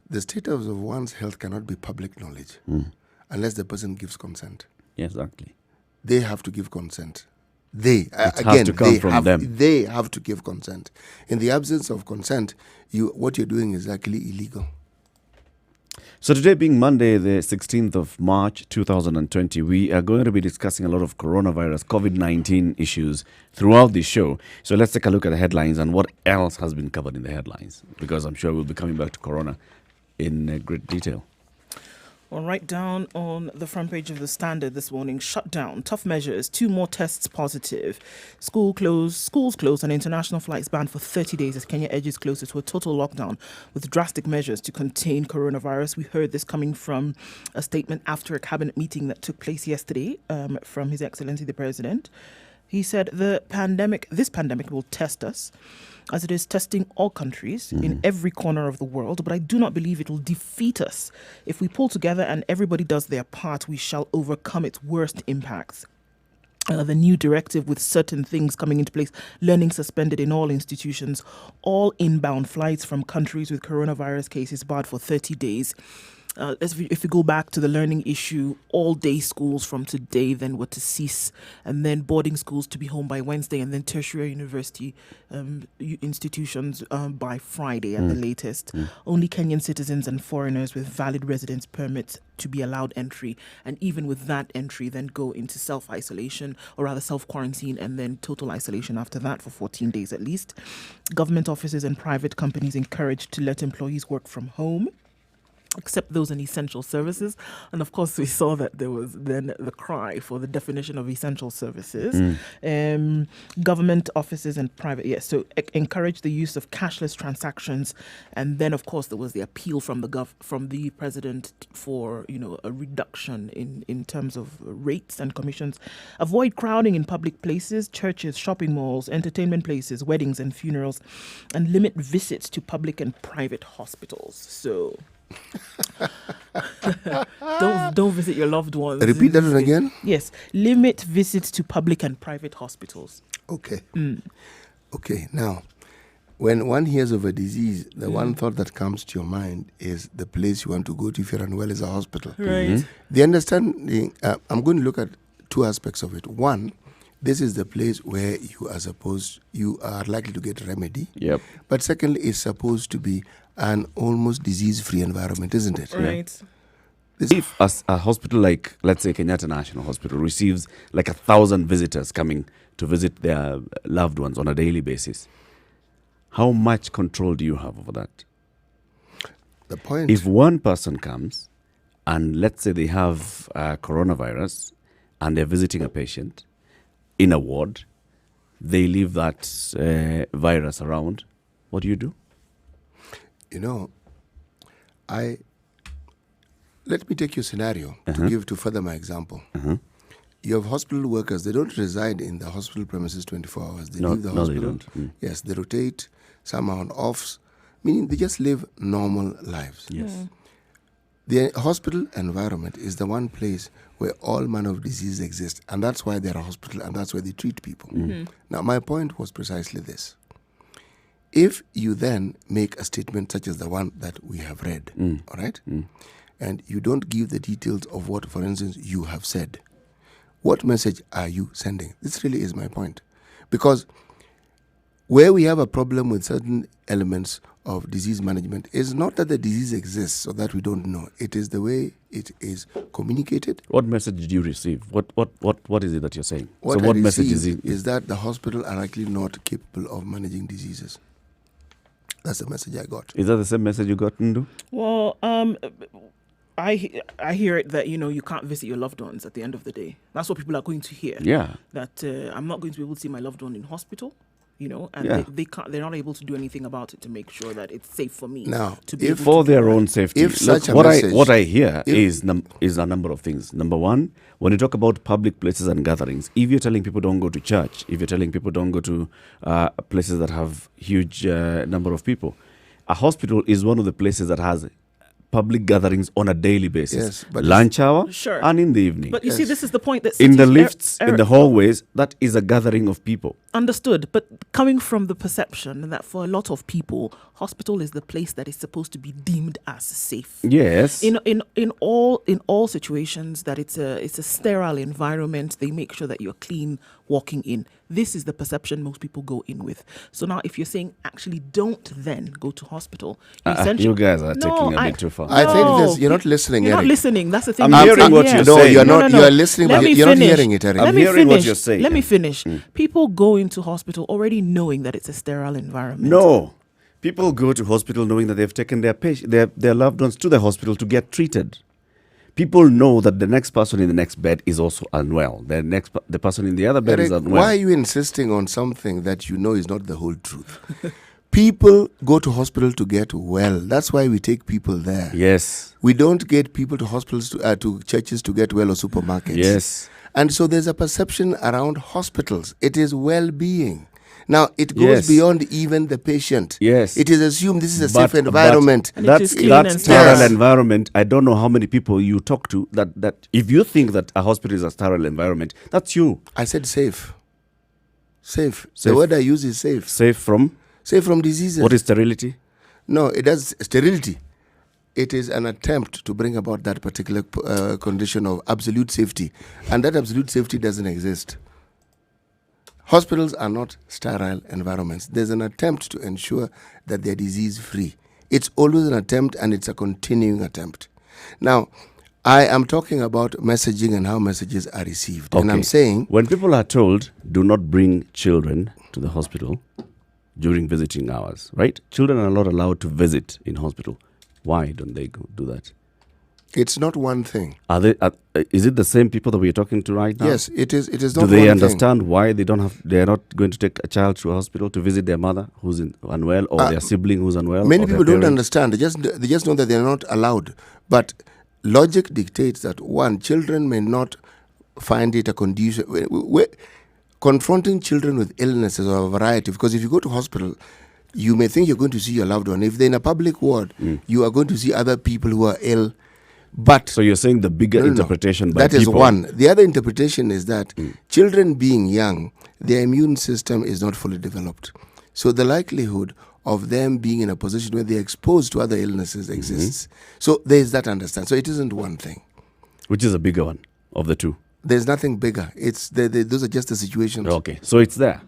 the status of one's health cannot be public knowledge unless the person gives consent. Exactly. They have to give consent. They has to come from them. They have to give consent. In the absence of consent, what you're doing is actually illegal. So today being Monday, the 16th of March, 2020, we are going to be discussing a lot of coronavirus, COVID-19 issues throughout the show. So let's take a look at the headlines and what else has been covered in the headlines, because I'm sure we'll be coming back to corona in great detail. Well, right down on the front page of the Standard this morning, shutdown, tough measures, 2 more tests positive, schools closed and international flights banned for 30 days as Kenya edges closer to a total lockdown with drastic measures to contain coronavirus. We heard this coming from a statement after a cabinet meeting that took place yesterday from His Excellency the President. He said this pandemic will test us, as it is testing all countries in every corner of the world, but I do not believe it will defeat us. If we pull together and everybody does their part, we shall overcome its worst impacts. The new directive with certain things coming into place, learning suspended in all institutions, all inbound flights from countries with coronavirus cases barred for 30 days. If we go back to the learning issue, all day schools from today then were to cease, and then boarding schools to be home by Wednesday, and then tertiary university institutions by Friday at the latest. Only Kenyan citizens and foreigners with valid residence permits to be allowed entry, and even with that entry then go into self-isolation, or rather self-quarantine, and then total isolation after that for 14 days at least. Government offices and private companies encouraged to let employees work from home, except those in essential services. And of course, we saw that there was then the cry for the definition of essential services. Government offices and private, so encourage the use of cashless transactions. And then, of course, there was the appeal from the president for, a reduction in terms of rates and commissions. Avoid crowding in public places, churches, shopping malls, entertainment places, weddings and funerals, and limit visits to public and private hospitals. So don't visit your loved ones. Repeat that one again. Yes, limit visits to public and private hospitals. Okay. Okay. Now, when one hears of a disease, the one thought that comes to your mind is the place you want to go to if you're unwell is a hospital. Right. The understanding, I'm going to look at 2 aspects of it. One, this is the place where you are likely to get remedy. Yep. But secondly, it's supposed to be an almost disease-free environment, isn't it? Right. If a hospital like, let's say, Kenyatta National Hospital receives like 1,000 visitors coming to visit their loved ones on a daily basis, how much control do you have over that? The point... If one person comes and let's say they have coronavirus and they're visiting a patient in a ward, they leave that virus around, what do you do? Let me take your scenario to further my example. You have hospital workers, they don't reside in the hospital premises 24 hours. They leave the hospital. They don't. Yes, they rotate, some are on offs, meaning they just live normal lives. Yes. The hospital environment is the one place where all manner of disease exist, and that's why they're a hospital, and that's where they treat people. Now, my point was precisely this. If you then make a statement such as the one that we have read, all right, and you don't give the details of what, for instance, you have said, what message are you sending? This really is my point. Because where we have a problem with certain elements of disease management is not that the disease exists or that we don't know. It is the way it is communicated. What message did you receive? What is it that you're saying? What so what I message is it? Is that the hospital are actually not capable of managing diseases. That's the message I got. Is that the same message you got, Ndu? Well, I hear it that, you can't visit your loved ones at the end of the day. That's what people are going to hear. Yeah. That I'm not going to be able to see my loved one in hospital, and Yeah. they're not able to do anything about it to make sure that it's safe for me. Now, to be if able For to their do own that. safety. If such a what message- I hear is a number of things. Number one, when you talk about public places and gatherings, if you're telling people don't go to church, if you're telling people don't go to places that have huge number of people, a hospital is one of the places that has public gatherings on a daily basis. Yes, but lunch hour Sure. and in the evening. But you see, this is the point that in the cities- lifts, in the hallways, that is a gathering of people. Understood, but coming from the perception that for a lot of people, hospital is the place that is supposed to be deemed as safe. Yes. In all situations, that it's a sterile environment. They make sure that you're clean walking in. This is the perception most people go in with. So now, if you're saying actually don't then go to hospital, You guys are taking a bit too far. I think you're not listening, You're Eric. not listening. That's the thing. I'm hearing what you're saying. You're not. You're listening, but you're not hearing it, Eric. I'm hearing what you're saying. Let me finish. People go into hospital already knowing that it's a sterile environment. No. People go to hospital knowing that they've taken their loved ones to the hospital to get treated. People know that the next person in the next bed is also unwell. The person in the other bed is Eric, unwell. why are you insisting on something that you know is not the whole truth? People go to hospital to get well. That's why we take people there. Yes. We don't get people to hospitals, to churches to get well, or supermarkets. Yes. And so there's a perception around hospitals. It is well-being. Now, it goes beyond even the patient. Yes. It is assumed this is a safe environment. That's sterile environment. I don't know how many people you talk to that if you think that a hospital is a sterile environment, that's you. I said safe. Safe. The word I use is safe. Safe from? Safe from diseases. What is sterility? No, it does sterility. It is an attempt to bring about that particular condition of absolute safety. And that absolute safety doesn't exist. Hospitals are not sterile environments. There's an attempt to ensure that they're disease-free. It's always an attempt, and it's a continuing attempt. Now, I am talking about messaging and how messages are received. Okay. And I'm saying, when people are told, do not bring children to the hospital during visiting hours, right? Children are not allowed to visit in hospital. Why don't they do that? it's not one thing. Is it the same people that we are talking to right now? Yes, it is. It is not. Do they one understand thing. why they are not going to take a child to a hospital to visit their mother who's unwell, or their sibling who's unwell? Many or people their don't parent? understand. They just know that they are not allowed. But logic dictates that children may not find it a conducive. Confronting children with illnesses of a variety, because if you go to hospital, you may think you're going to see your loved one. If they're in a public ward, you are going to see other people who are ill. But so you're saying the bigger interpretation by that people. is one. The other interpretation is that children being young, their immune system is not fully developed. So the likelihood of them being in a position where they're exposed to other illnesses exists. So there is that understanding. So it isn't one thing. Which is a bigger one of the two? There's nothing bigger. It's those are just the situations. Okay, so it's there.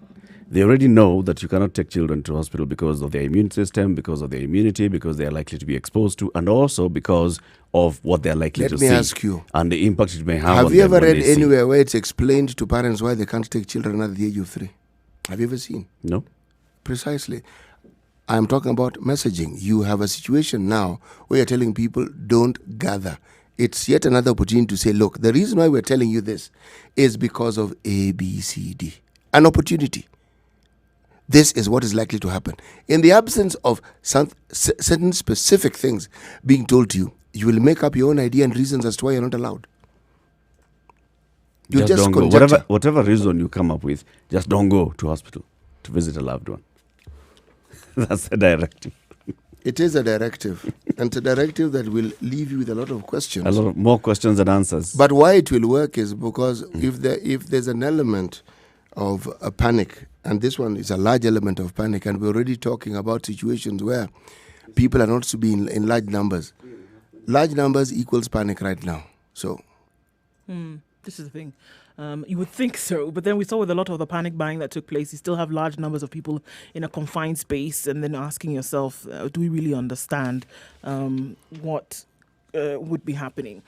They already know that you cannot take children to hospital because of their immune system, because of their immunity, because they are likely to be exposed to, and also because of what they are likely to see. Let me ask you. And the impact it may have on Have them. you ever when read they see. anywhere where it's explained to parents why they can't take children at the age of 3? Have you ever seen? No. Precisely. I'm talking about messaging. You have a situation now where you're telling people don't gather. It's yet another opportunity to say, look, the reason why we're telling you this is because of A, B, C, D. An opportunity. This is what is likely to happen. In the absence of certain specific things being told to you, you will make up your own idea and reasons as to why you're not allowed. You just don't go. conjecture. Whatever reason you come up with, just don't go to hospital to visit a loved one. That's the directive. It is a directive, and it's a directive that will leave you with a lot of questions. A lot of more questions than answers. But why it will work is because if there's an element of a panic, and this one is a large element of panic, and we're already talking about situations where people are not to be in large numbers. Large numbers equals panic right now. So, this is the thing. You would think so, but then we saw with a lot of the panic buying that took place, you still have large numbers of people in a confined space, and then asking yourself, do we really understand what would be happening?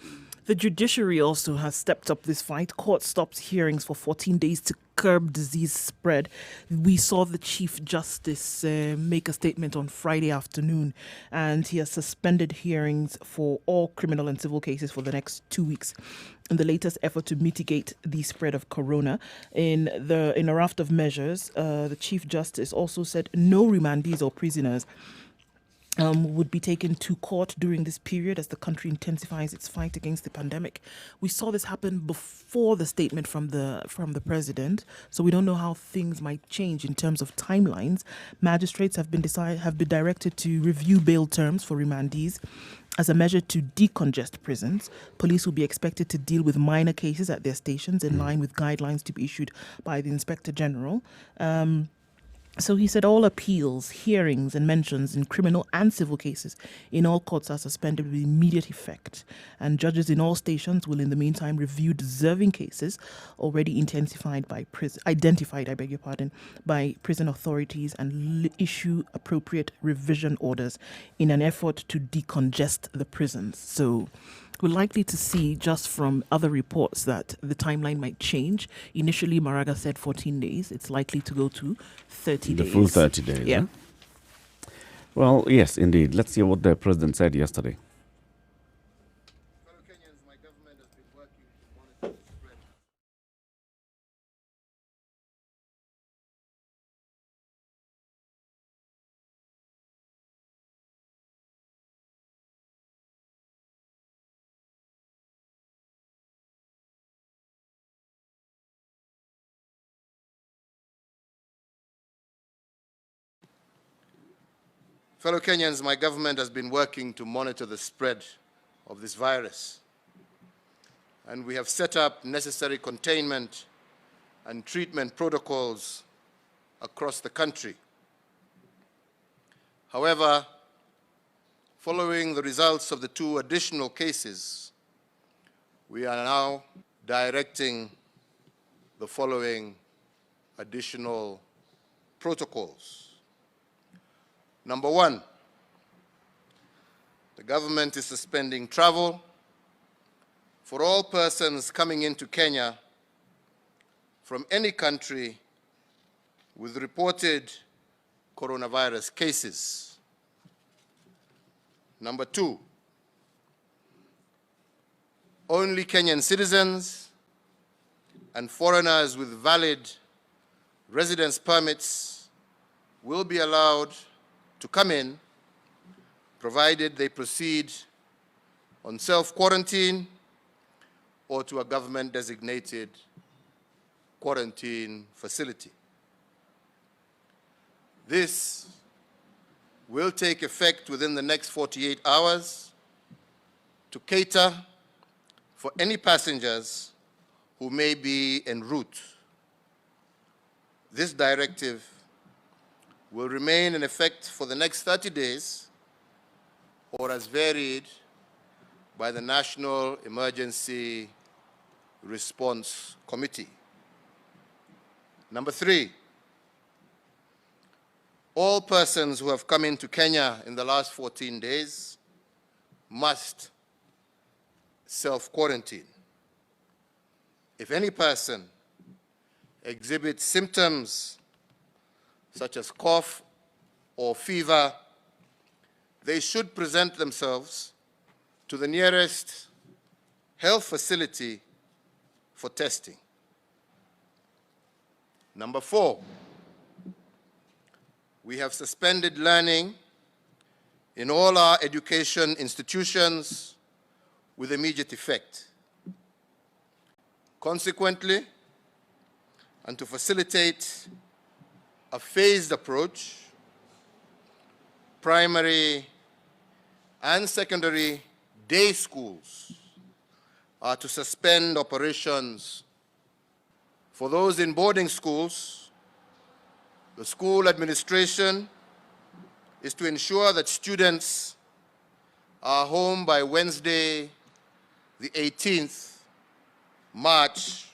The judiciary also has stepped up this fight. Court stopped hearings for 14 days to curb disease spread. We saw the Chief Justice make a statement on Friday afternoon, and he has suspended hearings for all criminal and civil cases for the next 2 weeks in the latest effort to mitigate the spread of corona. In a raft of measures, the Chief Justice also said no remandees or prisoners would be taken to court during this period as the country intensifies its fight against the pandemic. We saw this happen before the statement from the president, so we don't know how things might change in terms of timelines. Magistrates have been directed to review bail terms for remandees As a measure to decongest prisons, police will be expected to deal with minor cases at their stations in line with guidelines to be issued by the Inspector General. So he said all appeals, hearings and mentions in criminal and civil cases in all courts are suspended with immediate effect. And judges in all stations will in the meantime review deserving cases already identified, by prison authorities and issue appropriate revision orders in an effort to decongest the prisons. So we're likely to see, just from other reports, that the timeline might change. Initially, Maraga said 14 days. It's likely to go to 30 days. The full 30 days. Yeah. Huh? Well, yes, indeed. Let's hear what the president said yesterday. Fellow Kenyans, my government has been working to monitor the spread. Fellow Kenyans, my government has been working to monitor the spread of this virus, and we have set up necessary containment and treatment protocols across the country. However, following the results of the 2 additional cases, we are now directing the following additional protocols. Number 1, the government is suspending travel for all persons coming into Kenya from any country with reported coronavirus cases. Number 2, only Kenyan citizens and foreigners with valid residence permits will be allowed to come in, provided they proceed on self-quarantine or to a government-designated quarantine facility. This will take effect within the next 48 hours to cater for any passengers who may be en route. This directive will remain in effect for the next 30 days or as varied by the National Emergency Response Committee. Number 3, all persons who have come into Kenya in the last 14 days must self-quarantine. If any person exhibits symptoms such as cough or fever, they should present themselves to the nearest health facility for testing. Number 4, we have suspended learning in all our education institutions with immediate effect. Consequently, and to facilitate a phased approach, primary and secondary day schools are to suspend operations. For those in boarding schools, the school administration is to ensure that students are home by Wednesday, the 18th March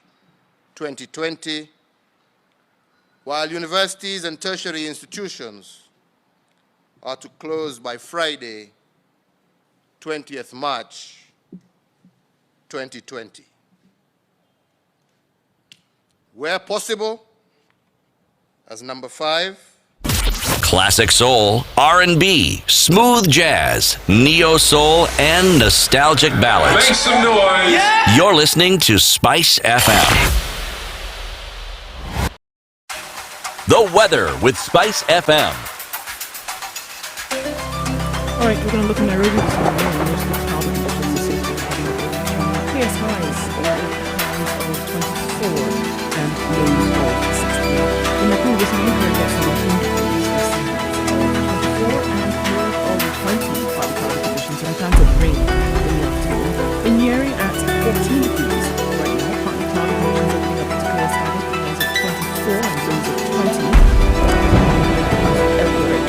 2020, while universities and tertiary institutions are to close by Friday, 20th March 2020. Where possible, as number 5, classic soul, R&B, smooth jazz, neo soul, and nostalgic ballads. Make some noise. Yeah! You're listening to Spice FM. The weather with Spice FM. All right, we're going to look at Nairobi this morning. There's no cloud conditions this evening. Clear skies, highs of 24 and lows of 16. In Nakuru this evening, we're going to get some wind degrees. We see 24 and lows of 20. Cloudy conditions degrees and a chance of rain in the afternoon. In Nyeri at 14 degrees right now, partly cloudy conditions opening up to clear skies, highs of 24 and lows of 20. Eldoret,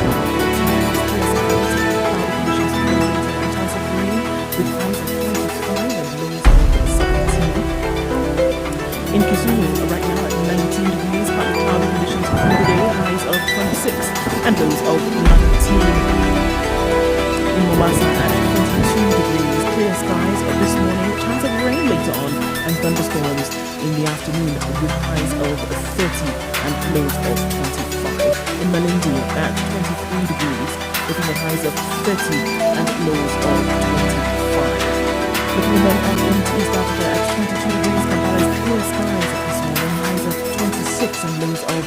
clear skies, cloudy conditions for the night and a chance of rain with highs of 25 and lows of 17. In Kisumu, right now at 19 degrees, partly cloudy conditions for the day, highs of 26 and lows of 19. In Mombasa at 22 degrees, clear skies this morning, chance of rain later on and thunderstorms in the afternoon with highs of 30 and lows of 25. In Malindi at 23 degrees, looking at highs of 30 and lows of 25. Looking then into East Africa at 22 degrees, Kampala's clear skies this morning, highs of 26 and lows of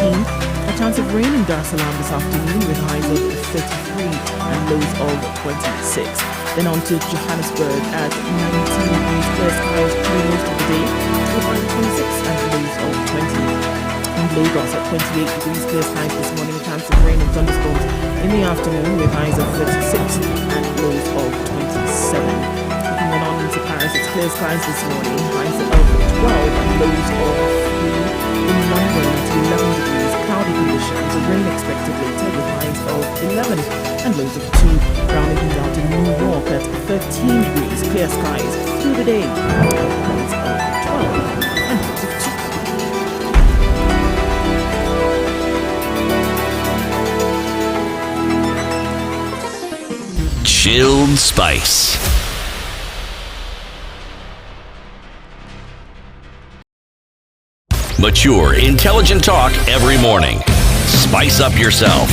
19. A chance of rain in Dar es Salaam this afternoon with highs of 33 and lows of 26. Then on to Johannesburg at 19 degrees, clear skies through most of the day with highs of 26 and lows of 20. In Lagos at 28 degrees, clear skies this morning, a chance of rain and thunderstorms in the afternoon with highs of 36 and lows of 27. Then on into Paris, it's clear skies this morning, highs of 12 and lows of 3. In London at 11 degrees, cloudy conditions, rain expected later with highs of 11 and lows of 2. Rounding things out in New York at 13 degrees, clear skies through the day, highs of 12 and lows of 2. Chilled Spice. Mature, intelligent talk every morning. Spice up yourself.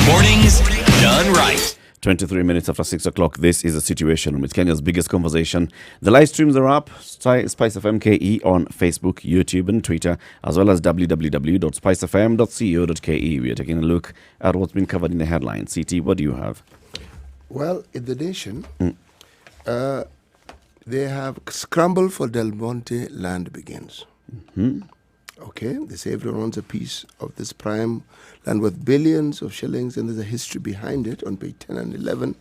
Mornings done right. 23 minutes after 6 o'clock, this is the Situation Room. It's Kenya's biggest conversation. The live streams are up, Spice FM KE on Facebook, YouTube and Twitter, as well as www.spicefm.co.ke. We are taking a look at what's been covered in the headlines. CT, what do you have? Well, in the nation, they have scramble for Del Monte land begins. Okay, they say everyone wants a piece of this prime land worth billions of shillings, and there's a history behind it on page 10 and 11,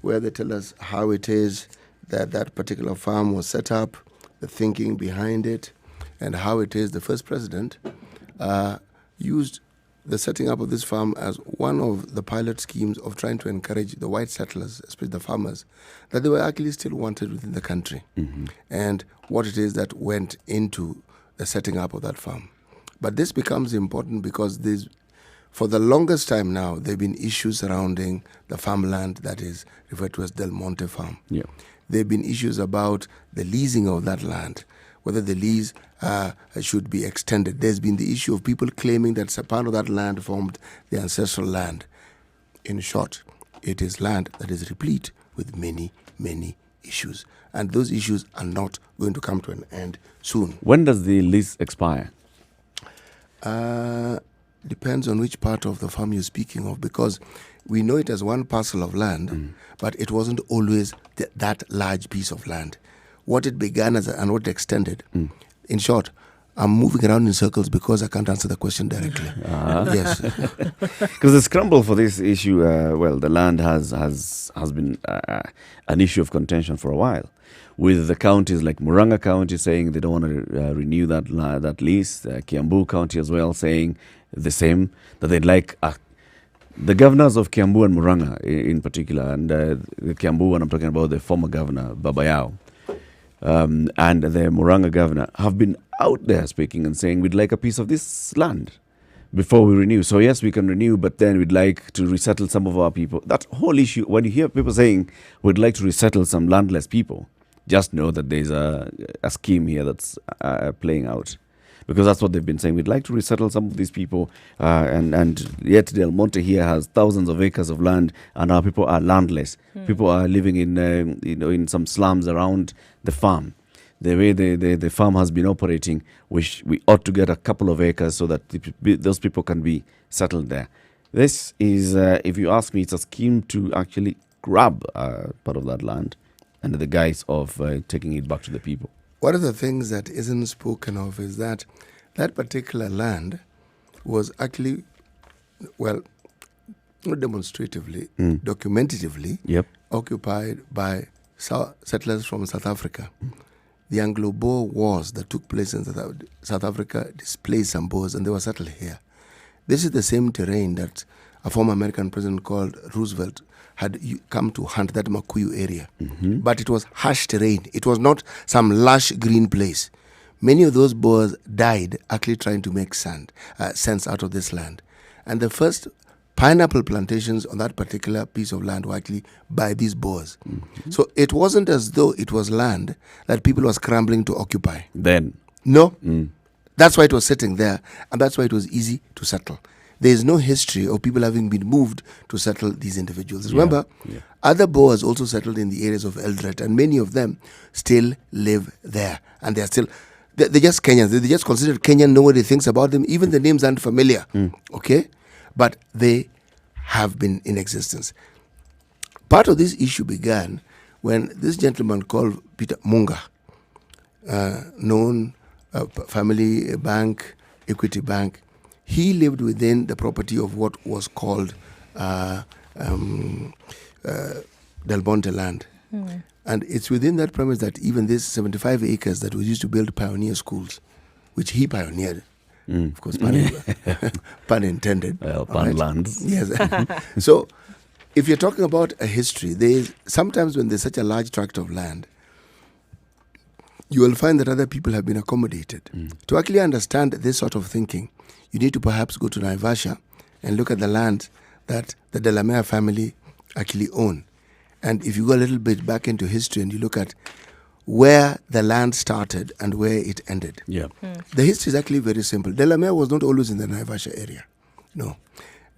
where they tell us how it is that that particular farm was set up, the thinking behind it, and how it is the first president used the setting up of this farm as one of the pilot schemes of trying to encourage the white settlers, especially the farmers, that they were actually still wanted within the country, and what it is that went into the setting up of that farm. But this becomes important because for the longest time now, there have been issues surrounding the farmland that is referred to as Del Monte Farm. Yeah. There have been issues about the leasing of that land, whether the lease should be extended. There's been the issue of people claiming that a part of that land formed the ancestral land. In short, it is land that is replete with many, many issues. And those issues are not going to come to an end soon. When does the lease expire? Depends on which part of the farm you're speaking of, because we know it as one parcel of land, but it wasn't always that large piece of land. What it began as and what it extended. In short, I'm moving around in circles because I can't answer the question directly. Yes. Because the scramble for this issue, the land has been an issue of contention for a while, with the counties like Murang'a County saying they don't want to renew that lease, Kiambu County as well saying the same, that they'd like the governors of Kiambu and Murang'a in particular, and the Kiambu one I'm talking about, the former governor, Babayao, and the Murang'a governor have been out there speaking and saying we'd like a piece of this land before we renew. So yes, we can renew, but then we'd like to resettle some of our people. That whole issue, when you hear people saying we'd like to resettle some landless people, just know that there's a scheme here that's playing out. Because that's what they've been saying. We'd like to resettle some of these people, and yet Del Monte here has thousands of acres of land, and our people are landless. People are living in some slums around the farm. The way the farm has been operating, we ought to get a couple of acres so that those people can be settled there. This is, if you ask me, it's a scheme to actually grab part of that land under the guise of taking it back to the people. One of the things that isn't spoken of is that that particular land was actually, well, not demonstratively, documentatively Yep. occupied by settlers from South Africa. The Anglo-Boer wars that took place in South Africa displaced some Boers, and they were settled here. This is the same terrain that a former American president called Roosevelt had come to hunt, that Makuyu area. But it was harsh terrain. It was not some lush green place. Many of those Boers died actually trying to make sense out of this land. And the first pineapple plantations on that particular piece of land were actually by these Boers. So it wasn't as though it was land that people were scrambling to occupy. Then. No. That's why it was sitting there, and that's why it was easy to settle. There is no history of people having been moved to settle these individuals. Remember, other Boers also settled in the areas of Eldoret, and many of them still live there. And they're just Kenyans. They're just considered Kenyan. Nobody thinks about them. Even the names aren't familiar. Okay? But they have been in existence. Part of this issue began when this gentleman called Peter Munga, known family bank, Equity Bank, he lived within the property of what was called Del Monte land. And it's within that premise that even this 75 acres that was used to build pioneer schools, which he pioneered, of course, pun intended. Well, pun lands. Yes. So, if you're talking about a history, sometimes when there's such a large tract of land, you will find that other people have been accommodated. To actually understand this sort of thinking, you need to perhaps go to Naivasha and look at the land that the Delamere family actually own. And if you go a little bit back into history and you look at where the land started and where it ended, the history is actually very simple. Delamere was not always in the Naivasha area. No.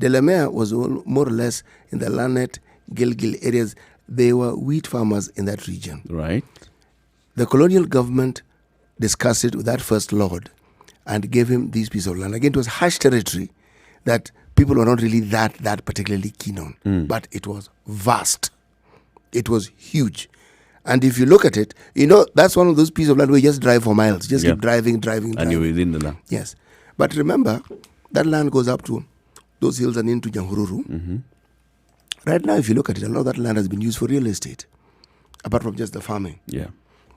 Delamere was more or less in the Lanet, Gilgil areas. They were wheat farmers in that region. Right. The colonial government discussed it with that first lord and gave him this piece of land. Again, it was harsh territory that people were not really that particularly keen on. But it was vast. It was huge. And if you look at it, that's one of those pieces of land where you just drive for miles. Just keep driving. And you're within the land. Yes. But remember, that land goes up to those hills and into Jangururu. Right now, if you look at it, a lot of that land has been used for real estate, apart from just the farming. Yeah.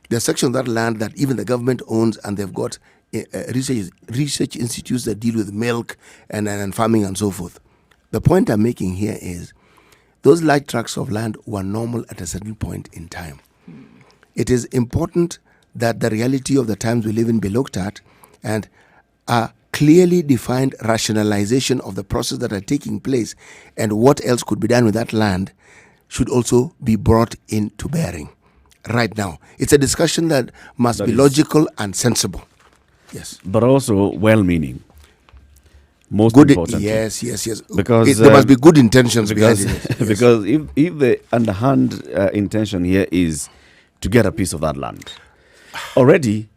There's sections of that land that even the government owns, and they've got research institutes that deal with milk and farming and so forth. The point I'm making here is those large tracts of land were normal at a certain point in time. It is important that the reality of the times we live in be looked at, and a clearly defined rationalization of the process that are taking place and what else could be done with that land should also be brought into bearing right now. It's a discussion that must be logical and sensible. Yes. But also well-meaning. Most good, important. Yes. Because there must be good intentions behind it. Yes. Because if the underhand intention here is to get a piece of that land, already,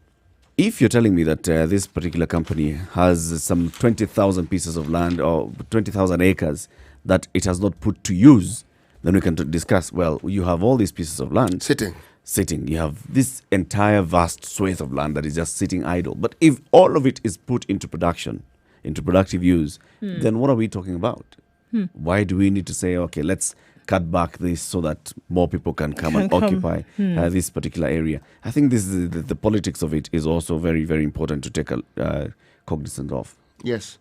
if you're telling me that this particular company has some 20,000 pieces of land or 20,000 acres that it has not put to use, then we can discuss, well, you have all these pieces of land sitting. You have this entire vast swathe of land that is just sitting idle. But if all of it is put into production, into productive use, then what are we talking about? Why do we need to say, okay, let's cut back this so that more people can come and occupy this particular area? I think this is the politics of it is also very, very important to take cognizance of. Yes.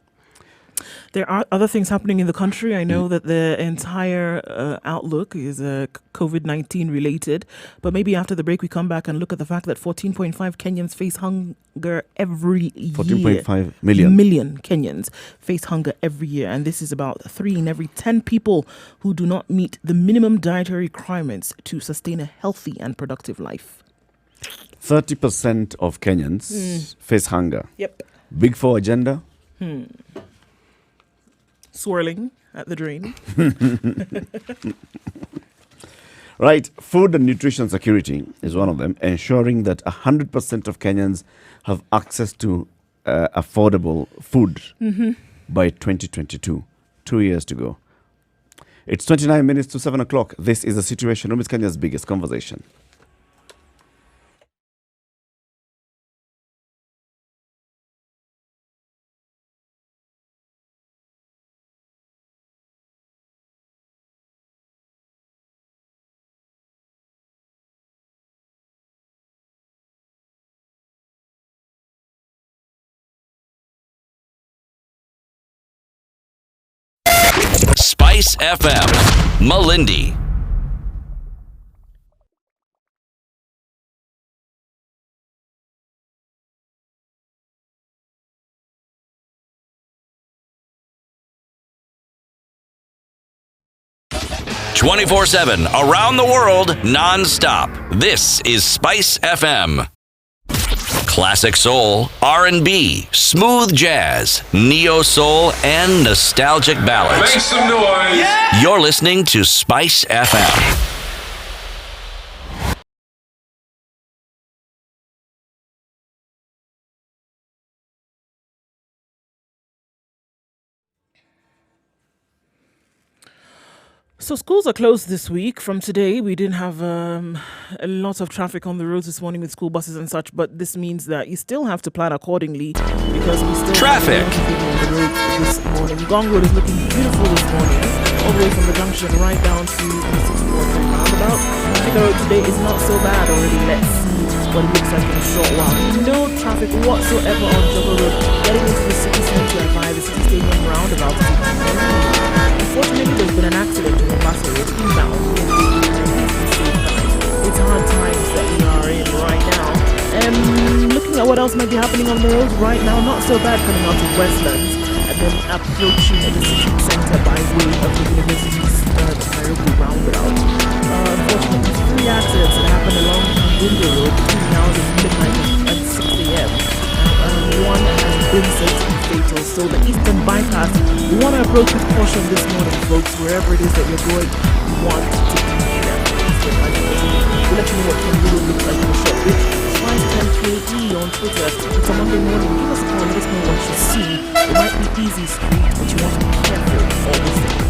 There are other things happening in the country. I know that the entire outlook is COVID-19 related, but maybe after the break we come back and look at the fact that 14.5 Kenyans face hunger every year. 14.5 million Kenyans face hunger every year, and this is about 3 in every 10 people who do not meet the minimum dietary requirements to sustain a healthy and productive life. 30% of Kenyans face hunger. Yep. Big Four agenda? Swirling at the drain. Right. Food and nutrition security is one of them, ensuring that 100% of Kenyans have access to affordable food by 2022. 2 years to go. It's 29 minutes to 7 o'clock. This is The Situation Room. It's Kenya's biggest conversation. Spice FM, Malindi. "24/7 around the world, non-stop. This is Spice FM. Classic soul, R&B, smooth jazz, neo soul, and nostalgic ballads. Make some noise. Yeah. You're listening to Spice FM. So schools are closed this week. From today, we didn't have a lot of traffic on the roads this morning with school buses and such, but this means that you still have to plan accordingly because we still Traffic. have people on the road this morning. Gong Road is looking beautiful this morning, all the way from the junction right down to the 64 roundabout. Chica Road today is not so bad already. Let's see what it looks like in a short while. No traffic whatsoever on Jogger Road getting into the city centre via the City Stadium roundabout. Unfortunately, there's been an accident in Mombasa Road inbound. It's hard times that we are in right now. Looking at what else might be happening on the roads right now, not so bad coming out of Westlands and then approaching the city centre by way of the university's Nairobi roundabout. Unfortunately, 3 accidents that happened along Window Road between the hours of midnight and 6 a.m. One has been said to be fatal. So the Eastern Bypass, we want to approach with caution this morning, folks. Wherever it is that you're going, you want to be careful. Eastern Bypass. We'll let you know what Kisumu looks like in a short bit. 510KE on Twitter. It's a Monday morning. Give us a call. Let us know what you see. It might be easy street, but you want to be careful all the same.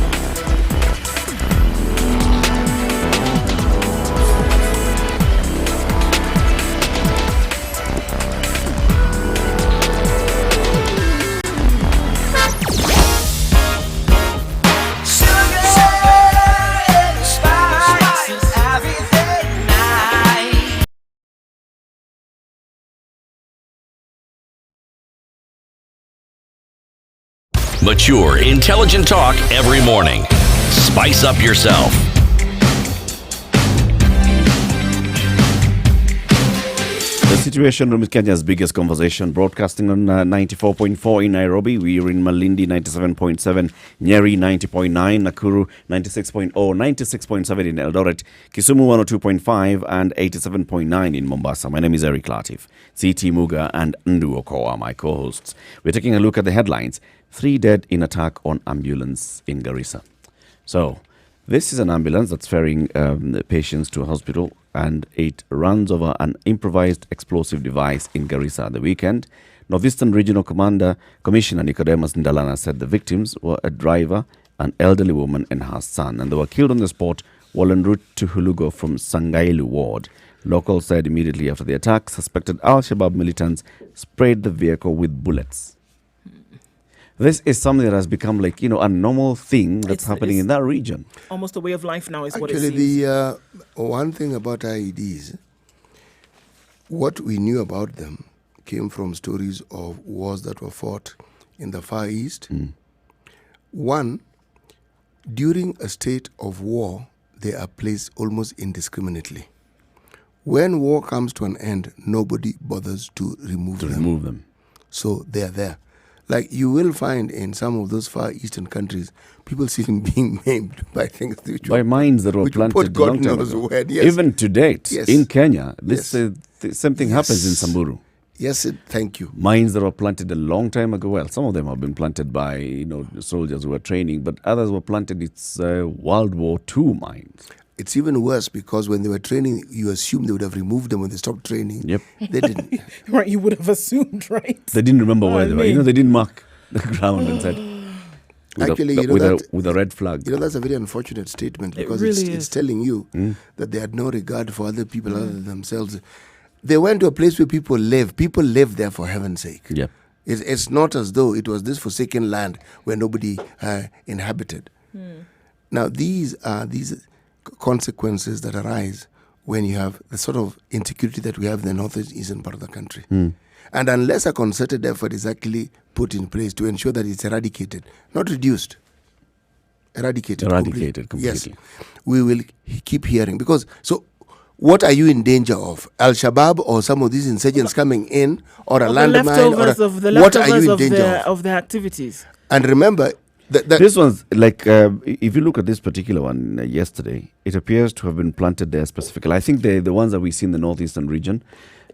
Mature, intelligent talk every morning. Spice up yourself. The Situation Room is Kenya's biggest conversation, broadcasting on 94.4 in Nairobi. We are in Malindi 97.7, Nyeri 90.9, Nakuru 96.0, 96.7 in Eldoret, Kisumu 102.5 and 87.9 in Mombasa. My name is Eric Latif. CT Muga and Ndu Oko are my co-hosts. We're taking a look at the headlines. 3 dead in attack on ambulance in Garissa. So, this is an ambulance that's ferrying patients to a hospital, and it runs over an improvised explosive device in Garissa at the weekend. Northeastern Regional Commissioner Nicodemus Ndalana said the victims were a driver, an elderly woman and her son, and they were killed on the spot while en route to Hulugo from Sangailu ward. Locals said immediately after the attack, suspected Al-Shabaab militants sprayed the vehicle with bullets. This is something that has become like, a normal thing that's happening in that region. Almost a way of life now is what it Actually, seems. the one thing about IEDs, what we knew about them came from stories of wars that were fought in the Far East. One, during a state of war, they are placed almost indiscriminately. When war comes to an end, nobody bothers to remove them. So they are there. Like you will find in some of those Far Eastern countries, people still being maimed by things by mines that were planted a long time ago. Yes. Even to date, in Kenya, this same thing happens in Samburu. Yes, thank you. Mines that were planted a long time ago. Well, some of them have been planted by soldiers who were training, but others were planted. It's World War II mines. It's even worse because when they were training, you assume they would have removed them when they stopped training. Yep. They didn't. Right, you would have assumed, right? They didn't remember where they were. They didn't mark the ground and said, with a red flag. That's a very unfortunate statement because really it's telling you that they had no regard for other people other than themselves. They went to a place where people live. People live there for heaven's sake. Yep. It's not as though it was this forsaken land where nobody inhabited. Now, these are consequences that arise when you have the sort of insecurity that we have in the northeastern part of the country. And unless a concerted effort is actually put in place to ensure that it's eradicated, not reduced, eradicated Completely. Yes, we will keep hearing. Because, so what are you in danger of? Al-Shabaab or some of these insurgents coming in, or a landmine? What are you in danger of their activities? And remember, this one's like, if you look at this particular one yesterday, it appears to have been planted there specifically. I think the ones that we see in the northeastern region,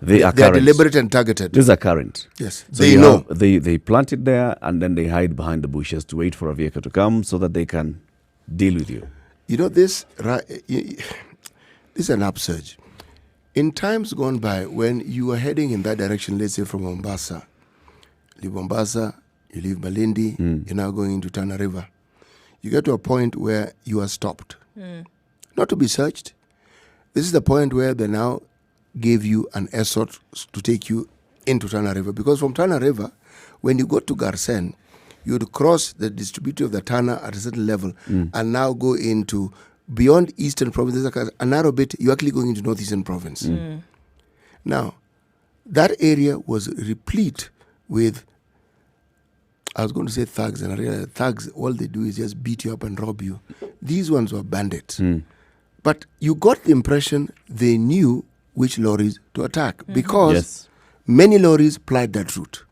they are deliberate and targeted. These are current. Yes, so they know. They plant it there and then they hide behind the bushes to wait for a vehicle to come so that they can deal with you. You know, this is an upsurge. In times gone by, when you were heading in that direction, let's say from Mombasa, leave Mombasa, you leave Malindi, you're now going into Tana River. You get to a point where you are stopped. Not to be searched. This is the point where they now gave you an escort to take you into Tana River. Because from Tana River, when you go to Garsen, you would cross the distributor of the Tana at a certain level and now go into beyond eastern provinces, a narrow bit, you're actually going into northeastern province. Now, that area was replete with, I was going to say thugs, and I realized thugs, all they do is just beat you up and rob you. These ones were bandits. But you got the impression they knew which lorries to attack because many lorries plied that route.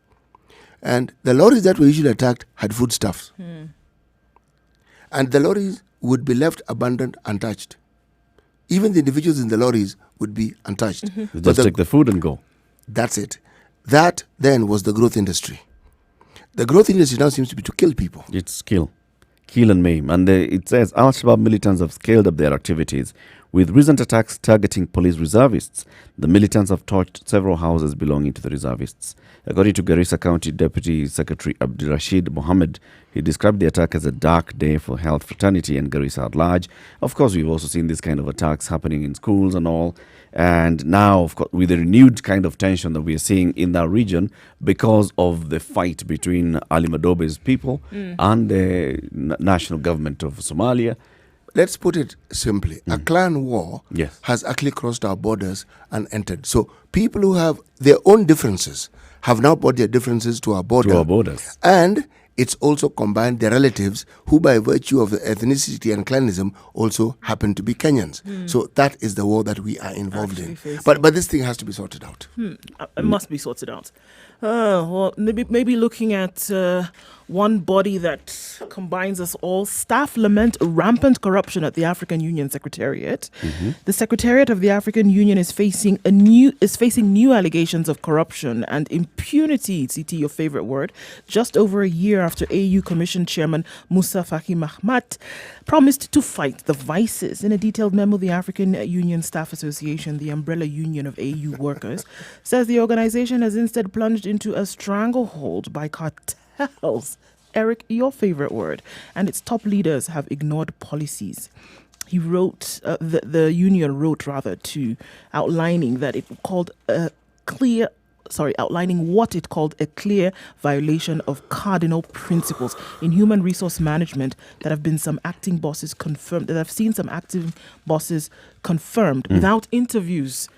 And the lorries that were usually attacked had foodstuffs. And the lorries would be left abandoned, untouched. Even the individuals in the lorries would be untouched. Just take the food and go. That's it. That then was the growth industry. The growth industry now seems to be to kill people. It's kill and maim. And it says Al-Shabaab militants have scaled up their activities with recent attacks targeting police reservists. The militants have torched several houses belonging to the reservists. According to Garissa County Deputy Secretary Abdirashid Mohammed, he described the attack as a dark day for health fraternity and Garissa at large. Of course, we've also seen this kind of attacks happening in schools and all. And now, of course, with the renewed kind of tension that we are seeing in that region because of the fight between Ali Madobe's people and the national government of Somalia. Let's put it simply. A clan war has actually crossed our borders and entered. So people who have their own differences have now brought their differences to our border. To our borders. And it's also combined their relatives who, by virtue of the ethnicity and clanism, also happen to be Kenyans. So that is the war that we are involved in. But this thing has to be sorted out. It must be sorted out. Well, maybe looking at one body that combines us all. Staff lament rampant corruption at the African Union Secretariat. The Secretariat of the African Union is facing new allegations of corruption and impunity, CT, your favorite word, just over a year after AU Commission Chairman Musa Faki Mahamat promised to fight the vices. In a detailed memo, the African Union Staff Association, the umbrella union of AU workers, says the organization has instead plunged into a stranglehold by cartels. Eric, your favorite word. And its top leaders have ignored policies. He wrote, the union wrote rather, to outlining what it called a clear violation of cardinal principles in human resource management that have been some acting bosses confirmed, that have seen some acting bosses confirmed without interviews,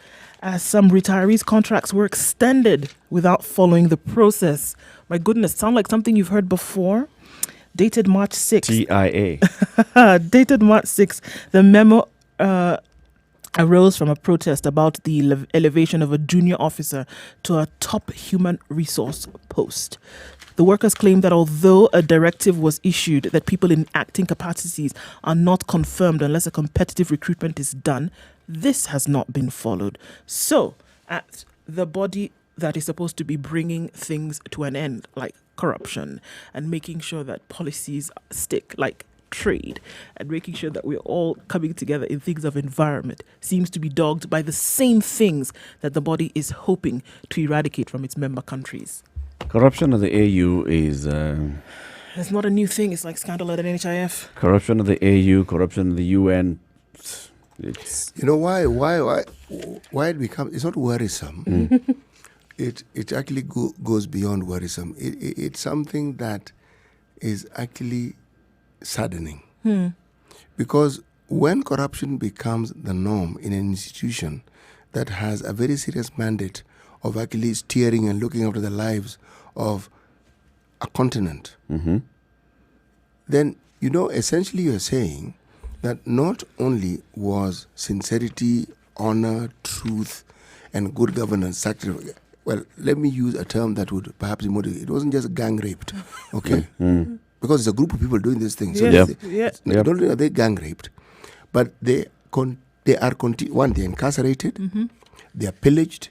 as some retirees' contracts were extended without following the process. My goodness, sound like something you've heard before? Dated March 6th. TIA. Dated March 6th, the memo arose from a protest about the elevation of a junior officer to a top human resource post. The workers claim that although a directive was issued that people in acting capacities are not confirmed unless a competitive recruitment is done, this has not been followed. So, at the body that is supposed to be bringing things to an end, like corruption, and making sure that policies stick, like trade, and making sure that we're all coming together in things of environment, seems to be dogged by the same things that the body is hoping to eradicate from its member countries. Corruption of the AU is... it's not a new thing. It's like scandal at NHIF. Corruption of the AU, corruption of the UN. It's... You know why it becomes... It's not worrisome. It actually goes beyond worrisome. It's something that is actually saddening. Because when corruption becomes the norm in an institution that has a very serious mandate of actually steering and looking after the lives of a continent, then, essentially you're saying that not only was sincerity, honor, truth, and good governance sacrificed. Well, let me use a term that would perhaps be motivated. It wasn't just gang raped, okay? Because it's a group of people doing these things. So not only are they gang raped, but they're incarcerated, they are pillaged.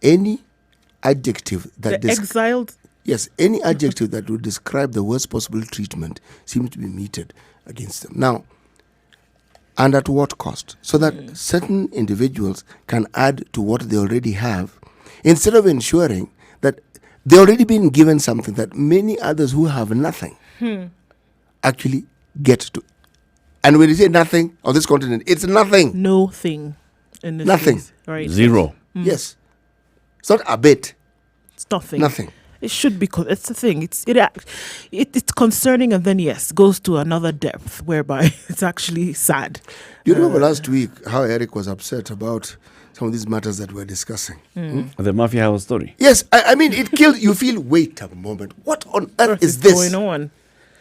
Any adjective that exiled. Yes, any adjective that would describe the worst possible treatment seems to be meted against them. Now, and at what cost? So that certain individuals can add to what they already have, instead of ensuring that they've already been given something that many others who have nothing actually get to. And when you say nothing on this continent, it's nothing. No thing. In this Nothing. case, right? Zero. Yes. It's not a bit. It's nothing. Nothing. It should be. It's the thing. It's concerning, and then goes to another depth whereby it's actually sad. Do you remember last week how Eric was upset about some of these matters that we're discussing? The Mafia House story. Yes, I mean it killed. You feel, wait a moment, what on earth is this? going on?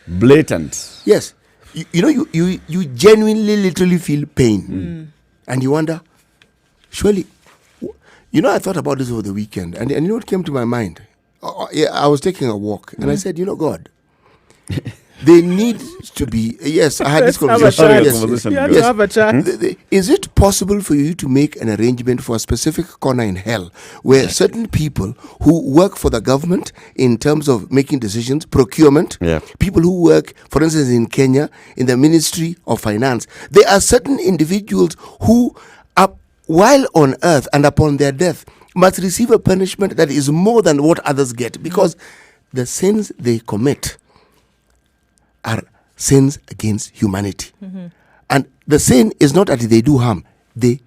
Blatant. Yes, you genuinely, literally feel pain, and you wonder, surely, I thought about this over the weekend, and you know what came to my mind? I was taking a walk, and I said, God, they need to be. Yes, I had this conversation. Is it possible for you to make an arrangement for a specific corner in hell where certain people who work for the government in terms of making decisions, procurement, people who work, for instance, in Kenya, in the Ministry of Finance, there are certain individuals who, while on earth and upon their death, must receive a punishment that is more than what others get, because the sins they commit are sins against humanity. And the sin is not that they do harm, their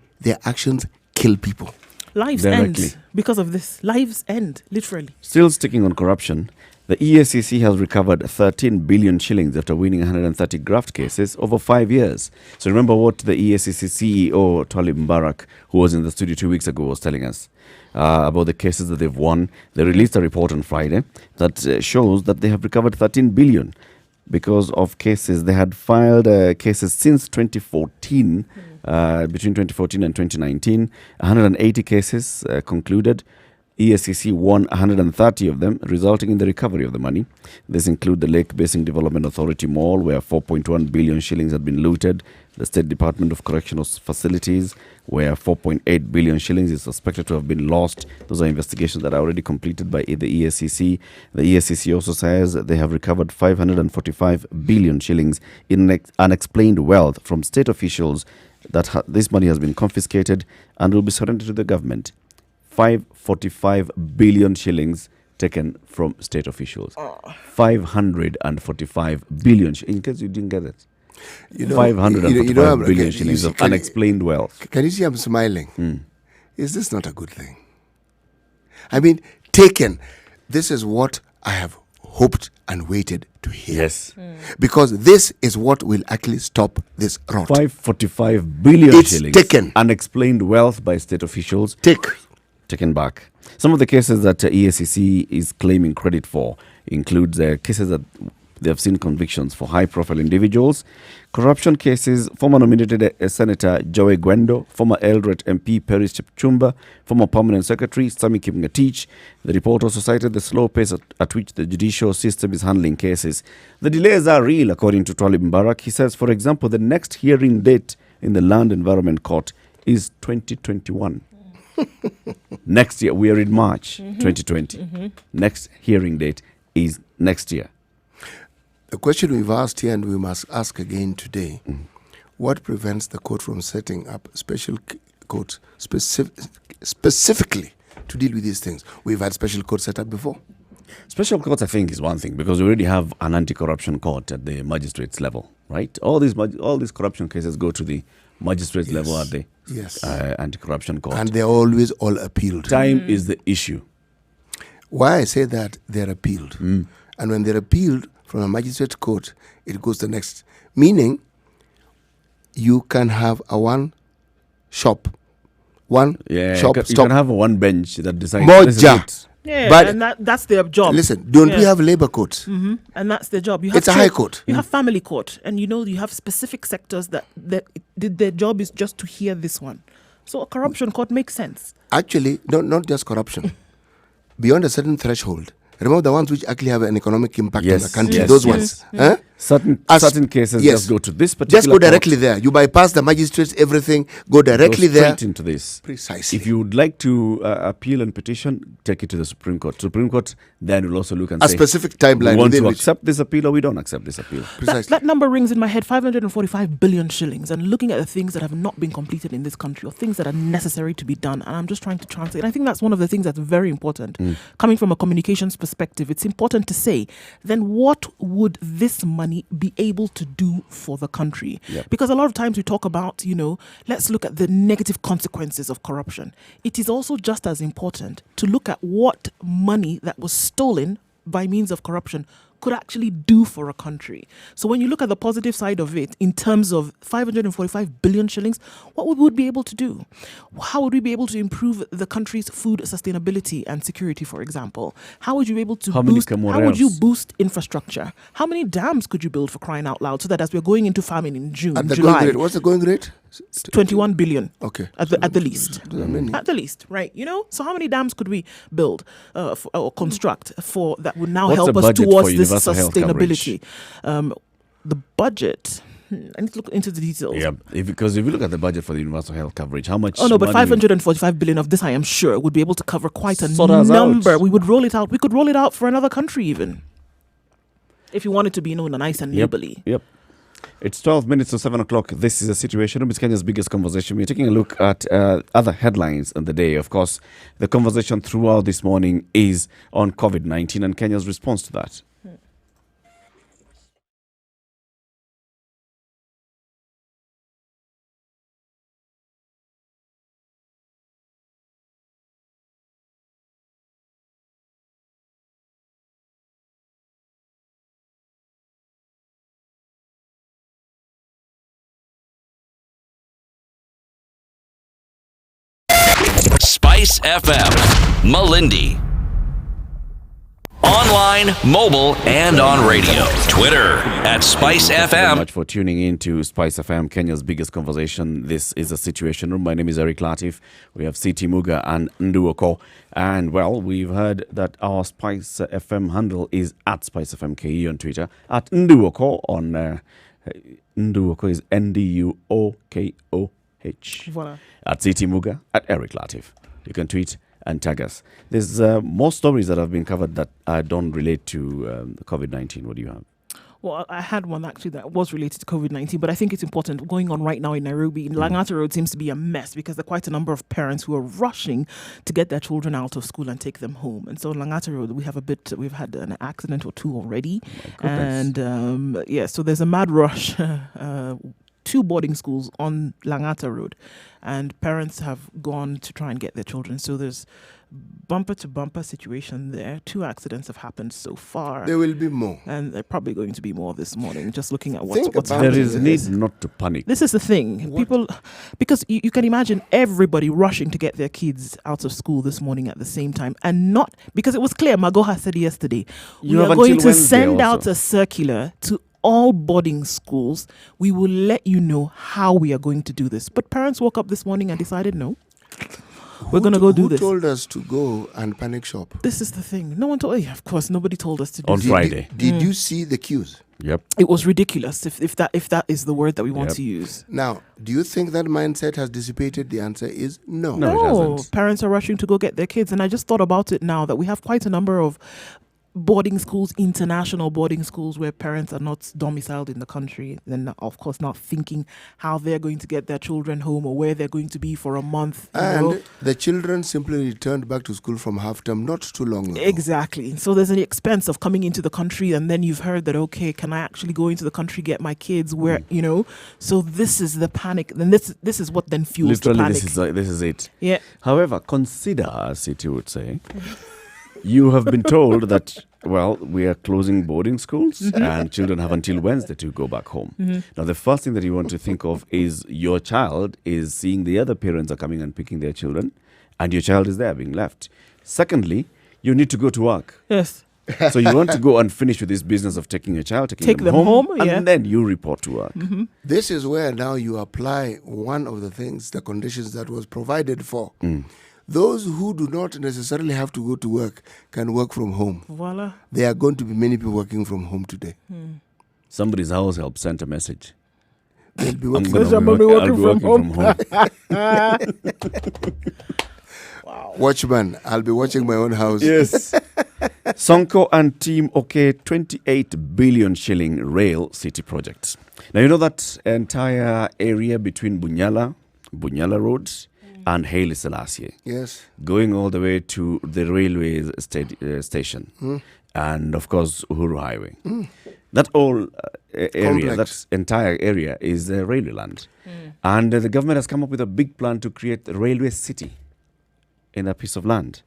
actions kill people. Lives end because of this. Lives end, literally. Still sticking on corruption, the EACC has recovered 13 billion shillings after winning 130 graft cases over 5 years. So remember what the EACC CEO, Talib Mbarak, who was in the studio 2 weeks ago, was telling us about the cases that they've won. They released a report on Friday that shows that they have recovered 13 billion because of cases. They had filed cases since 2014, between 2014 and 2019. 180 cases concluded. ESCC won 130 of them, resulting in the recovery of the money. This include the Lake Basin Development Authority Mall, where 4.1 billion shillings had been looted. The State Department of Correctional Facilities, where 4.8 billion shillings is suspected to have been lost. Those are investigations that are already completed by the ESCC. The ESCC also says they have recovered 545 billion shillings in unexplained wealth from state officials. That this money has been confiscated and will be surrendered to the government. 545 billion shillings taken from state officials. 545 billion. In case you didn't get it. 545 billion shillings of unexplained wealth. Can you see I'm smiling? Is this not a good thing? I mean, taken. This is what I have hoped and waited to hear. Yes. Because this is what will actually stop this rot. 545 billion it's shillings. Taken. Unexplained wealth by state officials. Taken back. Some of the cases that EACC is claiming credit for includes cases that they have seen convictions for high-profile individuals, corruption cases, former nominated Senator Joe Gwendo, former Eldoret MP Perry Chipchumba, former Permanent Secretary Sami Kipngetich. The report also cited the slow pace at which the judicial system is handling cases. The delays are real, according to Talib Mbarak. He says, for example, the next hearing date in the Land Environment Court is 2021. Next year, we are in March 2020. Next hearing date is next year. The question we've asked here and we must ask again today, what prevents the court from setting up special courts specifically to deal with these things? We've had special courts set up before. Special courts, I think, is one thing because we already have an anti-corruption court at the magistrates level, right? All these corruption cases go to the magistrates level at the anti-corruption court. And they're always all appealed. Time is the issue. Why I say that, they're appealed. And when they're appealed from a magistrate court, it goes to the next. Meaning, you can have a one shop. You can have one bench that decides. Moja. Yeah, But and that's their job. listen, don't we Yeah. have labor courts? And that's their job. You have It's a high court. You have family court, and you have specific sectors that their job is just to hear this one. So a corruption court makes sense. Actually, not just corruption. Beyond a certain threshold. Remember the ones which actually have an economic impact on the Yes, country. yes, Those yes. ones. Huh? Certain cases yes. just go to this particular Just go directly court, there. You bypass the magistrates, everything. Go directly go there. straight into this. Precisely. If you would like to appeal and petition, take it to the Supreme Court. Supreme Court then will also look and a say, specific we timeline want within to which accept this appeal or we don't accept this appeal. precisely. That number rings in my head, 545 billion shillings, and looking at the things that have not been completed in this country or things that are necessary to be done. And I'm just trying to translate. And I think that's one of the things that's very important. Coming from a communications perspective, it's important to say, then what would this money be able to do for the country? Yep. Because a lot of times we talk about, let's look at the negative consequences of corruption. It is also just as important to look at what money that was stolen by means of corruption could actually do for a country. So when you look at the positive side of it, in terms of 545 billion shillings, what would we be able to do? How would we be able to improve the country's food sustainability and security, for example? How would you be able to How many boost? How would you Camoreros? boost infrastructure? How many dams could you build, for crying out loud, so that as we're going into famine in June, And the July, going rate. What's the going rate? 21 billion. Okay. At the least. Does that mean- At the least, right? So how many dams could we build or construct for that would now What's help the us budget towards for this universal health coverage? sustainability? The budget. I need to look into the details. Yeah, because if you look at the budget for the universal health coverage, how much? Oh no, but money- 545 billion of this, I am sure, would be able to cover quite a Sort us number. out. We would roll it out. We could roll it out for another country even, if you wanted to be nice and neighborly. Yep. It's 12 minutes to 7 o'clock. This is a situation. It's Kenya's biggest conversation. We're taking a look at other headlines of the day. Of course, the conversation throughout this morning is on COVID-19 and Kenya's response to that. Spice FM, Malindi. Online, mobile, and on radio. Twitter at Spice Thank you very FM. much for tuning in to Spice FM, Kenya's biggest conversation. This is a Situation Room. My name is Eric Latif. We have CT Muga and Nduoko. And, well, we've heard that our Spice FM handle is at Spice FM KE on Twitter, at Nduoko on... Nduoko is Nduokoh. Voila. At CT Muga, at Eric Latif. You can tweet and tag us. There's more stories that have been covered that don't relate to COVID-19. What do you have? Well, I had one actually that was related to COVID-19, but I think it's important. Going on right now in Nairobi, Langata Road seems to be a mess because there are quite a number of parents who are rushing to get their children out of school and take them home. And so Langata Road, we've had an accident or two already. And so there's a mad rush. 2 boarding schools on Langata Road, and parents have gone to try and get their children. So there's bumper to bumper situation there. 2 accidents have happened so far. There will be more. And there are probably going to be more this morning, just looking at what's Think about happening. There is this. need not to panic. This is the thing. People, because you can imagine everybody rushing to get their kids out of school this morning at the same time, and not because it was clear, Magoha said yesterday, You we have are going until to Wednesday send also. out a circular to all boarding schools. We will let you know how we are going to do this. But parents woke up this morning and decided, no, we're going to go do Who this. told us to go and panic shop? This is the thing. No one told. Yeah, of course, nobody told us to do On this. Friday. Did you see the queues? Yep. It was ridiculous. If that is the word that we want Yep. to use. Now, do you think that mindset has dissipated? The answer is no. No. it hasn't. Parents are rushing to go get their kids. And I just thought about it now that we have quite a number of boarding schools, international boarding schools, where parents are not domiciled in the country. Then, of course, not thinking how they're going to get their children home or where they're going to be for a month. you know. And the children simply returned back to school from half term not too long ago. Exactly. So there's an expense of coming into the country, and then you've heard that, okay, can I actually go into the country, get my kids where, so this is the panic. Then this is what then fuels the Literally, panic. this is it. Yeah. However, consider, as City would say, you have been told that, well, we are closing boarding schools and children have until Wednesday to go back home. Now, the first thing that you want to think of is your child is seeing the other parents are coming and picking their children, and your child is there being left. Secondly, you need to go to work. Yes. So you want to go and finish with this business of taking your child, taking Take them home, and yeah. then you report to work. This is where now you apply one of the things, the conditions that was provided for. Those who do not necessarily have to go to work can work from home. Voila. There are going to be many people working from home today. Somebody's house help sent a message. They'll be I'm working gonna from Somebody be working I'll be from working home. from home. Watchman, I'll be watching my own house. Yes. Sonko and Team OK 28 billion shilling rail city project. Now, you know that entire area between Bunyala Road, and Haile Selassie, Yes. going all the way to the railway station, and of course Uhuru Highway. That whole area, Complex. that entire area is railway land. And the government has come up with a big plan to create the railway city in that piece of land.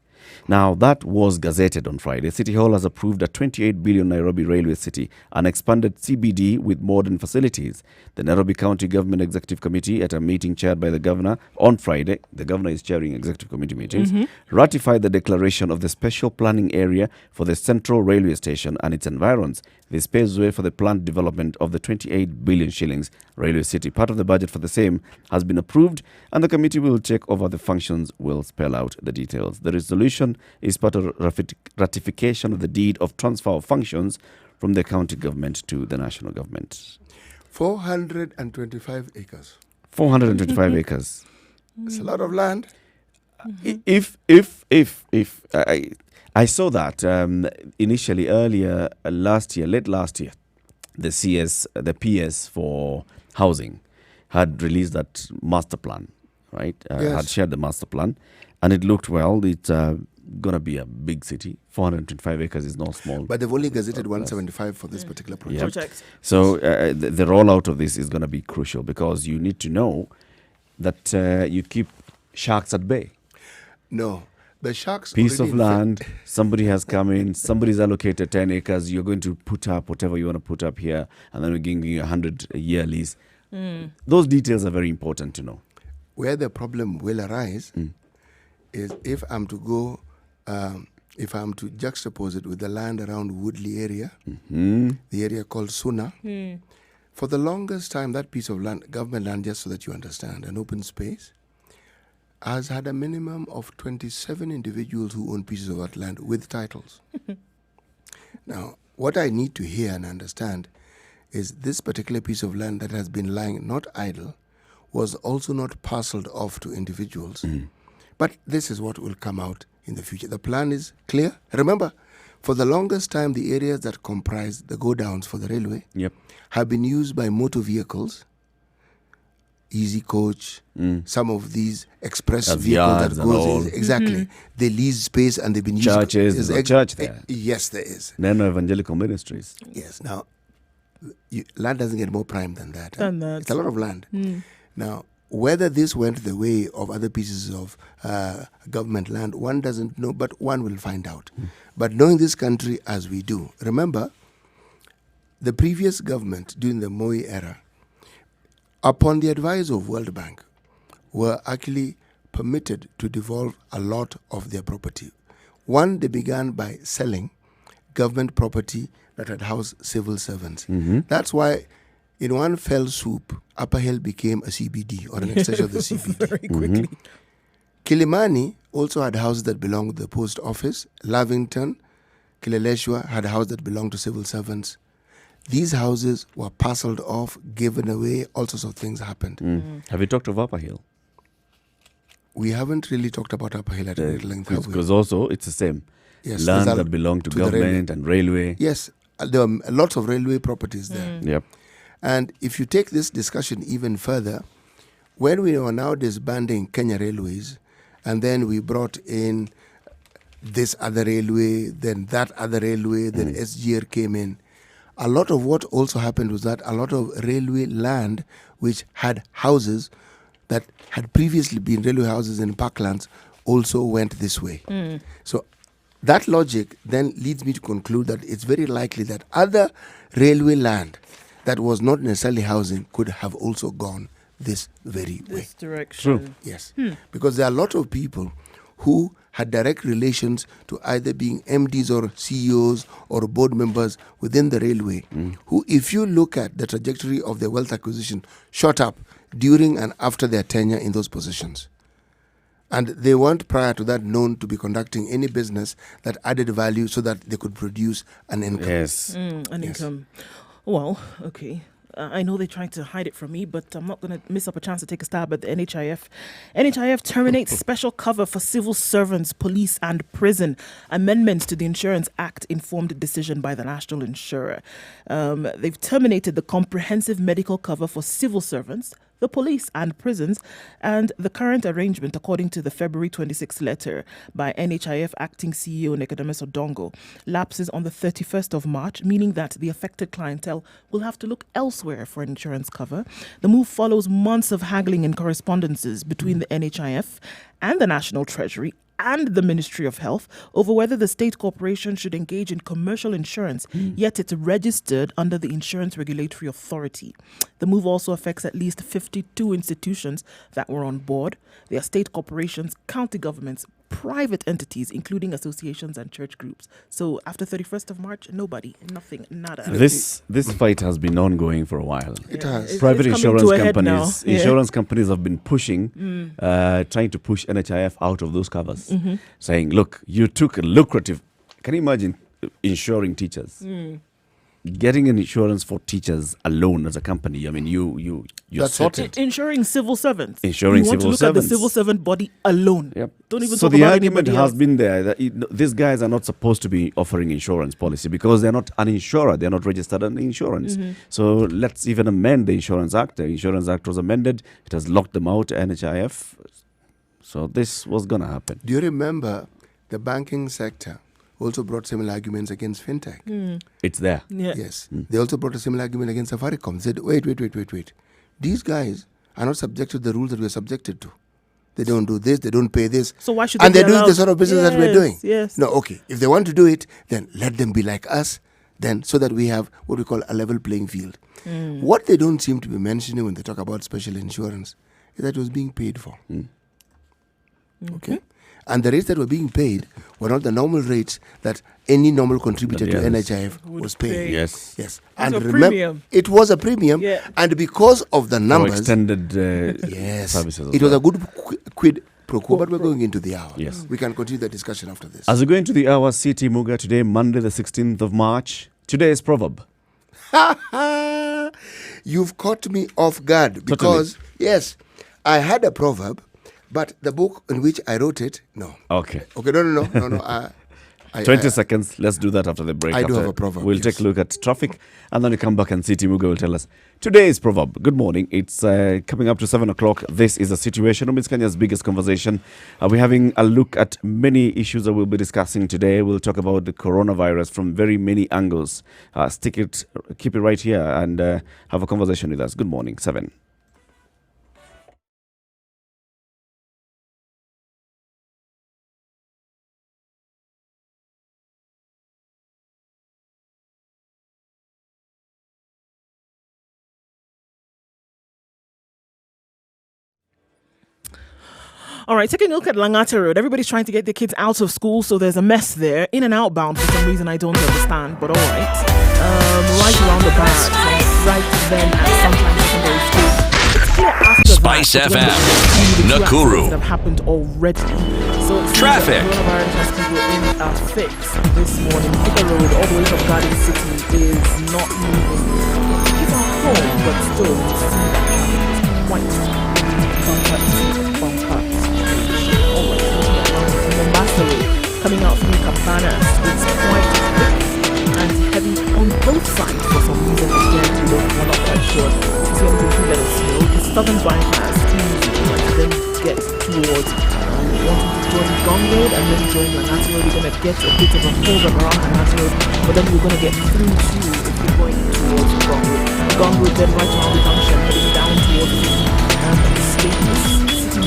Now, that was gazetted on Friday. City Hall has approved a 28 billion Nairobi railway city, an expanded CBD with modern facilities. The Nairobi County Government Executive Committee, at a meeting chaired by the governor on Friday, the governor is chairing executive committee meetings, ratified the declaration of the special planning area for the central railway station and its environs. This paves way for the planned development of the 28 billion shillings railway city. Part of the budget for the same has been approved, and the committee will check over the functions, will spell out the details. The resolution is part of ratification of the deed of transfer of functions from the county government to the national government. 425 acres. 425 acres. It's a lot of land. If I saw that initially earlier late last year, the PS for housing had released that master plan, right? Had shared the master plan, and it looked well. It's gonna be a big city. 425 acres is not small. But they've only gazetted 175 for this particular project. Yeah. Project. So the rollout of this is going to be crucial, because you need to know that you keep sharks at bay. No. The sharks Piece already of land, somebody has come in, somebody's allocated 10 acres, you're going to put up whatever you want to put up here, and then we're giving you a 100-year lease. Those details are very important to know. Where the problem will arise is if I'm to go, if I'm to juxtapose it with the land around Woodley area, the area called Suna. For the longest time, that piece of land, government land, just so that you understand, an open space, has had a minimum of 27 individuals who own pieces of that land with titles. Now, what I need to hear and understand is this particular piece of land that has been lying not idle was also not parceled off to individuals. But this is what will come out in the future. The plan is clear. Remember, for the longest time, the areas that comprise the go-downs for the railway have been used by motor vehicles, Easy Coach, some of these express Have vehicles yards that and goes all. Exactly. They lease space and they've been used. Churches, there's a church there. Yes, there is. Nano Evangelical Ministries. Yes. Now, land doesn't get more prime than that. Than that. It's a lot of land. Now, whether this went the way of other pieces of government land, one doesn't know, but one will find out. But knowing this country as we do, remember, the previous government during the Moi era, upon the advice of World Bank, were actually permitted to devolve a lot of their property. One, they began by selling government property that had housed civil servants. That's why, in one fell swoop, Upper Hill became a CBD, or an extension of the CBD. Very quickly. Kilimani also had houses that belonged to the post office. Lavington, Kileleshwa had houses that belonged to civil servants. These houses were parceled off, given away, all sorts of things happened. Have you talked of Upper Hill? We haven't really talked about Upper Hill at great length, have we? Because also it's the same. Yes, Land there's that belonged to the railway. government and railway. Yes, there are lots of railway properties there. Yep. And if you take this discussion even further, when we are now disbanding Kenya Railways, and then we brought in this other railway, then that other railway, then SGR came in, a lot of what also happened was that a lot of railway land which had houses that had previously been railway houses in parklands also went this way. So that logic then leads me to conclude that it's very likely that other railway land that was not necessarily housing could have also gone this very way. This direction. True. Yes. Because there are a lot of people who had direct relations to either being MDs or CEOs or board members within the railway, who, if you look at the trajectory of their wealth acquisition, shot up during and after their tenure in those positions. And they weren't prior to that known to be conducting any business that added value so that they could produce an income. Yes. Income. Well, okay. I know they tried to hide it from me, but I'm not going to miss up a chance to take a stab at the NHIF. NHIF terminates special cover for civil servants, police and prison. Amendments to the Insurance Act informed decision by the national insurer. They've terminated the comprehensive medical cover for civil servants, the police and prisons, and the current arrangement, according to the February 26th letter by NHIF acting CEO Nicodemus Odongo, lapses on the 31st of March, meaning that the affected clientele will have to look elsewhere for insurance cover. The move follows months of haggling and correspondences between the NHIF and the National Treasury and the Ministry of Health over whether the state corporation should engage in commercial insurance, yet it's registered under the Insurance Regulatory Authority. The move also affects at least 52 institutions that were on board. They are state corporations, county governments, private entities, including associations and church groups. So after 31st of March, nobody, nothing, nada. This fight has been ongoing for a while. It has. Private it's coming to a head now. insurance companies have been pushing, trying to push NHIF out of those covers, saying, look, you took a lucrative, can you imagine insuring teachers? Getting an insurance for teachers alone as a company, I mean, you That's sorted. Insuring civil servants. Insuring you want civil to look servants. at the civil servant body alone. Yep. Don't even so talk the about argument anybody has else. been there that these guys are not supposed to be offering insurance policy because they're not an insurer. They're not registered on insurance. So let's even amend the Insurance Act. The Insurance Act was amended. It has locked them out, NHIF. So this was going to happen. Do you remember the banking sector also brought similar arguments against fintech? It's there. Yeah. Yes. They also brought a similar argument against Safaricom. They said, wait. These guys are not subject to the rules that we're subjected to. They don't do this, they don't pay this. So why should and they they're be doing the allowed? sort of business that we're doing. Yes. No, okay. If they want to do it, then let them be like us, then so that we have what we call a level playing field. What they don't seem to be mentioning when they talk about special insurance is that it was being paid for. Okay. And the rates that were being paid were not the normal rates that any normal contributor to NHIF was paying. Yes. Yes. It's a remember, premium. it was a premium. Yeah. And because of the For numbers, extended yes, services. as it was well. a good quid pro quo, but we're going into the hour. Yes. We can continue the discussion after this. As we go into the hour, CT Muga today, Monday the 16th of March. Today's proverb. You've caught me off guard because, yes, I had a proverb, but the book in which I wrote it, no. Okay. Okay, no. 20 seconds. Let's do that after the break. I do After have a proverb, We'll yes. take a look at traffic and then we come back and CT Muga will tell us today's proverb. Good morning. It's coming up to 7 o'clock. This is a situation room. It's Kenya's biggest conversation. We're having a look at many issues that we'll be discussing today. We'll talk about the coronavirus from very many angles. Keep it right here and have a conversation with us. Good morning. 7. All right, taking a look at Langata Road. Everybody's trying to get their kids out of school, so there's a mess there. In and outbound for some reason I don't understand, but all right. Right around the barracks, right then at Sunshine Secondary School. It's clear after Spice that, FM, the two Nakuru. accidents that have happened already. So it seems Traffic. that coronavirus has people in a fix this morning. Thika Road, all the way from Garden City, is not moving. People are home, but still, you see that traffic is quite bumper. Mombasa Road, coming out through Campanas, it's quite thick and heavy on both sides for some reason. Again, we're not quite sure. It's going to be let us know. The southern bypass easy, and then get towards wanting to join Gong Road and then join Langata Road. You're going to get a bit of a hold up around Langata Road, but then you're going to get through too if you're going towards Gong Road. Gong Road then right around the junction, heading down towards the City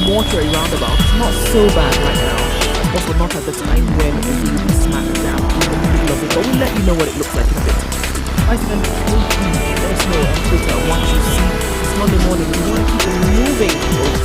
Mortuary roundabout. It's not so bad right now. Also not at the time when it will be smacked down in the middle of it, but we'll let you know what it looks like in a bit. Right then, let us know on Twitter once you see it's Monday morning. We want to keep it moving, folks.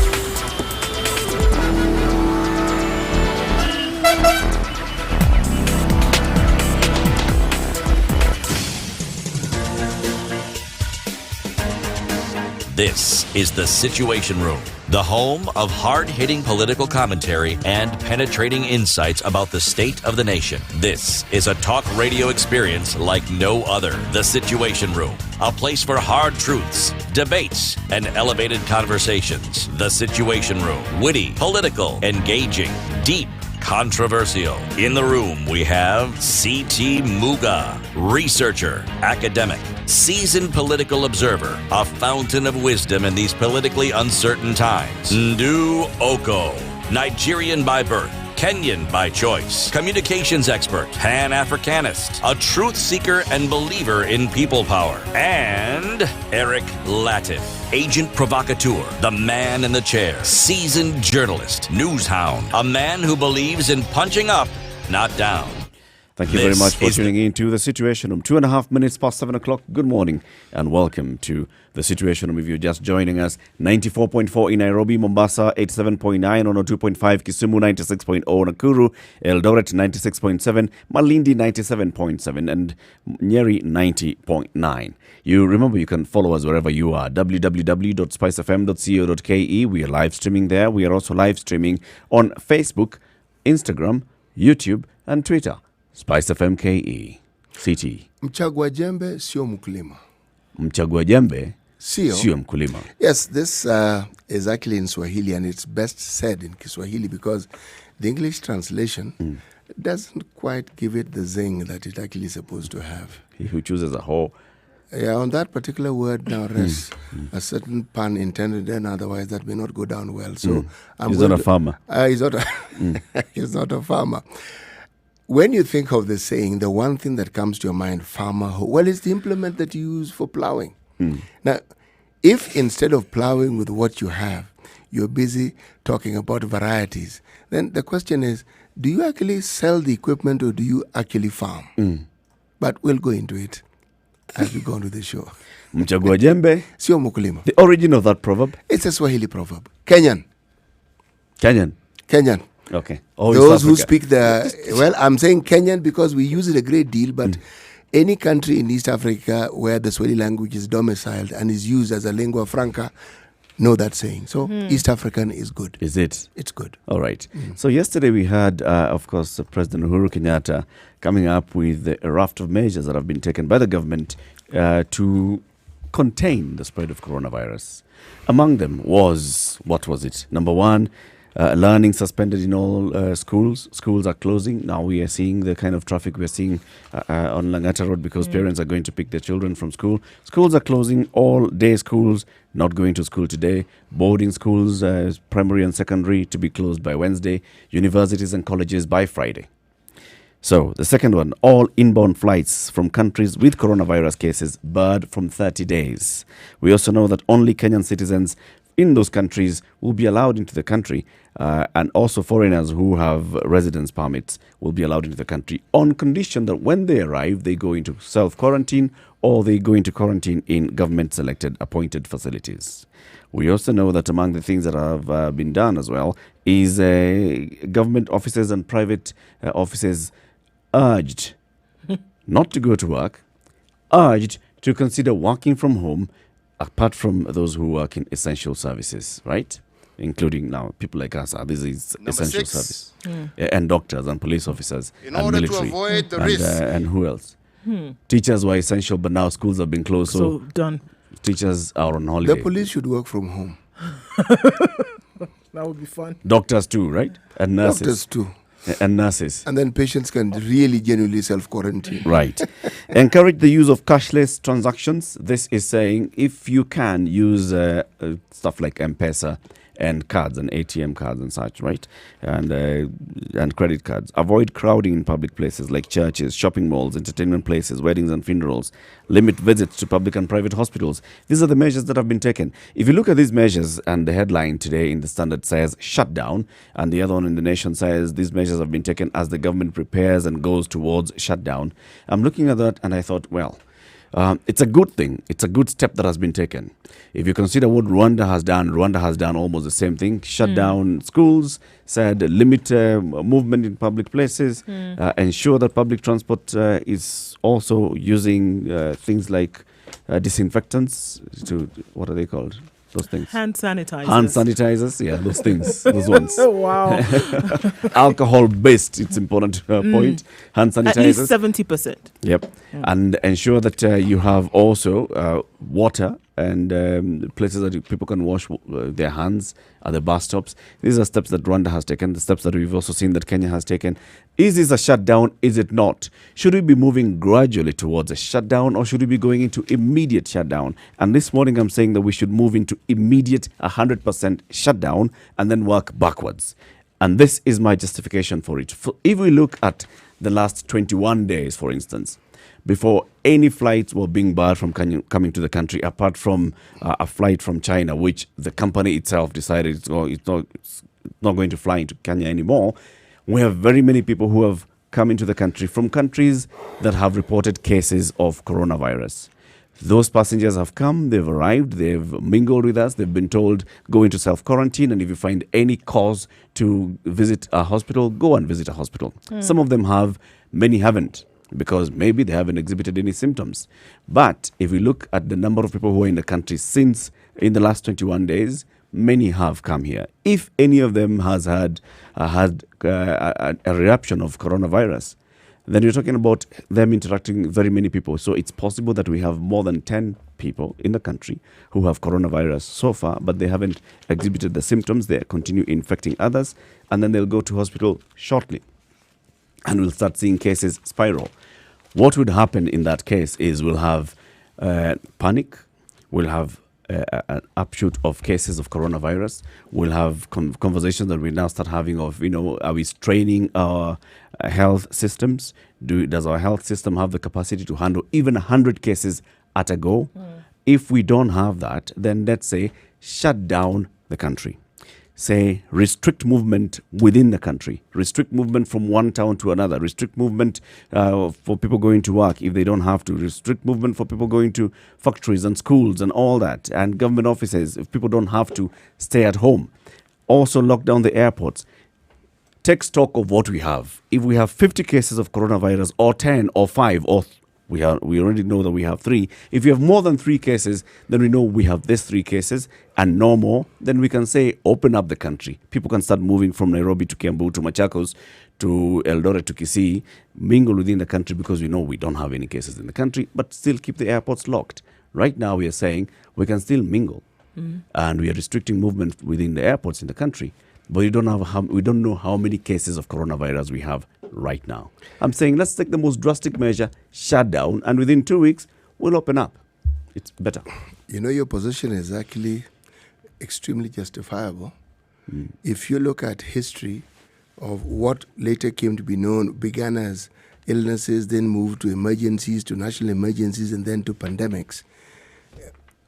This is The Situation Room, the home of hard-hitting political commentary and penetrating insights about the state of the nation. This is a talk radio experience like no other. The Situation Room, a place for hard truths, debates, and elevated conversations. The Situation Room, witty, political, engaging, deep, controversial. In the room, we have C.T. Muga, researcher, academic, seasoned political observer, a fountain of wisdom in these politically uncertain times. Ndu Oko, Nigerian by birth, Kenyan by choice, communications expert, Pan-Africanist, a truth seeker and believer in people power, and Eric Latif, agent provocateur, the man in the chair, seasoned journalist, news hound, a man who believes in punching up, not down. Thank you very much for tuning in to The Situation Room. 2.5 minutes past 7 o'clock. Good morning and welcome to The Situation Room. If you're just joining us, 94.4 in Nairobi, Mombasa, 87.9, 102.5, Kisumu, 96.0, Nakuru, Eldoret, 96.7, Malindi, 97.7, and Nyeri, 90.9. You remember you can follow us wherever you are, www.spicefm.co.ke. We are live streaming there. We are also live streaming on Facebook, Instagram, YouTube, and Twitter. Spice FM KE. CT. Mchagua jembe sio mkulima. Mchagua jembe sio mkulima. Yes, this is actually in Swahili, and it's best said in Kiswahili because the English translation doesn't quite give it the zing that it actually is supposed to have. He who chooses a hoe. Yeah, on that particular word now rests a certain pun intended, and otherwise that may not go down well. So he's not a farmer. He's not he's not a farmer. When you think of the saying, the one thing that comes to your mind, farmer hoe, well, it's the implement that you use for plowing. Now, if instead of plowing with what you have, you're busy talking about varieties, then the question is, do you actually sell the equipment or do you actually farm? But we'll go into it as we go on to the show. Mchagua jembe sio mkulima. The origin of that proverb? It's a Swahili proverb. Kenyan. Okay. Those who speak well, I'm saying Kenyan because we use it a great deal, but any country in East Africa where the Swahili language is domiciled and is used as a lingua franca, know that saying. So East African is good. Is it? It's good. All right. So yesterday we had, of course, President Uhuru Kenyatta coming up with a raft of measures that have been taken by the government to contain the spread of coronavirus. Among them was, what was it? Number one, learning suspended in all schools. Schools are closing. Now we are seeing the kind of traffic we're seeing on Langata Road because parents are going to pick their children from school. Schools are closing. All day schools not going to school today. Boarding schools, primary and secondary, to be closed by Wednesday. Universities and colleges by Friday. So the second one, all inbound flights from countries with coronavirus cases barred from 30 days. We also know that only Kenyan citizens in those countries will be allowed into the country, and also foreigners who have residence permits will be allowed into the country on condition that when they arrive, they go into self-quarantine or they go into quarantine in government-selected appointed facilities. We also know that among the things that have been done as well is government offices and private offices urged not to go to work, urged to consider working from home, apart from those who work in essential services, right? Including now people like us, this is Number essential 6. service. And doctors and police officers In and order military. to avoid the and, risk. and who else? Teachers were essential, but now schools have been closed, So done. teachers are on holiday. The police should work from home. That would be fun. Doctors too, right? And nurses. Doctors too. And nurses. And then patients can really genuinely self-quarantine. Right. Encourage the use of cashless transactions. This is saying if you can use stuff like M-Pesa and cards and ATM cards and such, right? And credit cards. Avoid crowding in public places like churches, shopping malls, entertainment places, weddings and funerals. Limit visits to public and private hospitals. These are the measures that have been taken. If you look at these measures, and the headline today in the Standard says shutdown, and the other one in the Nation says these measures have been taken as the government prepares and goes towards shutdown. I'm looking at that and I thought, well, it's a good thing. It's a good step that has been taken. If you consider what Rwanda has done almost the same thing. Shut down schools, said limit movement in public places, ensure that public transport is also using things like disinfectants, to what are they called? Those things. Hand sanitizers. Hand sanitizers, yeah, those things, those ones. Wow. Alcohol-based, it's important point. Hand sanitizers. At least 70%. Yep. And ensure that you have also water and places that people can wash their hands at the bus stops. These are steps that Rwanda has taken, the steps that we've also seen that Kenya has taken. Is this a shutdown? Is it not? Should we be moving gradually towards a shutdown, or should we be going into immediate shutdown? And this morning I'm saying that we should move into immediate 100% shutdown and then work backwards. And this is my justification for it. If we look at the last 21 days, for instance, before any flights were being barred from coming to the country, apart from a flight from China, which the company itself decided it's not going to fly into Kenya anymore, we have very many people who have come into the country from countries that have reported cases of coronavirus. Those passengers have come, they've arrived, they've mingled with us, they've been told, go into self-quarantine, and if you find any cause to visit a hospital, go and visit a hospital. Some of them have, many haven't, because maybe they haven't exhibited any symptoms. But if we look at the number of people who are in the country since in the last 21 days, many have come here. If any of them has had a eruption of coronavirus, then you're talking about them interacting with very many people. So it's possible that we have more than 10 people in the country who have coronavirus so far, but they haven't exhibited the symptoms. They continue infecting others, and then they'll go to hospital shortly. And we'll start seeing cases spiral. What would happen in that case is we'll have panic, we'll have an upshoot of cases of coronavirus, we'll have conversations that we now start having of, are we straining our health systems? Does our health system have the capacity to handle even 100 cases at a go? If we don't have that, then let's say shut down the country. Say, restrict movement within the country, restrict movement from one town to another, restrict movement for people going to work if they don't have to, restrict movement for people going to factories and schools and all that, and government offices if people don't have to stay at home. Also lock down the airports. Take stock of what we have. If we have 50 cases of coronavirus, or 10 or 5 or we already know that we have 3. If you have more than 3 cases, then we know we have these 3 cases and no more. Then we can say, open up the country. People can start moving from Nairobi to Kiambu to Machakos to Eldoret to Kisii, mingle within the country because we know we don't have any cases in the country, but still keep the airports locked. Right now we are saying we can still mingle and we are restricting movement within the airports in the country. But we don't know how many cases of coronavirus we have right now. I'm saying let's take the most drastic measure, shut down, and within 2 weeks, we'll open up. It's better. Your position is actually extremely justifiable. If you look at history of what later came to be known, began as illnesses, then moved to emergencies, to national emergencies, and then to pandemics,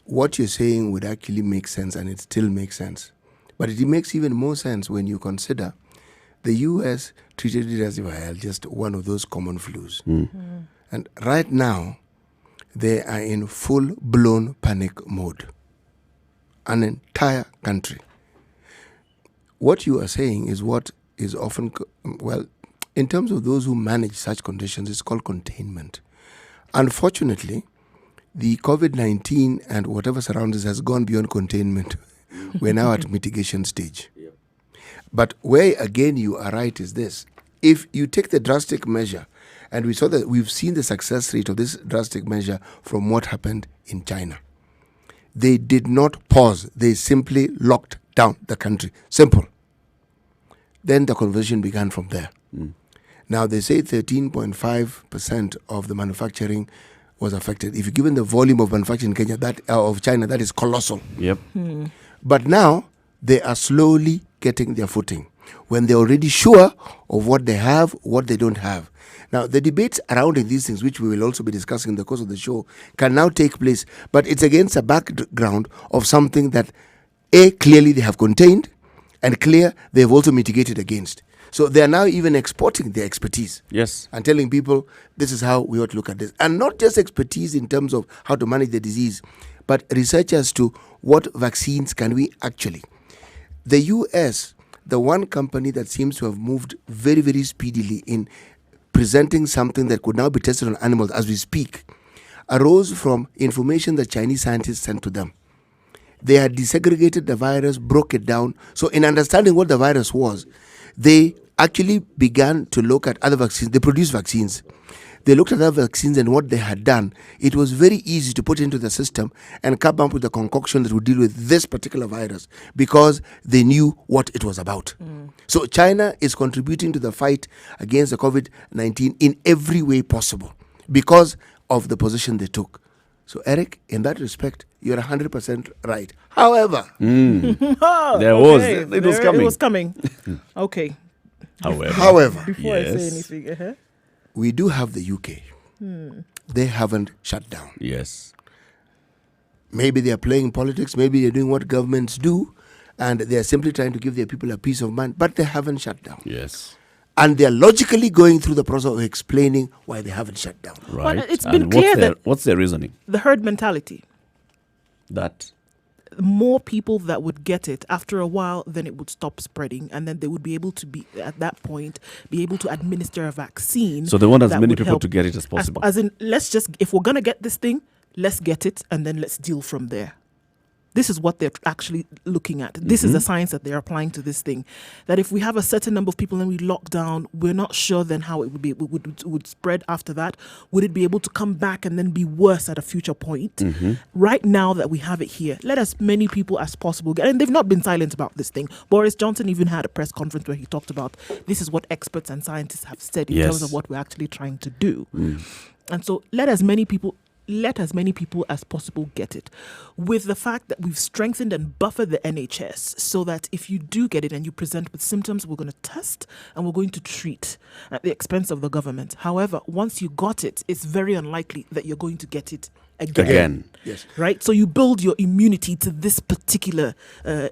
what you're saying would actually make sense, and it still makes sense. But it makes even more sense when you consider the U.S. treated it as just one of those common flus. And right now, they are in full-blown panic mode. An entire country. What you are saying is what is often, in terms of those who manage such conditions, it's called containment. Unfortunately, the COVID-19 and whatever surrounds us has gone beyond containment. We're now at mitigation stage. But where, again, you are right is this. If you take the drastic measure, and we've seen the success rate of this drastic measure from what happened in China. They did not pause. They simply locked down the country. Simple. Then the conversion began from there. Now, they say 13.5% of the manufacturing was affected. If you're given the volume of manufacturing in Kenya, of China, that is colossal. Yep. But now, they are slowly getting their footing when they're already sure of what they have, what they don't have. Now, the debates around these things, which we will also be discussing in the course of the show, can now take place, but it's against a background of something that, A, clearly they have contained, and clear they have also mitigated against. So they are now even exporting their expertise. Yes. And telling people, this is how we ought to look at this. And not just expertise in terms of how to manage the disease, but research as to what vaccines can we actually. The US, the one company that seems to have moved very, very speedily in presenting something that could now be tested on animals as we speak, arose from information that Chinese scientists sent to them. They had desegregated the virus, broke it down. So in understanding what the virus was, they actually began to look at other vaccines. They produced vaccines. They looked at other vaccines and what they had done. It was very easy to put into the system and come up with a concoction that would deal with this particular virus because they knew what it was about. So China is contributing to the fight against the COVID-19 in every way possible because of the position they took. So Eric, in that respect, you're 100% right. However, It was coming. Okay. However, Before I say anything, we do have the UK. They haven't shut down. Yes. Maybe they are playing politics. Maybe they're doing what governments do. And they are simply trying to give their people a peace of mind. But they haven't shut down. Yes. And they are logically going through the process of explaining why they haven't shut down. Right. Well, it's been clear that what's their reasoning? the herd mentality. That More people that would get it after a while, then it would stop spreading, and then they would be able to be at that point be able to administer a vaccine. so they want as that many would people help. to get it as possible. As in, let's just, if we're gonna get this thing, let's get it, and then let's deal from there. This is what they're actually looking at. This is the science that they're applying to this thing. That if we have a certain number of people and we lock down, we're not sure then how it would be would spread after that. Would it be able to come back and then be worse at a future point? Right now that we have it here, let as many people as possible get. And they've not been silent about this thing. Boris Johnson even had a press conference where he talked about this is what experts and scientists have said in terms of what we're actually trying to do. And so let as many people as possible get it, with the fact that we've strengthened and buffered the NHS so that if you do get it and you present with symptoms, we're going to test and we're going to treat at the expense of the government. However, once you got it, it's very unlikely that you're going to get it again. Yes. Right? So you build your immunity to this particular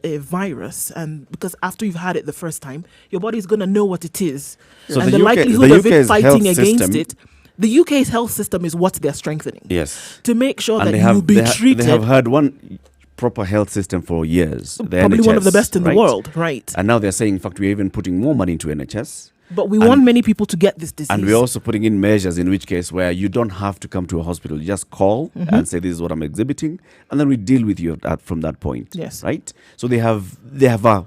virus, and because after you've had it the first time, your body's going to know what it is. So and the the likelihood of it UK's fighting health against system- it. The UK's health system is what they're strengthening. Yes. To make sure And that they have, you'll be treated. They have had one proper health system for years. The Probably one of the NHS, best in right? the world, right? And now they're saying, in fact, we're even putting more money into NHS. But we want many people to get this disease. And we're also putting in measures in which case where you don't have to come to a hospital. You just call and say, this is what I'm exhibiting. And then we deal with you from that point. Yes. Right? So they have a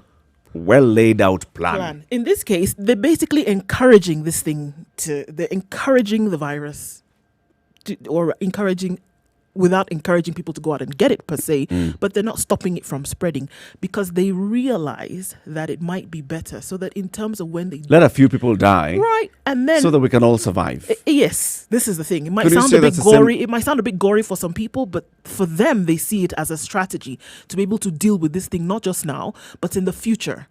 well laid out plan. In this case, they're basically encouraging this thing they're encouraging the virus or encouraging without encouraging people to go out and get it per se, but they're not stopping it from spreading because they realize that it might be better so that in terms of when they Let a few people die. right, and then So that we can all survive. yes, this is the thing. It might Could you sound say a bit that's the same- gory. It might sound a bit gory for some people, but for them, they see it as a strategy to be able to deal with this thing, not just now, but in the future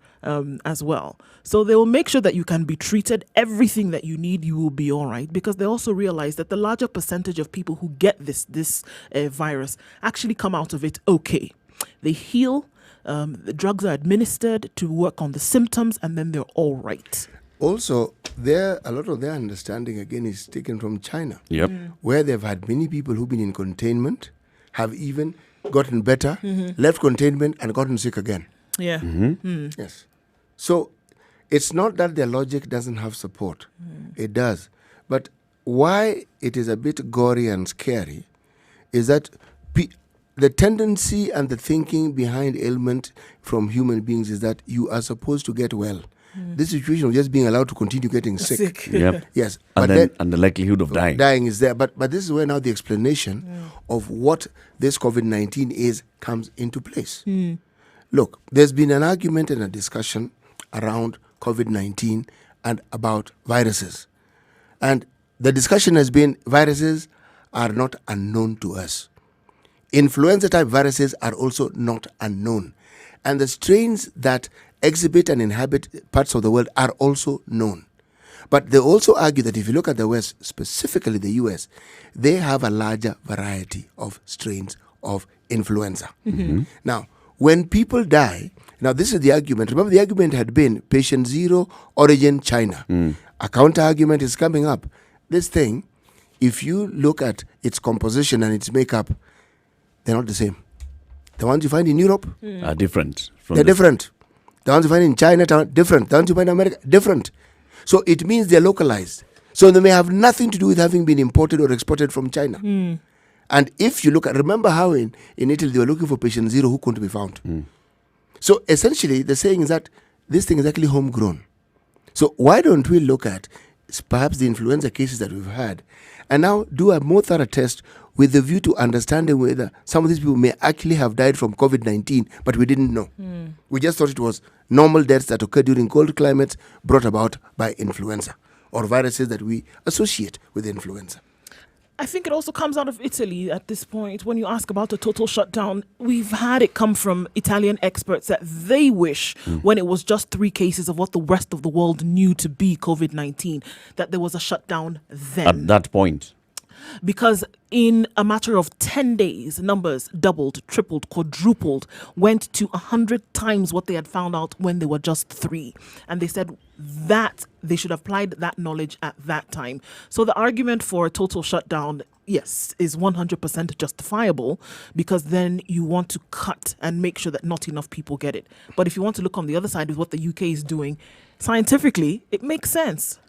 as well. So they will make sure that you can be treated. Everything that you need, you will be all right, because they also realize that the larger percentage of people who get this virus actually come out of it okay. They heal. The drugs are administered to work on the symptoms, and then they're all right. Also, a lot of their understanding, again, is taken from China, Yep. where they've had many people who've been in containment, have even gotten better, left containment, and gotten sick again. Yeah. Yes. So it's not that their logic doesn't have support. It does. But why it is a bit gory and scary is that the tendency and the thinking behind ailment from human beings is that you are supposed to get well. This situation of just being allowed to continue getting sick. Yep. Yes. And the likelihood of dying. Dying is there. But this is where now the explanation of what this COVID-19 comes into place. Look, there's been an argument and a discussion around COVID-19 and about viruses. And the discussion has been viruses are not unknown to us. Influenza-type viruses are also not unknown. And the strains that exhibit and inhabit parts of the world are also known. But they also argue that if you look at the West, specifically the US, they have a larger variety of strains of influenza. Now, when people die, now this is the argument. Remember, the argument had been patient zero, origin China. A counter argument is coming up. This thing, if you look at its composition and its makeup, they're not the same. The ones you find in Europe Are different. they're different. The ones you find in China, different. The ones you find in America, different. So it means they're localized. So they may have nothing to do with having been imported or exported from China. And if you look at, remember how in Italy they were looking for patient zero who couldn't be found. So essentially, the saying is that this thing is actually homegrown. So why don't we look at perhaps the influenza cases that we've had and now do a more thorough test with the view to understanding whether some of these people may actually have died from COVID-19, but we didn't know. We just thought it was normal deaths that occur during cold climates brought about by influenza or viruses that we associate with influenza. I think it also comes out of Italy at this point. When you ask about a total shutdown, we've had it come from Italian experts that they wish, when it was just 3 cases of what the rest of the world knew to be COVID-19, that there was a shutdown then. At that point. Because in a matter of 10 days, numbers doubled, tripled, quadrupled, went to 100 times what they had found out when they were just 3. And they said that they should have applied that knowledge at that time. So the argument for a total shutdown, yes, is 100% justifiable, because then you want to cut and make sure that not enough people get it. But if you want to look on the other side with what the UK is doing, scientifically, it makes sense.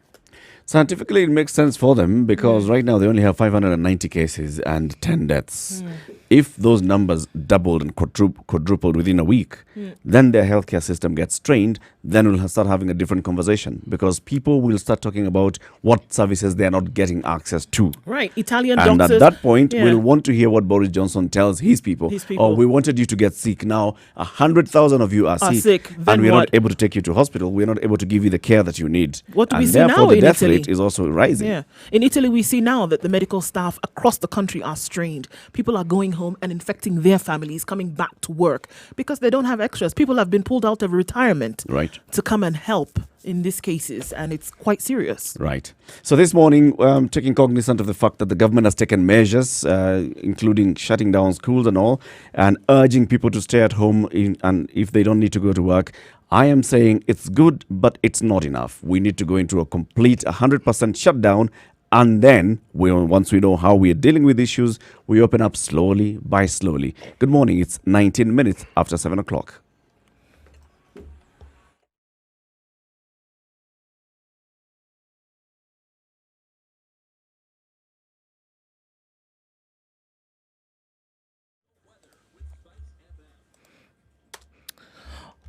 Scientifically, it makes sense for them because right now they only have 590 cases and 10 deaths. If those numbers doubled and quadrupled within a week, then their healthcare system gets strained, then we'll start having a different conversation because people will start talking about what services they are not getting access to. Right, Italian and doctors. And at that point, we'll want to hear what Boris Johnson tells his people. Oh, we wanted you to get sick. Now, 100,000 of you are sick and we're not able to take you to hospital. We're not able to give you the care that you need. What do we and see therefore, now the in death Italy? rate is also rising. Yeah. In Italy, we see now that the medical staff across the country are strained. People are going home and infecting their families, coming back to work because they don't have extras. People have been pulled out of retirement to come and help in these cases, and it's quite serious. Right. So this morning, taking cognizant of the fact that the government has taken measures, including shutting down schools and all, and urging people to stay at home and if they don't need to go to work, I am saying it's good, but it's not enough. We need to go into a complete 100% shutdown. And then, once we know how we are dealing with issues, we open up slowly by slowly. Good morning. It's 19 minutes after 7 o'clock.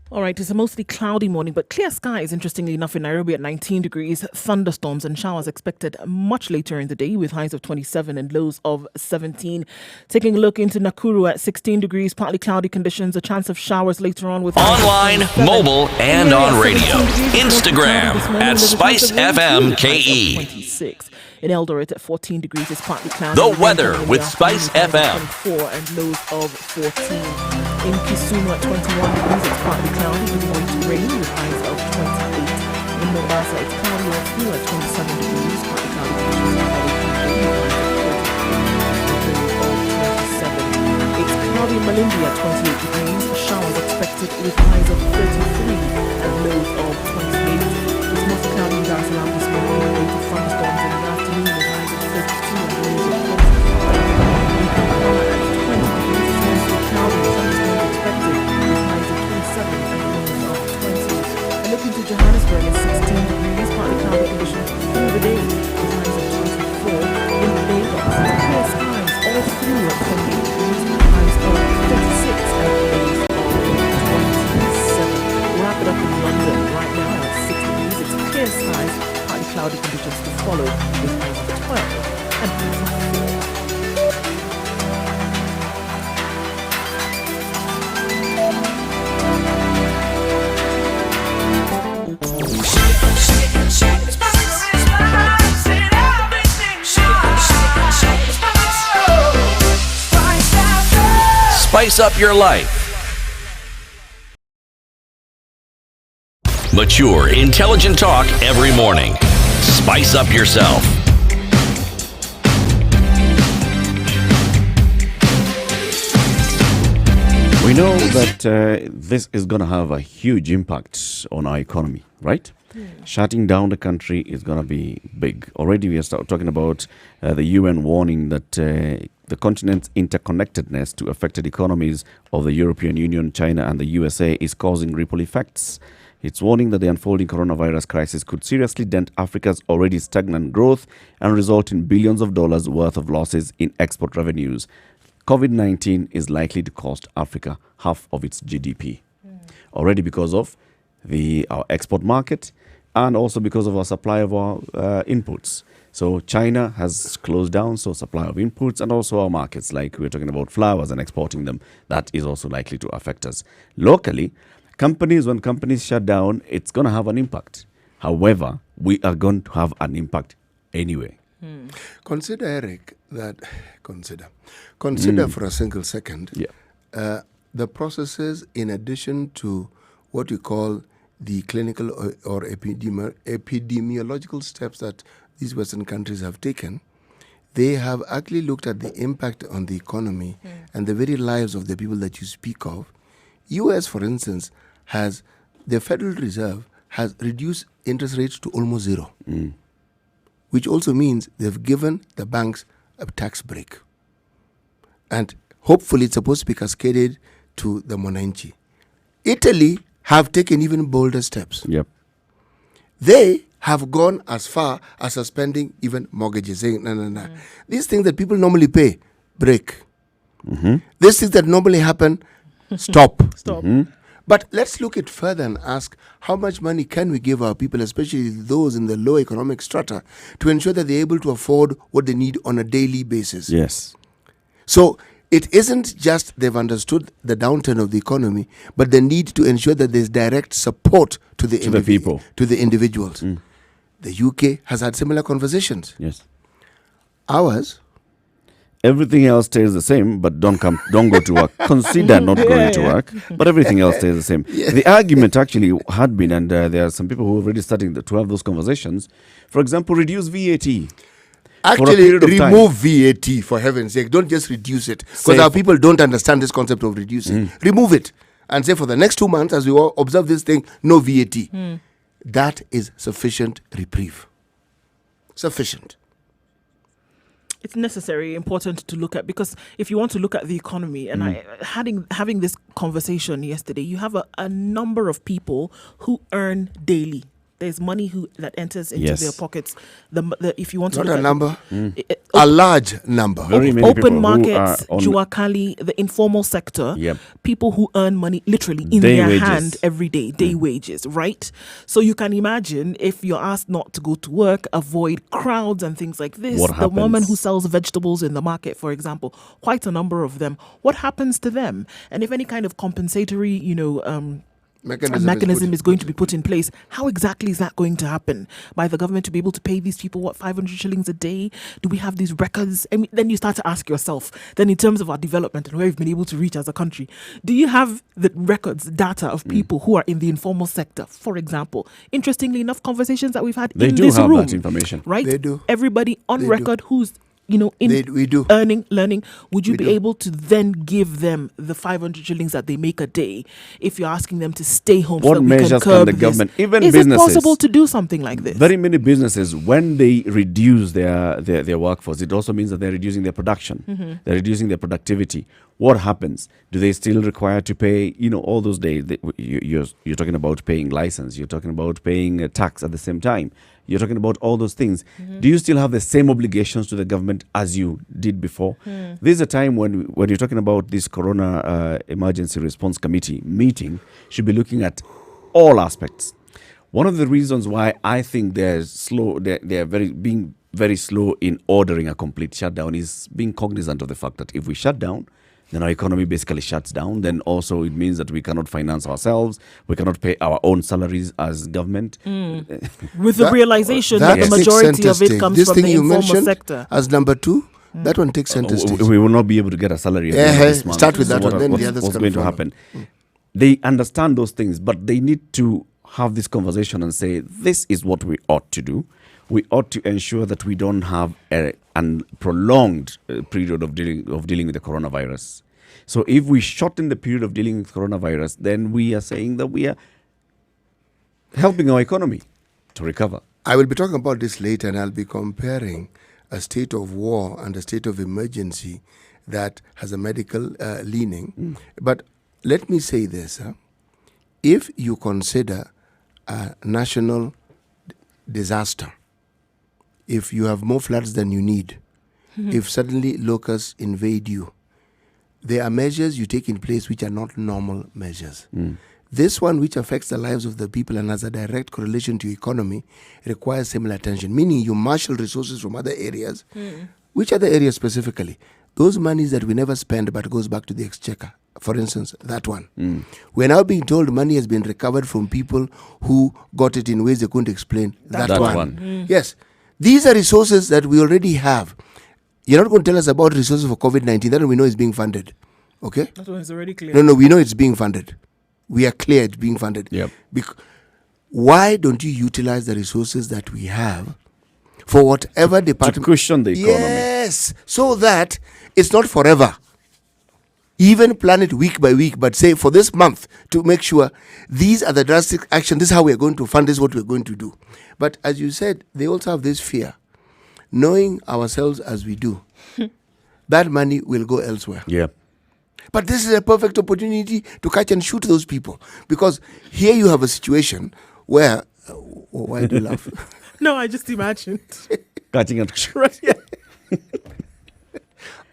All right, it's a mostly cloudy morning, but clear skies, interestingly enough, in Nairobi at 19 degrees. Thunderstorms and showers expected much later in the day with highs of 27 and lows of 17. Taking a look into Nakuru at 16 degrees, partly cloudy conditions, a chance of showers later on with online, mobile, and on radio. Instagram at Spice FM KE. 26. In Eldoret at 14 degrees, it's partly cloudy. The weather with Spice FM. 24 and lows of 14. In Kisumu at 21 degrees, it's partly cloudy, giving way to rain with highs of 28. In Mombasa, it's cloudy all through at 27 degrees, partly cloudy conditions all the way through the highs of 27. It's cloudy in Malindi at 28 degrees, showers expected with highs of 33 and lows of 28. It's mostly cloudy in Dar es Salaam this morning, giving way to thunderstorms in the afternoon with highs of 32 and lows of 25. In Kampala at 20 degrees, it's mostly cloudy, thunderstorms expected with highs of 27 and lows of 20. And looking to Johannesburg at 16 degrees, partly cloudy conditions through the day with highs of 24. In Lagos, clear skies all through at 28 degrees with highs of 36 and lows of 27. We'll wrap it up in London right now at 6 degrees. It's clear skies, partly cloudy conditions to follow with highs of 12 and lows of 4. Spice up your life. Mature, intelligent talk every morning. Spice up yourself. We know that this is going to have a huge impact on our economy, right? Shutting down the country is going to be big. Already we are talking about the UN warning that the continent's interconnectedness to affected economies of the European Union, China and the USA is causing ripple effects. It's warning that the unfolding coronavirus crisis could seriously dent Africa's already stagnant growth and result in billions of dollars worth of losses in export revenues. COVID-19 is likely to cost Africa half of its GDP. Already because of our export market and also because of our supply of our inputs. So China has closed down, so supply of inputs and also our markets, like we're talking about flowers and exporting them, that is also likely to affect us. Locally, when companies shut down, it's going to have an impact. However, we are going to have an impact anyway. Consider, Eric, consider for a single second the processes in addition to what we call the clinical or epidemiological steps that these Western countries have taken. They have actually looked at the impact on the economy and the very lives of the people that you speak of. US, for instance, the Federal Reserve has reduced interest rates to almost zero, which also means they've given the banks a tax break. And hopefully it's supposed to be cascaded to the Monanchi. Italy have taken even bolder steps. Yep. They have gone as far as suspending even mortgages, saying, no. These things that people normally pay, break. These things that normally happen, stop. But let's look it further and ask, how much money can we give our people, especially those in the low economic strata, to ensure that they're able to afford what they need on a daily basis? Yes. So it isn't just they've understood the downturn of the economy, but the need to ensure that there's direct support to the people, to the individuals. The UK has had similar conversations. Yes. Ours, everything else stays the same, but don't go to work. Consider not going to work, but everything else stays the same. The argument actually had been, and there are some people who are already starting to have those conversations. For example, reduce VAT. actually remove VAT, for heaven's sake. Don't just reduce it, because our people don't understand this concept of reducing. Remove it and say for the next 2 months, as we all observe this thing, no VAT. That is sufficient reprieve. Sufficient. It's necessary, important to look at, because if you want to look at the economy, and having this conversation yesterday, you have a number of people who earn daily. There's money that enters into their pockets. If you want to not look a at number, a large number. Very many open markets, Juakali, the informal sector, people who earn money literally in their hand every day, day wages, right? So you can imagine if you're asked not to go to work, avoid crowds and things like this. The woman who sells vegetables in the market, for example, quite a number of them. What happens to them? And if any kind of compensatory, mechanism is going to be put in place, how exactly is that going to happen? By the government to be able to pay these people, 500 shillings a day? Do we have these records? I mean, then you start to ask yourself, then in terms of our development and where we've been able to reach as a country, do you have the records, data of people who are in the informal sector? For example, interestingly enough, conversations that we've had in this room. They do have that information. Right? They do. Everybody on record who's we do. earning, learning, would you be able to then give them the 500 shillings that they make a day if you're asking them to stay home? What measures can the government, even businesses, is it possible to do something like this? Very many businesses, when they reduce their workforce, it also means that they're reducing their production. They're reducing their productivity. What happens? Do they still require to pay, all those days? You're talking about paying license. You're talking about paying a tax at the same time. You're talking about all those things. Do you still have the same obligations to the government as you did before? There's a time when you're talking about this Corona Emergency Response Committee meeting, should be looking at all aspects. One of the reasons why I think they're being very slow in ordering a complete shutdown is being cognizant of the fact that if we shut down, then our economy basically shuts down. Then also it means that we cannot finance ourselves. We cannot pay our own salaries as government. With the realization that the majority of it comes from the informal sector. As number 2, that one takes center stage. We will not be able to get a salary. This month. Start with that one, then the others what's going to happen? They understand those things, but they need to have this conversation and say, this is what we ought to do. We ought to ensure that we don't have a prolonged period of dealing with the coronavirus. So if we shorten the period of dealing with coronavirus, then we are saying that we are helping our economy to recover. I will be talking about this later, and I'll be comparing a state of war and a state of emergency that has a medical leaning. But let me say this. If you consider a national disaster, if you have more floods than you need, if suddenly locusts invade you, there are measures you take in place which are not normal measures. This one, which affects the lives of the people and has a direct correlation to your economy, requires similar attention, meaning you marshal resources from other areas. Which other areas specifically? Those monies that we never spend but goes back to the exchequer. For instance, that one. We're now being told money has been recovered from people who got it in ways they couldn't explain. That one. Yes. These are resources that we already have. You're not going to tell us about resources for COVID-19. That one we know is being funded. Okay? That one is already clear. No, we know it's being funded. We are clear it's being funded. Yep. Why don't you utilize the resources that we have for whatever department? To cushion the economy. Yes. So that it's not forever. Even plan it week by week, but say for this month to make sure these are the drastic action. This is how we're going to fund. This is what we're going to do. But as you said, they also have this fear. Knowing ourselves as we do, that money will go elsewhere. Yeah. But this is a perfect opportunity to catch and shoot those people. Because here you have a situation where... why do you laugh? No, I just imagined. Catching and Right, yeah.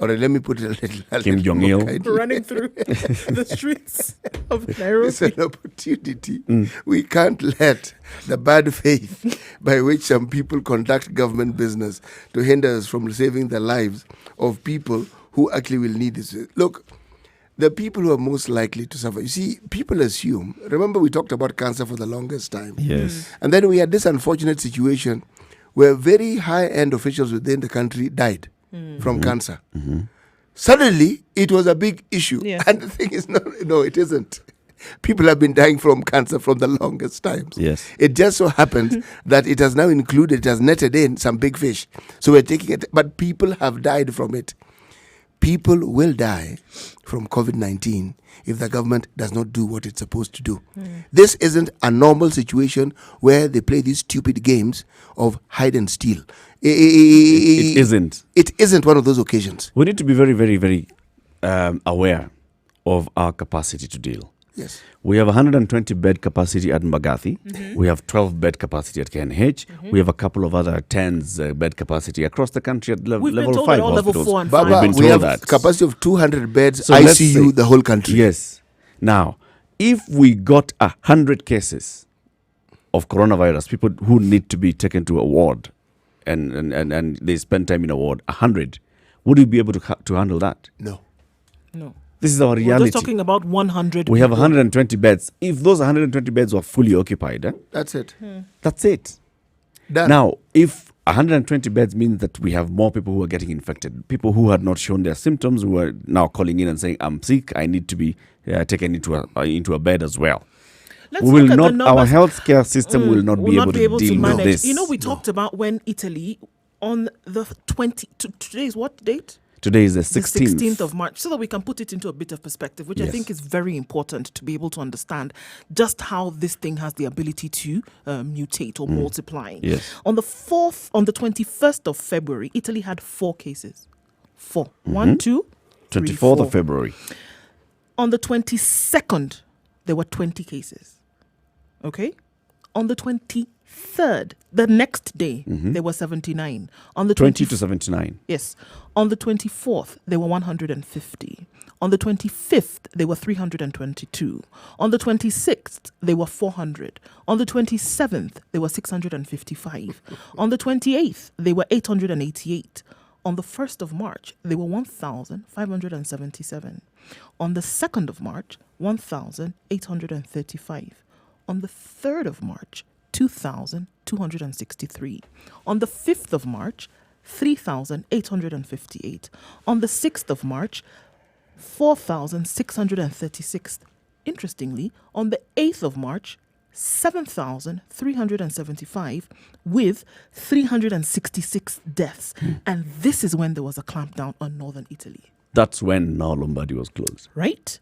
All right, let me put it a Kim little more Jong-il. kindly. Running through the streets of Nairobi. It's an opportunity. We can't let the bad faith by which some people conduct government business to hinder us from saving the lives of people who actually will need this. Look, the people who are most likely to suffer. You see, people assume, remember we talked about cancer for the longest time. Yes. And then we had this unfortunate situation where very high-end officials within the country died from cancer. Suddenly, it was a big issue. Yeah. And the thing is, no, it isn't. People have been dying from cancer from the longest times. Yes. It just so happens that it has now included, it has netted in some big fish. So we're taking it, but people have died from it. People will die from COVID-19 if the government does not do what it's supposed to do. This isn't a normal situation where they play these stupid games of hide and steal. It isn't. It isn't one of those occasions. We need to be very, very, very aware of our capacity to deal. Yes. We have 120 bed capacity at Mbagathi. We have 12 bed capacity at KNH. We have a couple of other 10s bed capacity across the country at We've been level told 5 all level hospitals. 4 and Baba, 5. We've been we told have that. capacity of 200 beds, So let's ICU, say- the whole country. Yes. Now, if we got 100 cases of coronavirus, people who need to be taken to a ward and they spend time in a ward, 100, would you be able to handle that? No. No. This is our We're reality. just talking about 100. We have people. 120 beds. If those 120 beds were fully occupied, That's it. that's it. Done. Now, if 120 beds means that we have more people who are getting infected, people who had not shown their symptoms, who are now calling in and saying, I'm sick, I need to be taken into a bed as well. Let's We will look at the not, our numbers. healthcare system will not be able to deal with manage. this. You know, we talked about when Italy on the today is what date? Today is the The 16th. 16th of March, so that we can put it into a bit of perspective, which I Yes. think is very important to be able to understand just how this thing has the ability to mutate or multiply. Yes. On the 21st of February, Italy had 4 cases. 4. 1, 2, 3, 24th 4. of February. On the 22nd, there were 20 cases. Okay? On the 23rd, the next day, there were 79. On the 20 to 79. Yes. On the 24th, there were 150. On the 25th, there were 322. On the 26th, there were 400. On the 27th, there were 655. On the 28th, there were 888. On the 1st of March, there were 1,577. On the 2nd of March, 1,835. On the 3rd of March, 2,263. On the 5th of March, 3,858. On the 6th of March, 4,636. Interestingly, on the 8th of March, 7,375 with 366 deaths. And this is when there was a clampdown on northern Italy. That's when now Lombardy was closed. Right?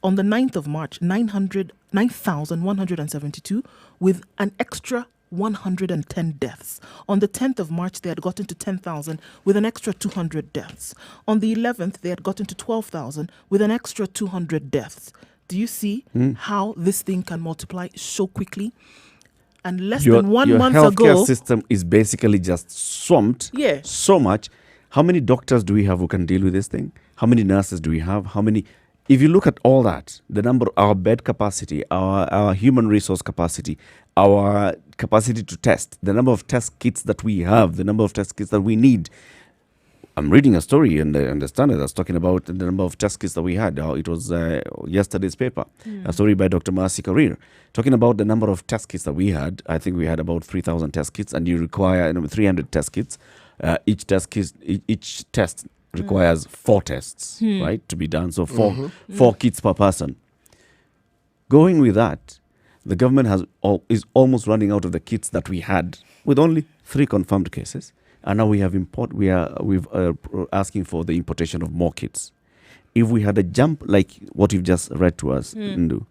On the 9th of March, 9,172 with an extra 110 deaths. On the 10th of March, they had gotten to 10,000 with an extra 200 deaths. On the 11th, they had gotten to 12,000 with an extra 200 deaths. Do you see how this thing can multiply so quickly? And less your than 1 month healthcare ago, system is basically just swamped so much. How many doctors do we have who can deal with this thing? How many nurses do we have? How many? If you look at all that, the number, our bed capacity, our human resource capacity, our capacity to test, the number of test kits that we have, the number of test kits that we need. I'm reading a story in the Standard that's talking about the number of test kits that we had. It was yesterday's paper, a story by Dr. Marcy Career, talking about the number of test kits that we had. I think we had about 3,000 test kits, and you require 300 test kits. Each test requires 4 tests, right, to be done. So 4 kits per person. Going with that, the government is almost running out of the kits that we had with only 3 confirmed cases, and now we're asking for the importation of more kits. If we had a jump like what you've just read to us, Ndu,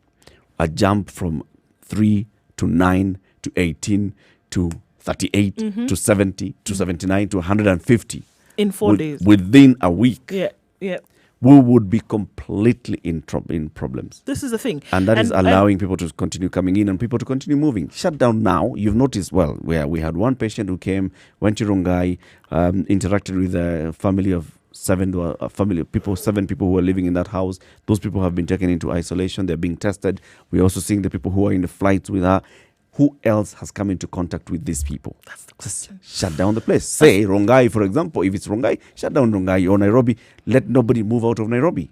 a jump from 3 to 9 to 18 to 38 to 70 to 79 to 150 in 4 days, within a week, yeah, we would be completely in problems. this is the thing, And that is allowing people to continue coming in and people to continue moving. Shut down now. You've noticed, well, where we had one patient who came, went to Rongai, interacted with a family of 7 people who were living in that house. Those people have been taken into isolation. They're being tested. We're also seeing the people who are in the flights with her. Who else has come into contact with these people? That's the question. Shut down the place. Say Rongai, for example. If it's Rongai, shut down Rongai, or Nairobi. Let nobody move out of Nairobi.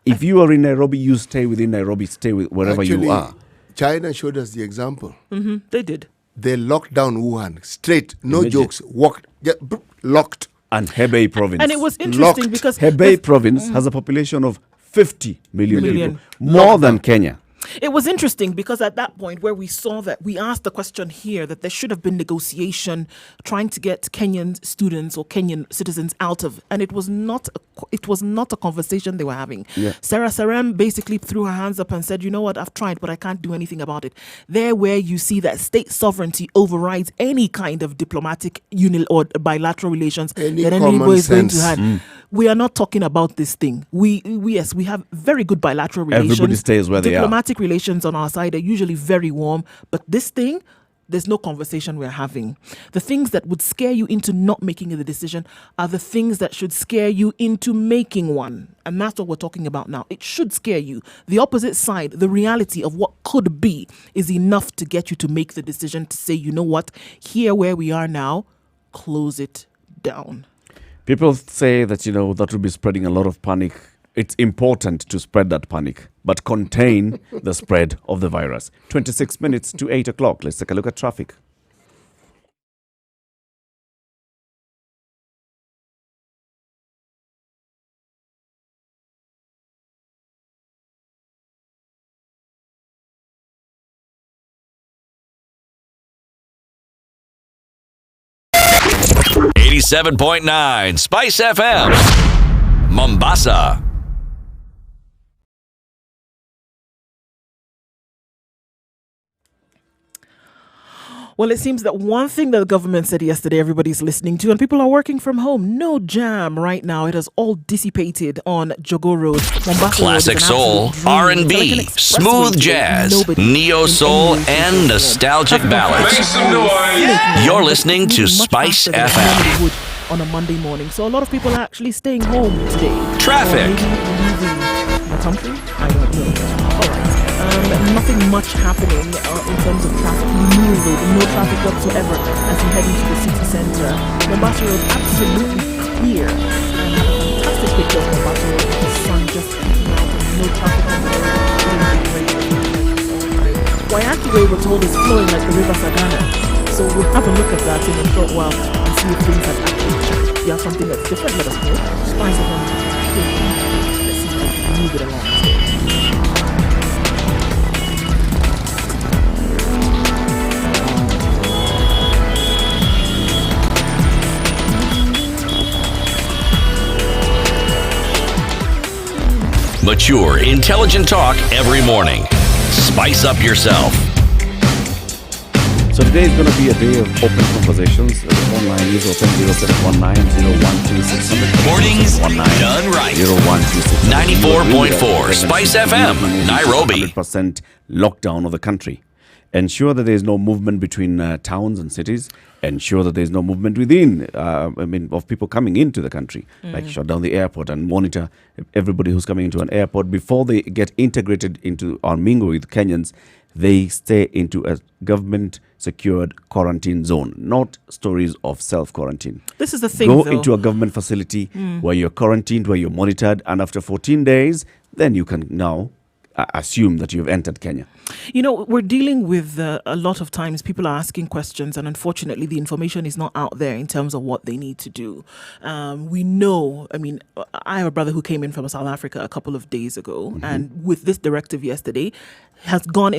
If you are in Nairobi, you stay within Nairobi. Stay with wherever you are. China showed us the example. They did. They locked down Wuhan straight, no jokes. Locked. And Hebei province. And it was interesting Locked. because Hebei province has a population of 50 million Million. people, more than Kenya. it was interesting because at that point where we saw that, we asked the question here that there should have been negotiation trying to get Kenyan students or Kenyan citizens out of, and it was not a conversation they were having. Sarah Sarem basically threw her hands up and said, you know what, I've tried, but I can't do anything about it. There where you see that state sovereignty overrides any kind of diplomatic or bilateral relations that anybody is going to have. We are not talking about this thing. We have very good bilateral relations. Everybody stays where they are. Diplomatic relations on our side are usually very warm, but this thing, there's no conversation we're having. The things that would scare you into not making the decision are the things that should scare you into making one. And that's what we're talking about now. It should scare you. The opposite side, the reality of what could be, is enough to get you to make the decision to say, you know what, here where we are now, close it down. People say that, that will be spreading a lot of panic. It's important to spread that panic, but contain the spread of the virus. 26 minutes to 8 o'clock. Let's take a look at traffic. .9 Spice FM, Mombasa. Well, it seems that one thing that the government said yesterday, everybody's listening to, and people are working from home. No jam right now. It has all dissipated on Jogo Road. Mombasa Classic soul, R&B, smooth jazz, neo soul, and nostalgic ballads. You're listening to Spice FM. On a Monday morning. So a lot of people are actually staying home today. Traffic. Leaving the country? I don't know. All right. Nothing much happening in terms of traffic. No traffic whatsoever as you head into the city centre. Mombasa Road absolutely clear. And have a fantastic picture of Mombasa Road with the sun just peeking out and no traffic on the road. Wayaki Way, we're told, is flowing like the River Sagana. So we'll have a look at that in a short while and see if things have actually changed. If you have something that's different, let us know. Spice it on. Let's see if we can move it along. Mature, intelligent talk every morning. Spice up yourself. So today is going to be a day of open conversations. The phone line is open 0719-012-600. Mornings done right. 012-600. 94.4 Spice FM, Nairobi. 100% lockdown of the country. ensure that there is no movement between towns and cities, ensure that there is no movement within, of people coming into the country, like shut down the airport and monitor everybody who's coming into an airport before they get integrated into or mingle with Kenyans. They stay into a government-secured quarantine zone, not stories of self-quarantine. This is the thing, Go though. into a government facility where you're quarantined, where you're monitored, and after 14 days, then you can now assume that you've entered Kenya. You know, we're dealing with a lot of times people are asking questions, and unfortunately the information is not out there in terms of what they need to do. We know, I mean, I have a brother who came in from South Africa a couple of days ago, and with this directive yesterday, has gone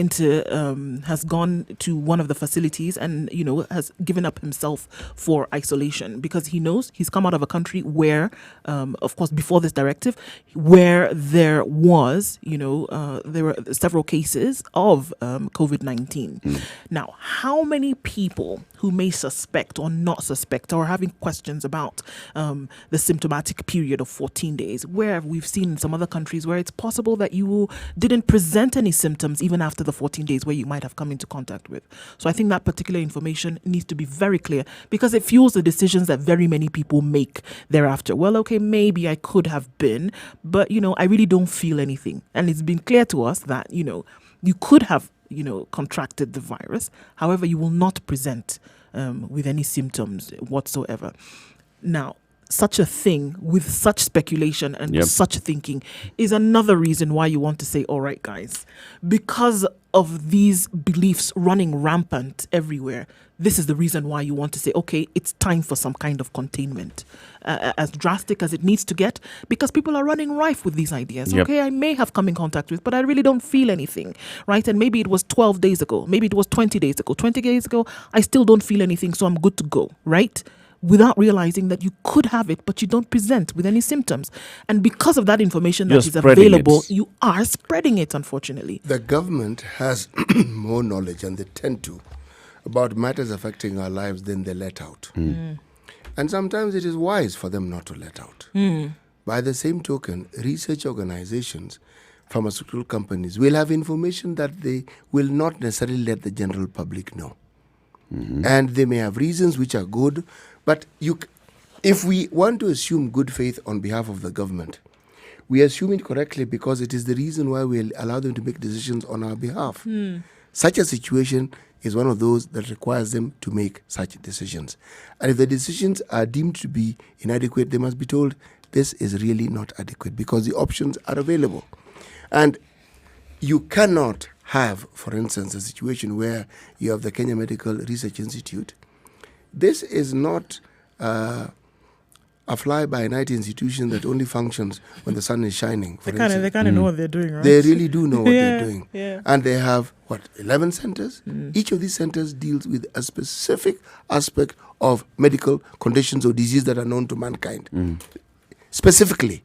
to one of the facilities and, you know, has given up himself for isolation because he knows he's come out of a country where, of course, before this directive, where there was, you know, there were several cases of COVID-19. Now, how many people who may suspect or not suspect or having questions about the symptomatic period of 14 days, where we've seen in some other countries where it's possible that you didn't present any symptoms even after the 14 days where you might have come into contact with. So I think that particular information needs to be very clear because it fuels the decisions that very many people make thereafter. Well, okay, maybe I could have been, but, you know, I really don't feel anything. And it's been clear to us that, you know, you could have, you know, contracted the virus. However, you will not present with any symptoms whatsoever. Now, such a thing with such speculation and such thinking is another reason why you want to say, all right, guys, because of these beliefs running rampant everywhere, this is the reason why you want to say, okay, it's time for some kind of containment, as drastic as it needs to get, because people are running rife with these ideas. Okay, I may have come in contact with, but I really don't feel anything, right? And maybe it was 12 days ago, maybe it was 20 days ago. 20 days ago, I still don't feel anything, so I'm good to go, right? Without realizing that you could have it, but you don't present with any symptoms. And because of that information that is available, you are spreading it, unfortunately. The government has more knowledge, and they tend to, about matters affecting our lives than they let out. And sometimes it is wise for them not to let out. By the same token, research organizations, pharmaceutical companies will have information that they will not necessarily let the general public know. And they may have reasons which are good, but if we want to assume good faith on behalf of the government, we assume it correctly because it is the reason why we allow them to make decisions on our behalf. Such a situation is one of those that requires them to make such decisions. And if the decisions are deemed to be inadequate, they must be told this is really not adequate because the options are available. And you cannot have, for instance, a situation where you have the Kenya Medical Research Institute. This is not a fly-by-night institution that only functions when the sun is shining. They kind of know what they're doing, right? They really do know what they're doing. And they have, 11 centers? Each of these centers deals with a specific aspect of medical conditions or disease that are known to mankind. Specifically,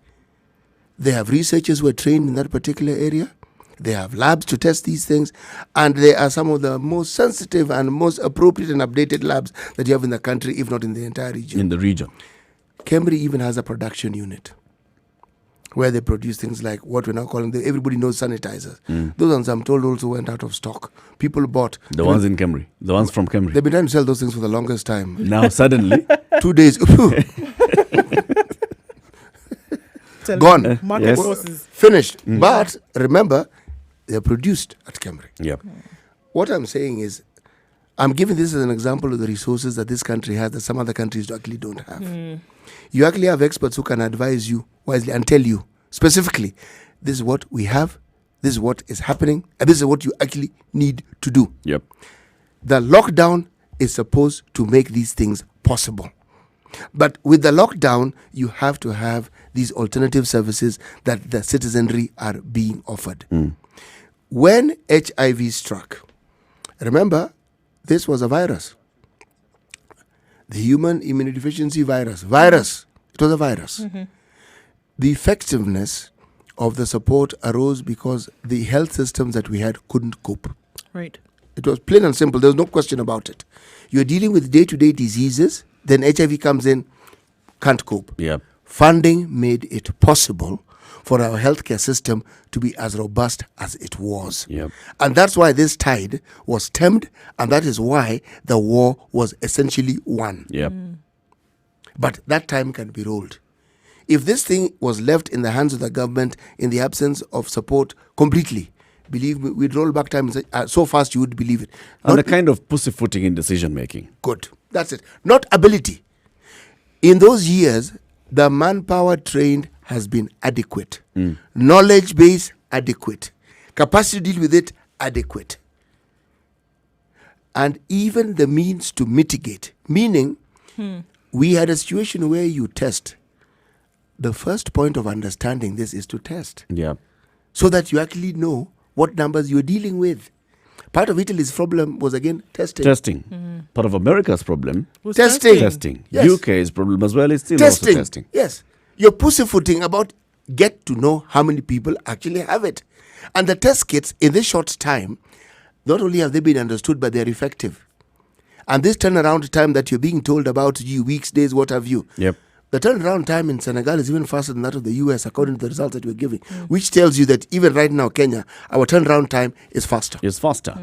they have researchers who are trained in that particular area. They have labs to test these things, and they are some of the most sensitive and most appropriate and updated labs that you have in the country, if not in the entire region. In the region. Cambry even has a production unit where they produce things like what we're now calling everybody knows sanitizers. Those ones, I'm told, also went out of stock. People bought. The ones in Cambry. The ones from Cambry. They've been trying to sell those things for the longest time. Now, suddenly. 2 days. Gone. Market forces. Finished. But remember, they're produced at Cambry. What I'm saying is, I'm giving this as an example of the resources that this country has that some other countries actually don't have. You actually have experts who can advise you wisely and tell you specifically, this is what we have, this is what is happening, and this is what you actually need to do. The lockdown is supposed to make these things possible. But with the lockdown, you have to have these alternative services that the citizenry are being offered. When HIV struck, remember, this was a virus. The human immunodeficiency virus. It was a virus. The effectiveness of the support arose because the health systems that we had couldn't cope. Right. It was plain and simple. There's no question about it. You're dealing with day-to-day diseases, then HIV comes in, can't cope. Yep. Funding made it possible for our healthcare system to be as robust as it was. Yep. And that's why this tide was stemmed, and that is why the war was essentially won. Yep. But that time can be rolled. If this thing was left in the hands of the government in the absence of support completely, believe me, we'd roll back time so fast you would believe it. And Not a kind of pussyfooting in decision making. good. That's it. Not ability. In those years, the manpower trained has been adequate. Knowledge base adequate. Capacity to deal with it adequate. And even the means to mitigate. Meaning, we had a situation where you test. The first point of understanding this is to test, Yeah. so that you actually know what numbers you're dealing with. Part of Italy's problem was, again, testing. Testing. Part of America's problem. Was Testing. Testing. Yes. UK's problem as well is still Testing. also testing. Yes. You're pussyfooting about get to know how many people actually have it. And the test kits, in this short time, not only have they been understood, but they're effective. And this turnaround time that you're being told about, weeks, days, what have you. Yep. The turnaround time in Senegal is even faster than that of the US, according to the results that we're giving, which tells you that even right now, Kenya, our turnaround time is faster. It's faster.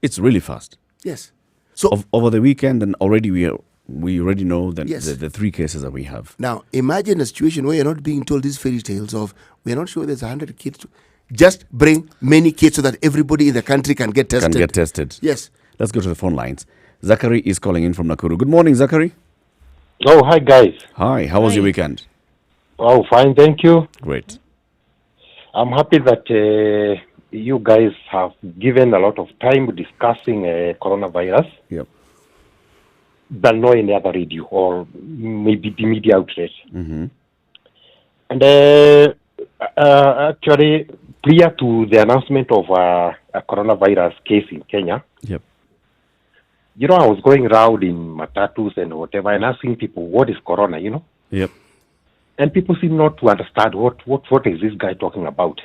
It's really fast. Yes. So Over the weekend, and already we already know that Yes. the 3 cases that we have. now imagine a situation where you're not being told these fairy tales of, we're not sure there's 100 kids. Just bring many kids so that everybody in the country can get tested. Can get tested. Yes. Let's go to the phone lines. Zachary is calling in from Nakuru. Good morning, Zachary. Oh, hi guys. Hi. How was Hi. your weekend? Oh, fine, thank you. Great. I'm happy that you guys have given a lot of time discussing coronavirus Yep. than no any other radio or maybe the media outlet. Mm-hmm. And actually, prior to the announcement of a coronavirus case in Kenya, Yep. you know, I was going around in matatus and whatever and asking people, what is corona, you know? Yep. And people seem not to understand what is this guy talking about.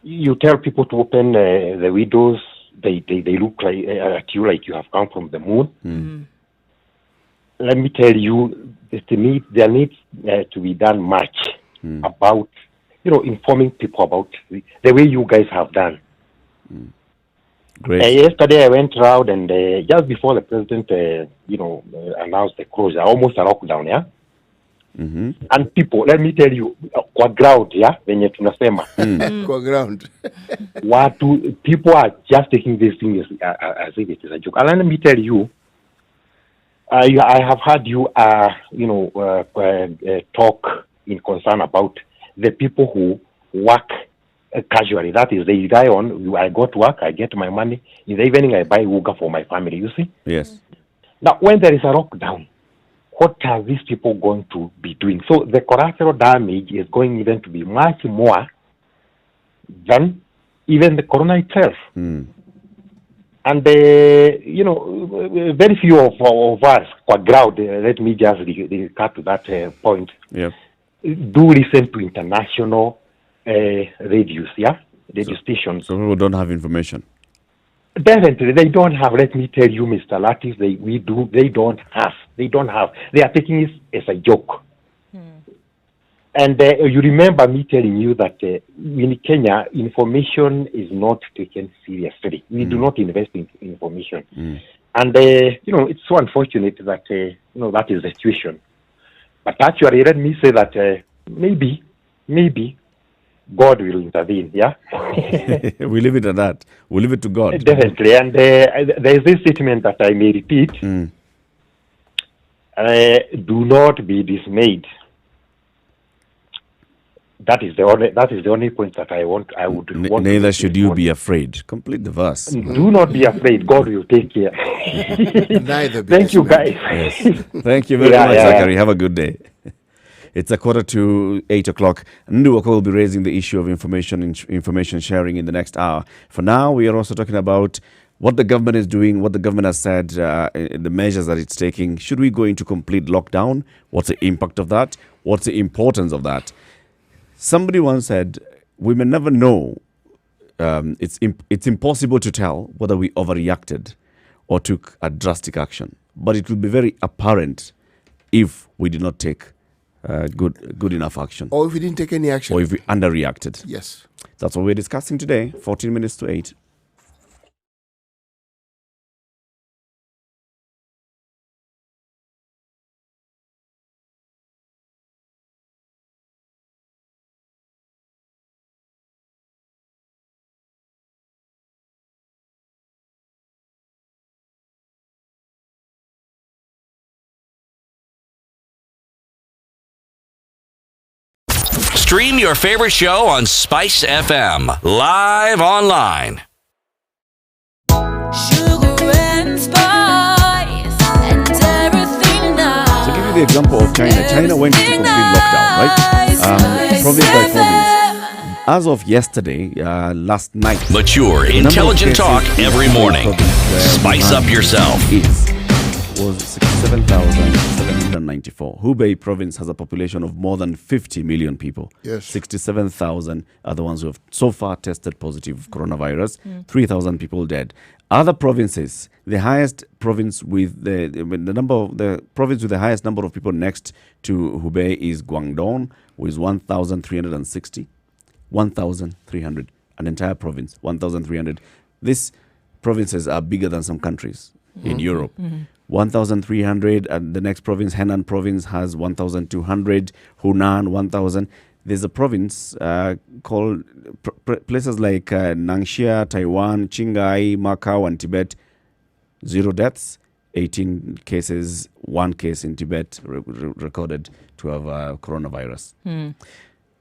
You tell people to open the windows, they look like at you like you have come from the moon. Let me tell you, there needs to be done much about, you know, informing people about the way you guys have done. Great. Yesterday I went around and just before the president, announced the closure, almost a lockdown, yeah? Mm-hmm. And people, let me tell you, kwa ground, yeah, venye tunasema, Kwa ground. people are just taking this thing as if it is a joke. And let me tell you, I have heard you, talk in concern about the people who work casually. That is, they rely on, I go to work, I get my money. In the evening, I buy Uga for my family, you see? Yes. Now, when there is a lockdown, what are these people going to be doing? So the collateral damage is going even to be much more than even the corona itself. And, very few of us, kwa ground, let me just cut to that point, Yep. do listen to international radios, yeah? Radio stations. So people don't have information. Definitely, they don't have. Let me tell you, Mr. Latif, they don't have. They are taking it as a joke. And you remember me telling you that in Kenya, information is not taken seriously. We do not invest in information. And, it's so unfortunate that, that is the situation. But actually, let me say that maybe God will intervene, yeah? We leave it at that. We leave it to God. Definitely. And there is this statement that I may repeat. Do not be dismayed. That is the only point that I would want. Neither should you be afraid. Complete the verse. Do not be afraid. God will take care. Neither be Thank you, dismayed. guys. Yes. Thank you very Yeah, much, yeah. Zachary. Have a good day. It's 7:45. Nduwako will be raising the issue of information sharing in the next hour. For now, we are also talking about what the government is doing, what the government has said, the measures that it's taking. Should we go into complete lockdown? What's the impact of that? What's the importance of that? Somebody once said, we may never know. It's impossible to tell whether we overreacted or took a drastic action. But it will be very apparent if we did not take good enough action. Or if we didn't take any action. Or if we underreacted. Yes. That's what we're discussing today, 14 minutes to 8. Stream your favorite show on Spice FM, live online. Sugar and spice and everything nice. So, give you the example of China. China went into complete lockdown, right? Province by province. As of yesterday, last night, Mature, intelligent talk every morning. Spice up yourself. Was 67,794. Hubei province has a population of more than 50 million people. Yes. 67,000 are the ones who have so far tested positive for coronavirus. 3,000 people dead. Other provinces, the highest province with the province with the highest number of people next to Hubei is Guangdong, with 1,360. 1,300. An entire province, 1,300. These provinces are bigger than some countries in Europe. 1,300, and the next province, Henan province, has 1,200. Hunan, 1,000. There's a province called places like Nangxia, Taiwan, Qinghai, Macau, and Tibet. 0 deaths, 18 cases, 1 case in Tibet recorded to have coronavirus.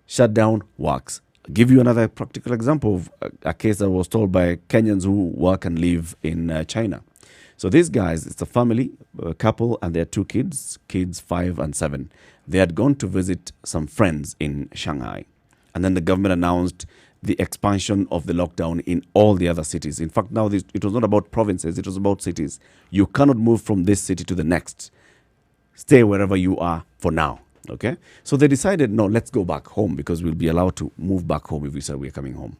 Shutdown works. I'll give you another practical example of a case that was told by Kenyans who work and live in China. So these guys, it's a family, a couple, and their 2 kids, 5 and 7. They had gone to visit some friends in Shanghai. And then the government announced the expansion of the lockdown in all the other cities. In fact, now it was not about provinces, it was about cities. You cannot move from this city to the next. Stay wherever you are for now. Okay? So they decided, no, let's go back home because we'll be allowed to move back home if we say we're coming home.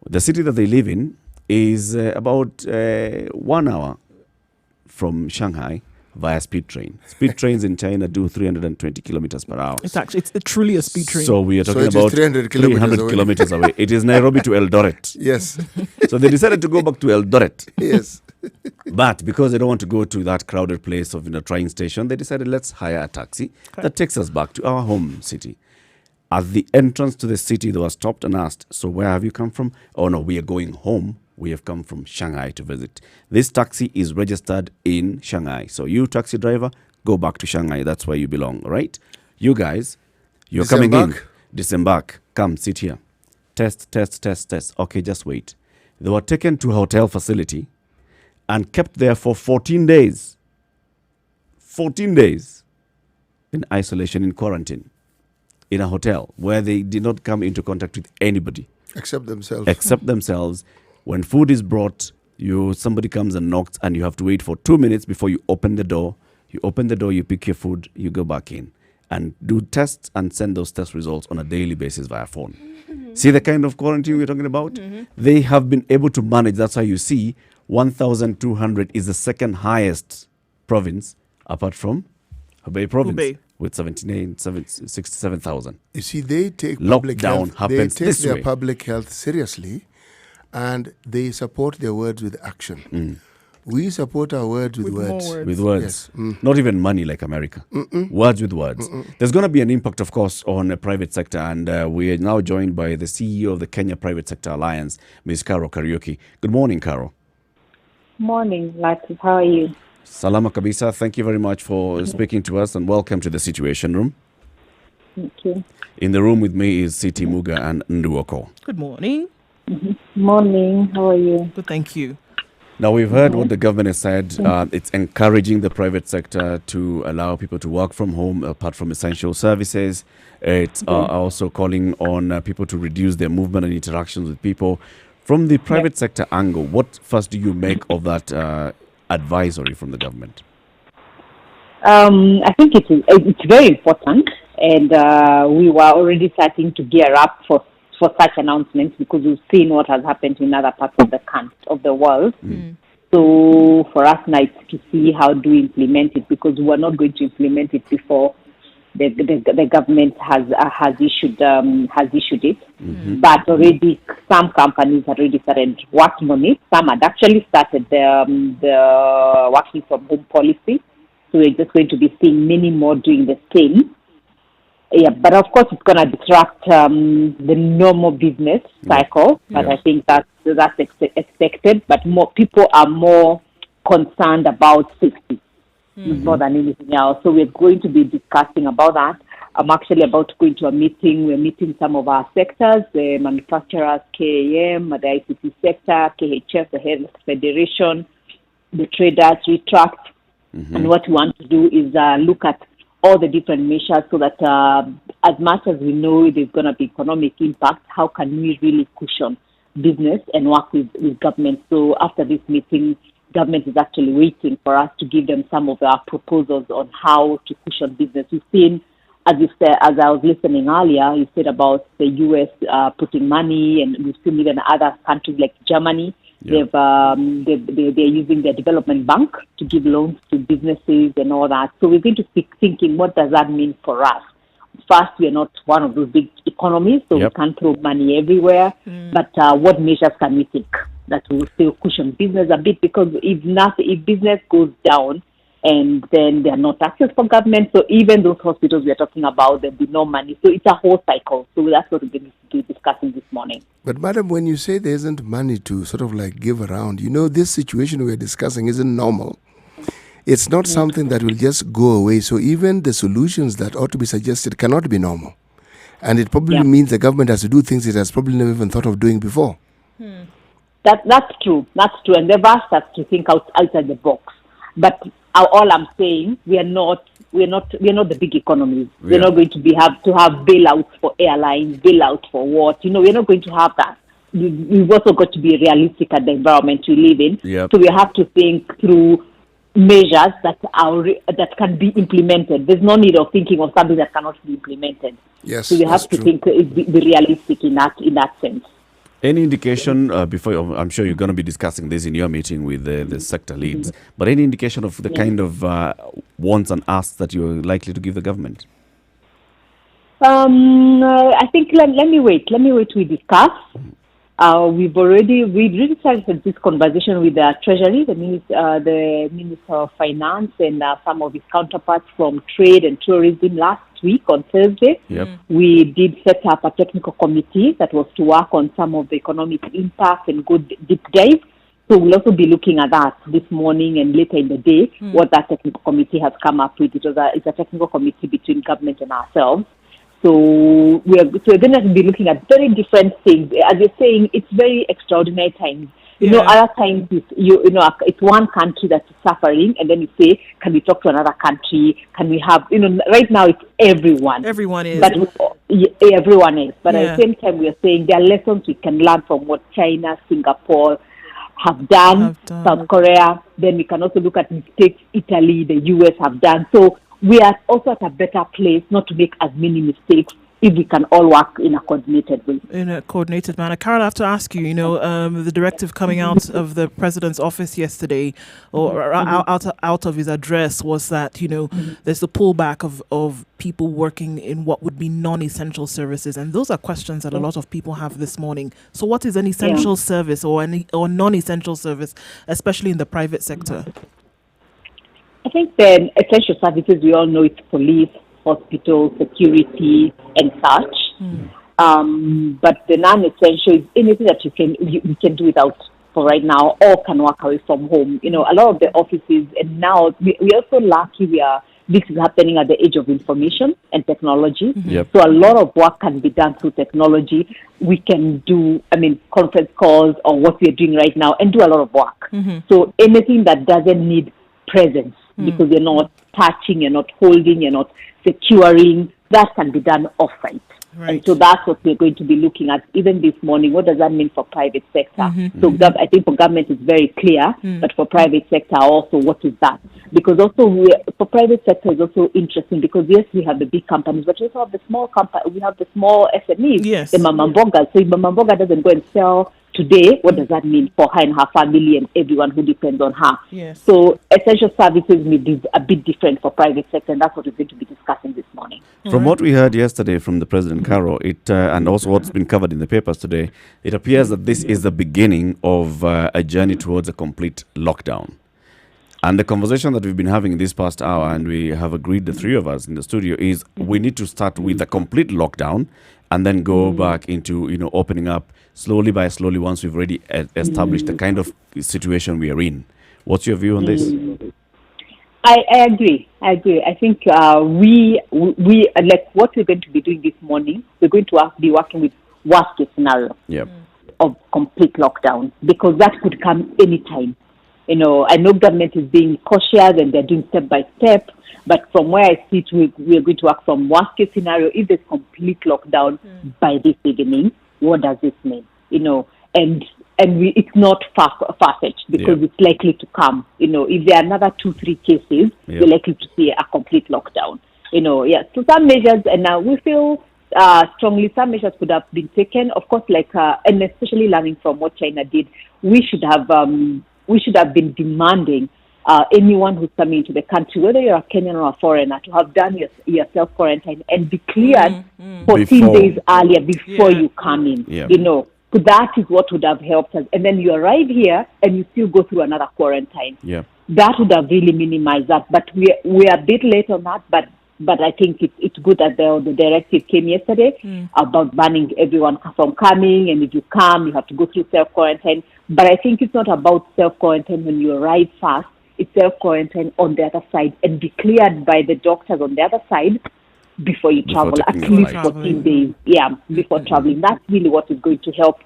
The city that they live in is about 1 hour from Shanghai via speed train. Speed trains in China do 320 kilometers per hour. It's truly a speed train. So we are talking it is about 300 kilometers away. It is Nairobi to Eldoret. Yes. So they decided to go back to Eldoret. Yes. But because they don't want to go to that crowded place of train station, they decided let's hire a taxi that takes us back to our home city. At the entrance to the city, they were stopped and asked, so where have you come from? Oh no, we are going home. We have come from Shanghai to visit. This taxi is registered in Shanghai. So you, taxi driver, go back to Shanghai. That's where you belong, right? You guys, you're coming in. Disembark. Come, sit here. Test. Okay, just wait. They were taken to a hotel facility and kept there for 14 days. 14 days in isolation, in quarantine, in a hotel where they did not come into contact with anybody. Except themselves. Except themselves. When food is brought, somebody comes and knocks, and you have to wait for 2 minutes before you open the door. You open the door, you pick your food, you go back in, and do tests and send those test results on a daily basis via phone. See the kind of quarantine we're talking about? They have been able to manage. That's why you see 1,200 is the second highest province, apart from Hubei province, with 67,000. You see, they take Lockdown happens they take this their way. public health seriously, and they support their words with action. We support our words with words. With words. Yes. Not even money like America. Words with words. There's going to be an impact, of course, on the private sector. And we are now joined by the CEO of the Kenya Private Sector Alliance, Ms. Caro Kariuki. Good morning, Caro. Morning, Latif. How are you? Salama kabisa. Thank you very much for speaking to us, and welcome to the Situation Room. Thank you. In the room with me is Siti Muga and Nduoko. Good morning. Morning. How are you? Good, thank you. Now, we've heard what the government has said. It's encouraging the private sector to allow people to work from home apart from essential services. It's also calling on people to reduce their movement and interactions with people. From the private sector angle, what first do you make of that advisory from the government? I think it's very important, and we were already starting to gear up for such announcements because we've seen what has happened in other parts of the world. So for us now, it's to see how do we implement it, because we were not going to implement it before the government has issued it. But already some companies have already started working on it. Some had actually started the working from home policy. So we're just going to be seeing many more doing the same. Yeah, but of course it's going to disrupt the normal business cycle. But I think that's expected. But more people are more concerned about safety more than anything else. So we're going to be discussing about that. I'm actually about to go into a meeting. We're meeting some of our sectors, the manufacturers, KAM, the ICT sector, KHF, the Health Federation, the traders, Retract. And what we want to do is look at all the different measures so that as much as we know there's going to be economic impact, how can we really cushion business and work with government? So after this meeting, government is actually waiting for us to give them some of our proposals on how to cushion business. We've seen, as you said, as I was listening earlier, you said about the US putting money, and we've seen even other countries like Germany. They're using their development bank to give loans to businesses and all that. So we're going to be thinking, what does that mean for us? First, we are not one of those big economies, so we can't throw money everywhere. But what measures can we take that will still cushion business a bit? Because if business goes down, and then there are no taxes for government, so even those hospitals we are talking about, there'll be no money. So it's a whole cycle. So that's what we're going to be discussing this morning. But madam, when you say there isn't money to sort of like give around, this situation we're discussing isn't normal. It's not something that will just go away. So even the solutions that ought to be suggested cannot be normal. And it probably means the government has to do things it has probably never even thought of doing before. That's true. That's true. And they've asked us to think outside the box. But all I'm saying, we're not the big economies. We're not going to have bailouts for airlines, bailouts for what. We're not going to have that. We've also got to be realistic at the environment we live in. So we have to think through measures that can be implemented. There's no need of thinking of something that cannot be implemented. Yes, so we have to think be realistic in that sense. Any indication before? I'm sure you're going to be discussing this in your meeting with the sector leads. But any indication of the kind of wants and asks that you're likely to give the government? I think let me wait. Let me wait. We discuss. We've really started this conversation with the Treasury, the Minister of Finance, and some of his counterparts from Trade and Tourism last week on Thursday. We did set up a technical committee that was to work on some of the economic impact and good deep dive. So we'll also be looking at that this morning and later in the day, what that technical committee has come up with. It's a technical committee between government and ourselves. So we're going to be looking at very different things. As you're saying, it's very extraordinary times. Other times it's one country that is suffering, and then you say, can we talk to another country? Can we have, right now it's everyone. Everyone is. But everyone is. But at the same time, we are saying there are lessons we can learn from what China, Singapore have done, South Korea. Then we can also look at mistakes Italy, the US have done. So we are also at a better place not to make as many mistakes if we can all work in a coordinated way. In a coordinated manner. Carol, I have to ask you, the directive coming out of the president's office yesterday, or out of his address, was that, there's a pullback of people working in what would be non-essential services. And those are questions that a lot of people have this morning. So what is an essential service or non-essential service, especially in the private sector? I think the essential services, we all know it's police, hospital, security, and such. But the non-essential is anything that you can do without for right now, or can work away from home. A lot of the offices, and now we're also lucky this is happening at the age of information and technology. So a lot of work can be done through technology. We can do, conference calls or what we're doing right now and do a lot of work. So anything that doesn't need presence, because you're not touching, you're not holding, you're not securing, that can be done off-site. Right. And so that's what we're going to be looking at even this morning. What does that mean for private sector? So I think for government it's very clear, but for private sector also, what is that? because also for private sector is also interesting, because yes, we have the big companies, but we also have the small we have the small SMEs, Yes. the mama mboga. So if mama mboga doesn't go and sell today, what does that mean for her and her family and everyone who depends on her? Yes. So essential services may be a bit different for private sector, and that's what we're going to be discussing this morning. From what we heard yesterday from the President, Caro, and also what's been covered in the papers today, it appears that this is the beginning of a journey towards a complete lockdown. And the conversation that we've been having in this past hour, and we have agreed, the three of us in the studio, is we need to start with a complete lockdown and then go back into, opening up slowly by slowly once we've already established the kind of situation we are in. What's your view on this? I agree. I think we like what we're going to be doing this morning. We're going to be working with worst case scenario of complete lockdown, because that could come anytime. I know government is being cautious and they're doing step by step, but from where I sit, we're going to work from worst case scenario. If there's complete lockdown by this evening, what does this mean? It's not far-fetched, because it's likely to come. If there are another 2-3 cases, we're likely to see a complete lockdown. So some measures, and now we feel strongly some measures could have been taken. Of course, and especially learning from what China did, we should have been demanding anyone who's coming into the country, whether you're a Kenyan or a foreigner, to have done your self-quarantine and be cleared 14 days earlier before you come in. So that is what would have helped us. And then you arrive here and you still go through another quarantine. Yeah. That would have really minimized that. But we're a bit late on that. But I think it's good that the directive came yesterday about banning everyone from coming. And if you come, you have to go through self-quarantine. But I think it's not about self-quarantine when you arrive first. It's self-quarantine on the other side, and be cleared by the doctors on the other side before you travel, at least 14 days. Yeah, before traveling. That's really what is going to help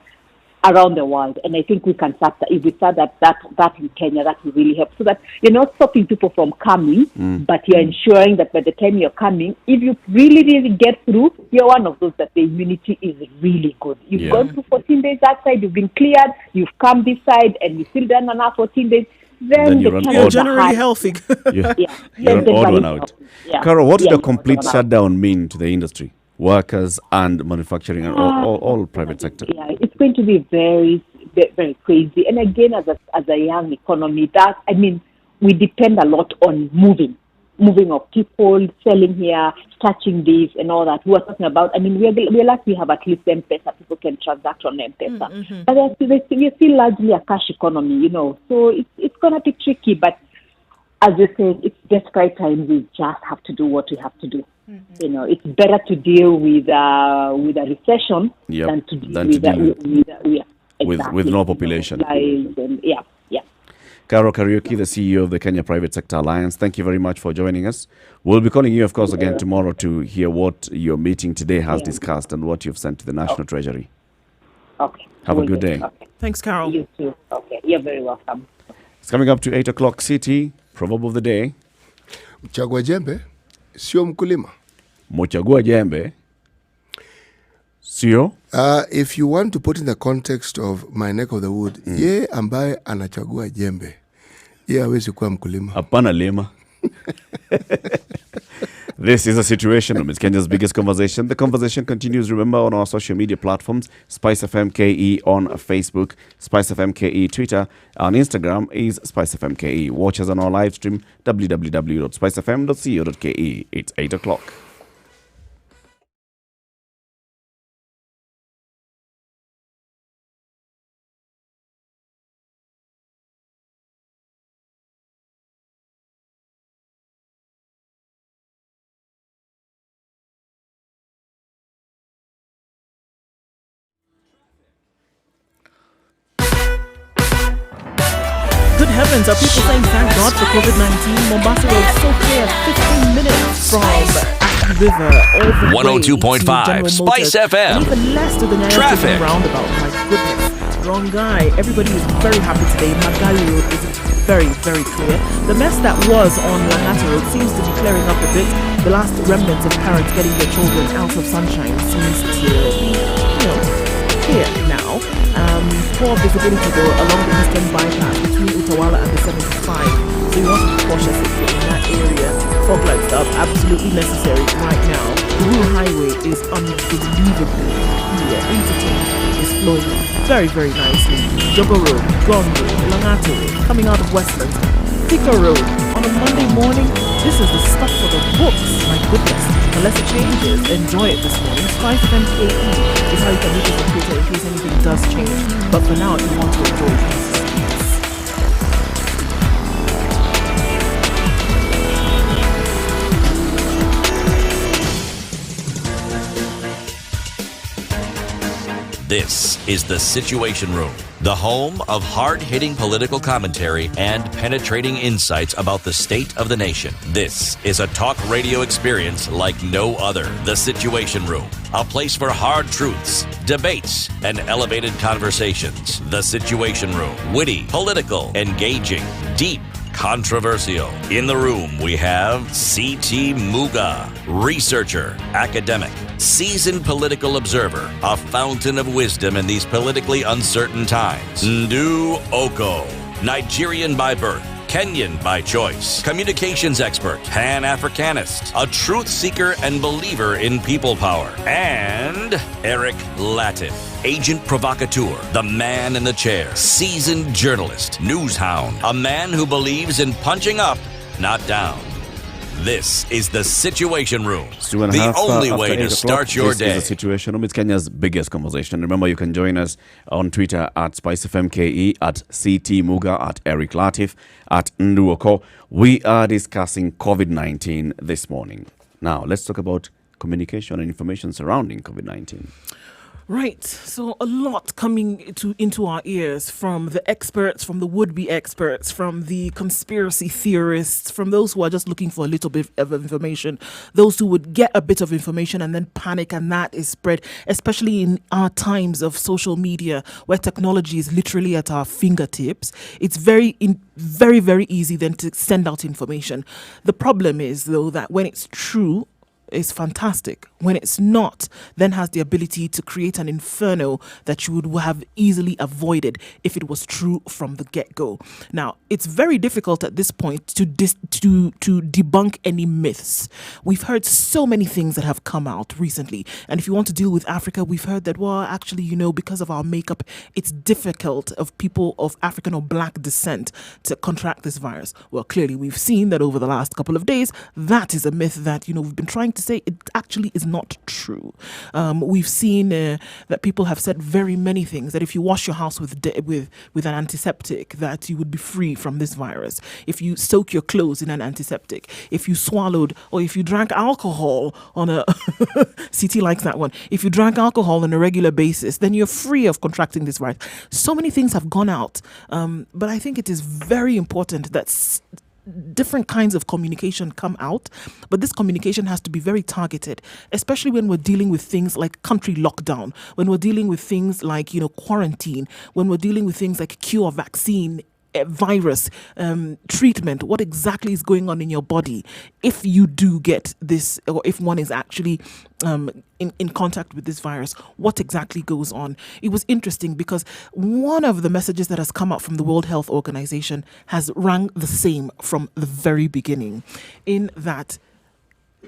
around the world. And I think we can start, if we start that in Kenya, that will really help. So that you're not stopping people from coming, but you're ensuring that by the time you're coming, if you really get through, you're one of those that the immunity is really good. You've gone through 14 days that side, you've been cleared, you've come this side, and you've still done another 14 days. Then you're generally healthy. You're an odd one out. Caro, what did a complete shutdown mean to the industry? Workers and manufacturing and all private sector? Yeah, it's going to be very, very crazy. And again, as a young economy, we depend a lot on moving of people, selling here, touching this and all that. We are talking about, we're lucky we have at least M-Pesa. People can transact on M-Pesa. But we're still largely a cash economy, So it's going to be tricky. But as you say, it's desperate times. We just have to do what we have to do. It's better to deal with a recession than to deal with no population. Yeah. Caro Kariuki, the CEO of the Kenya Private Sector Alliance, thank you very much for joining us. We'll be calling you, of course, again tomorrow to hear what your meeting today has discussed and what you've sent to the National Treasury. Okay. Have a good day. Okay. Thanks, Carol. You too. Okay. You're very welcome. It's coming up to 8 o'clock City. Proverb of the day. Mchagua jembe sio mkulima. Mchagua jembe sio. If you want to put in the context of my neck of the wood, ye ambaye anachagua jembe, ye hawezi kuwa mkulima. Hapana lima. This is a situation room. It's Kenya's biggest conversation. The conversation continues, remember, on our social media platforms. Spice FM KE on Facebook, Spice FM KE Twitter. On Instagram is Spice FM KE. Watch us on our live stream, www.spicefm.co.ke. It's 8 o'clock. Good heavens, are people saying thank God for COVID-19? Mombasa Road so clear, 15 minutes from Aki River all the way to 102.5 Spice FM. And even less to the Traffic. roundabout. My goodness. Wrong guy. Everybody is very happy today. Magali Road is very, very clear. The mess that was on Langata Road seems to be clearing up a bit. The last remnants of parents getting their children out of sunshine seems to be, clear now. Poor visibility though along the eastern bypass between Utawala and the 75 So we want to be cautious if you're in that area. Fog lights are absolutely necessary right now. The Rural Highway is unbelievably clear. Interchange is flowing very, very nicely. Jogo Road, Gong Road, Langata Road, coming out of Westlands. Thika Road on a Monday morning. This is the stuff for the books. My goodness. Unless it changes, enjoy it this morning. Spice MKE is how you can reach us on Twitter in case anything does change. But for now, if you want to enjoy this. This is The Situation Room, the home of hard-hitting political commentary and penetrating insights about the state of the nation. This is a talk radio experience like no other. The Situation Room, a place for hard truths, debates, and elevated conversations. The Situation Room, witty, political, engaging, deep, controversial. In the room, we have C.T. Muga, researcher, academic, seasoned political observer, a fountain of wisdom in these politically uncertain times. Ndu Oko, Nigerian by birth, Kenyan by choice, communications expert, Pan-Africanist, a truth seeker and believer in people power, and Eric Latin, agent provocateur, the man in the chair, seasoned journalist, news hound, a man who believes in punching up, not down. This is The Situation Room, the only way to start your day. This is The Situation Room. It's Kenya's biggest conversation. Remember, you can join us on Twitter at SpiceFMKE, at CT Muga, at Eric Latif, at Nduoko. We are discussing COVID-19 this morning. Now, let's talk about communication and information surrounding COVID-19. Right. So a lot coming into our ears from the experts, from the would-be experts, from the conspiracy theorists, from those who are just looking for a little bit of information, those who would get a bit of information and then panic, and that is spread, especially in our times of social media where technology is literally at our fingertips. It's very, very easy then to send out information. The problem is, though, that when it's true, is fantastic. When it's not, then has the ability to create an inferno that you would have easily avoided if it was true from the get-go. Now, it's very difficult at this point to debunk any myths. We've heard so many things that have come out recently. And if you want to deal with Africa, we've heard that, well, actually, because of our makeup, it's difficult of people of African or black descent to contract this virus. Well, clearly, we've seen that over the last couple of days. That is a myth that, we've been trying to say it actually is not true. We've seen that people have said very many things, that if you wash your house with an antiseptic, that you would be free from this virus. If you soak your clothes in an antiseptic, if you swallowed or if you drank alcohol on a CT likes that one. If you drank alcohol on a regular basis, then you're free of contracting this virus. So many things have gone out, but I think it is very important that different kinds of communication come out, but this communication has to be very targeted, especially when we're dealing with things like country lockdown, when we're dealing with things like, quarantine, when we're dealing with things like cure, vaccine, virus, treatment, what exactly is going on in your body if you do get this, or if one is actually in contact with this virus, what exactly goes on. It was interesting because one of the messages that has come out from the World Health Organization has rang the same from the very beginning, in that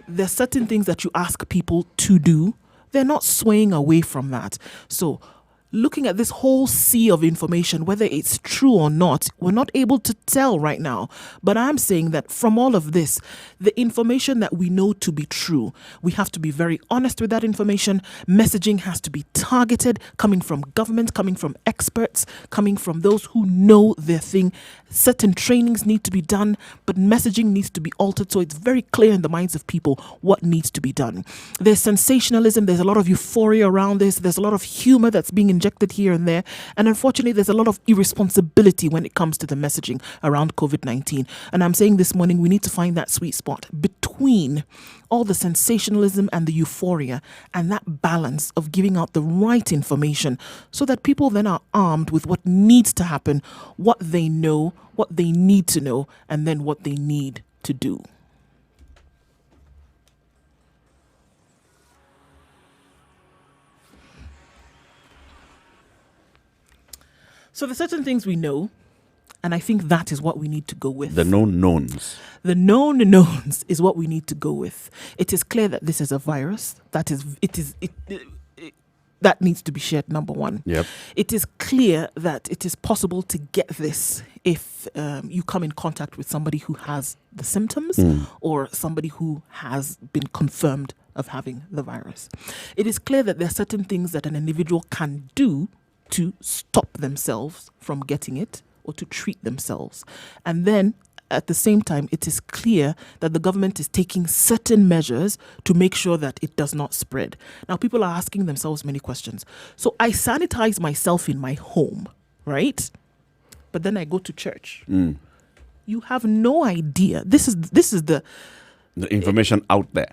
there's certain things that you ask people to do, they're not swaying away from that. So looking at this whole sea of information, whether it's true or not, we're not able to tell right now. But I'm saying that from all of this, the information that we know to be true, we have to be very honest with that information. Messaging has to be targeted, coming from government, coming from experts, coming from those who know their thing. Certain trainings need to be done, but messaging needs to be altered so it's very clear in the minds of people what needs to be done. There's sensationalism, there's a lot of euphoria around this, there's a lot of humor that's being injected here and there, and unfortunately there's a lot of irresponsibility when it comes to the messaging around COVID-19. And I'm saying this morning we need to find that sweet spot between all the sensationalism and the euphoria, and that balance of giving out the right information so that people then are armed with what needs to happen, what they know, what they need to know, and then what they need to do. So there's certain things we know, And I think that is what we need to go with. The known knowns. The known knowns is what we need to go with. It is clear that this is a virus. That needs to be shared, number one. Yep. It is clear that it is possible to get this if you come in contact with somebody who has the symptoms or somebody who has been confirmed of having the virus. It is clear that there are certain things that an individual can do to stop themselves from getting it or to treat themselves. And then at the same time, it is clear that the government is taking certain measures to make sure that it does not spread. Now, people are asking themselves many questions. So I sanitize myself in my home, right? But then I go to church. You have no idea. This is the information out there.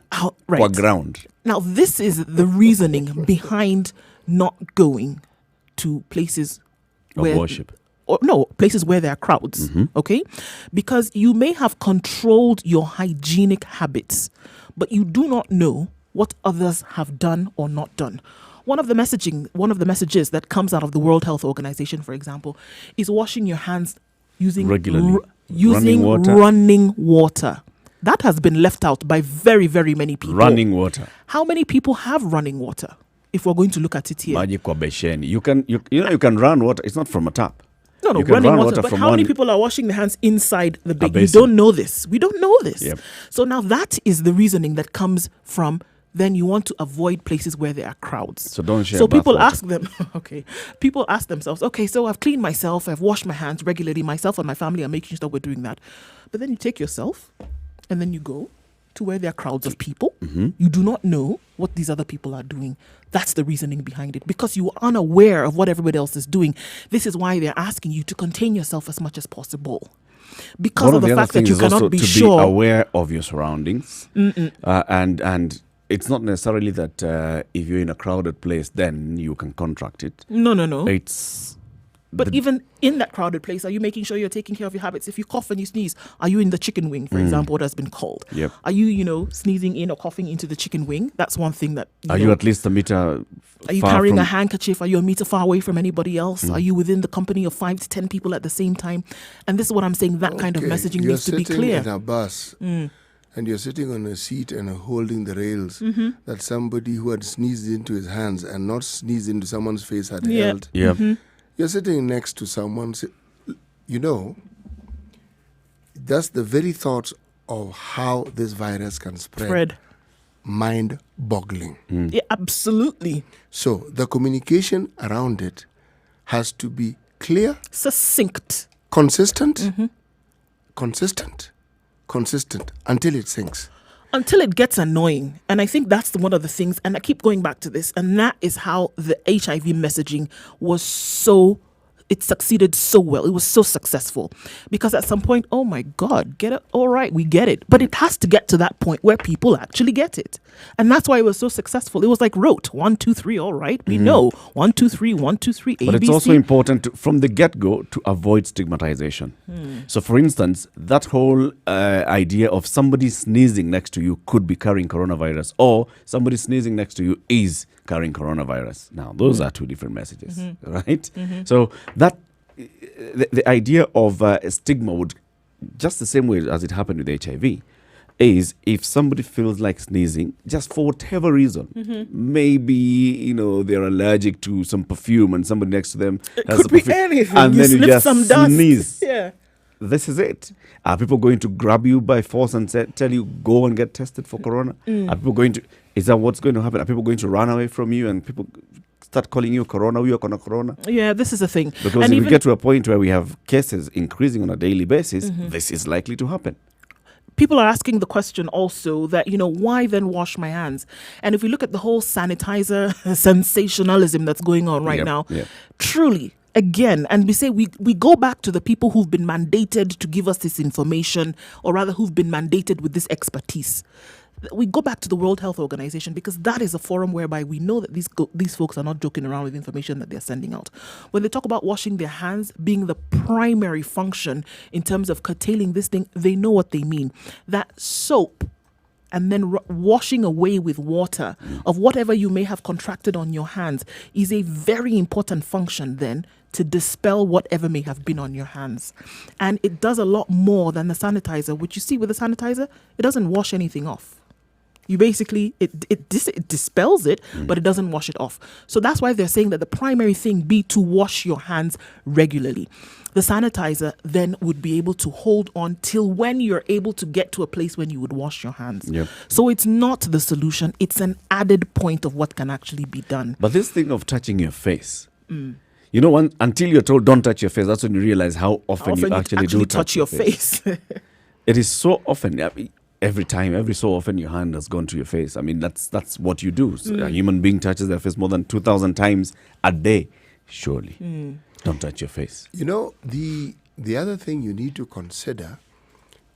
Right. Qua ground. Now, this is the reasoning behind not going to places Of where worship. Or no, places where there are crowds, okay? Because you may have controlled your hygienic habits, but you do not know what others have done or not done. One of the messages that comes out of the World Health Organization, for example, is washing your hands using Regularly. using running water. That has been left out by very, very many people. Running water. How many people have running water? If we're going to look at it here. Maji kwa besheni. You can run water. It's not from a tap. No, You can running run water. water But from how many one- people are washing their hands inside the big? You basin. don't know this. We don't know this. Yep. So now that is the reasoning that comes from. Then you want to avoid places where there are crowds. So don't share So people bath water. ask them, okay. People ask themselves, okay, so I've cleaned myself, I've washed my hands regularly, myself and my family are making sure we're doing that. But then you take yourself and then you go to where there are crowds of people. You do not know what these other people are doing. That's the reasoning behind it. Because you are unaware of what everybody else is doing. This is why they're asking you to contain yourself as much as possible. Because One of the other fact that things you is also cannot be to sure. be aware of your surroundings, and it's not necessarily that if you're in a crowded place, then you can contract it. No. It's But even in that crowded place, are you making sure you're taking care of your habits? If you cough and you sneeze, are you in the chicken wing, for example, what has been called? Yep. Are you, sneezing in or coughing into the chicken wing? That's one thing that. are you at least a meter? Are you far carrying from, a handkerchief? Are you a meter far away from anybody else? Are you within the company of 5 to 10 people at the same time? And this is what I'm saying. That kind of Okay, messaging you're needs to be sitting clear. in a bus and you're sitting on a seat and holding the rails that somebody who had sneezed into his hands and not sneezed into someone's face had Yeah. held. Yeah. You're sitting next to someone, that's the very thoughts of how this virus can spread. Mind-boggling. Yeah, absolutely. So the communication around it has to be clear, Succinct. consistent, consistent until it sinks. Until it gets annoying. And I think that's one of the things, and I keep going back to this, and that is how the HIV messaging was it succeeded so well. It was so successful. Because at some point, oh my God, get it? All right, we get it. But it has to get to that point where people actually get it. And that's why it was so successful. It was like rote, 1, 2, 3, all right. We know 1, 2, 3, 1, 2, 3, A, But it's B, also C. important from the get-go to avoid stigmatization. So, for instance, that whole idea of somebody sneezing next to you could be carrying coronavirus, or somebody sneezing next to you is carrying coronavirus. Now, those are two different messages, right? So that the idea of stigma would, just the same way as it happened with HIV, is if somebody feels like sneezing, just for whatever reason, maybe they're allergic to some perfume and somebody next to them has Could a be perfume, anything. and You then you sniff just some dust. sneeze. Yeah. This is it. Are people going to grab you by force and tell you go and get tested for corona? Are people going to? Is that what's going to happen? Are people going to run away from you and people start calling you corona? We are corona. Yeah, this is the thing. Because And if we even- get to a point where we have cases increasing on a daily basis, this is likely to happen. People are asking the question also that, why then wash my hands? And if we look at the whole sanitizer sensationalism that's going on right Yep, now, yep. truly, again, and we say we go back to the people who've been mandated to give us this information, or rather who've been mandated with this expertise. We go back to the World Health Organization because that is a forum whereby we know that these folks are not joking around with information that they're sending out. When they talk about washing their hands being the primary function in terms of curtailing this thing, they know what they mean. That soap and then washing away with water of whatever you may have contracted on your hands is a very important function then to dispel whatever may have been on your hands. And it does a lot more than the sanitizer, which you see with the sanitizer, it doesn't wash anything off. You basically, it dispels it, but it doesn't wash it off. So that's why they're saying that the primary thing be to wash your hands regularly. The sanitizer then would be able to hold on till when you're able to get to a place when you would wash your hands. Yep. So it's not the solution. It's an added point of what can actually be done. But this thing of touching your face, you know, until you're told don't touch your face, that's when you realize how often you actually do touch your face. It is so often. I mean, every so often your hand has gone to your face. I mean, that's what you do. So a human being touches their face more than 2,000 times a day. Surely, don't touch your face. You know, the other thing you need to consider,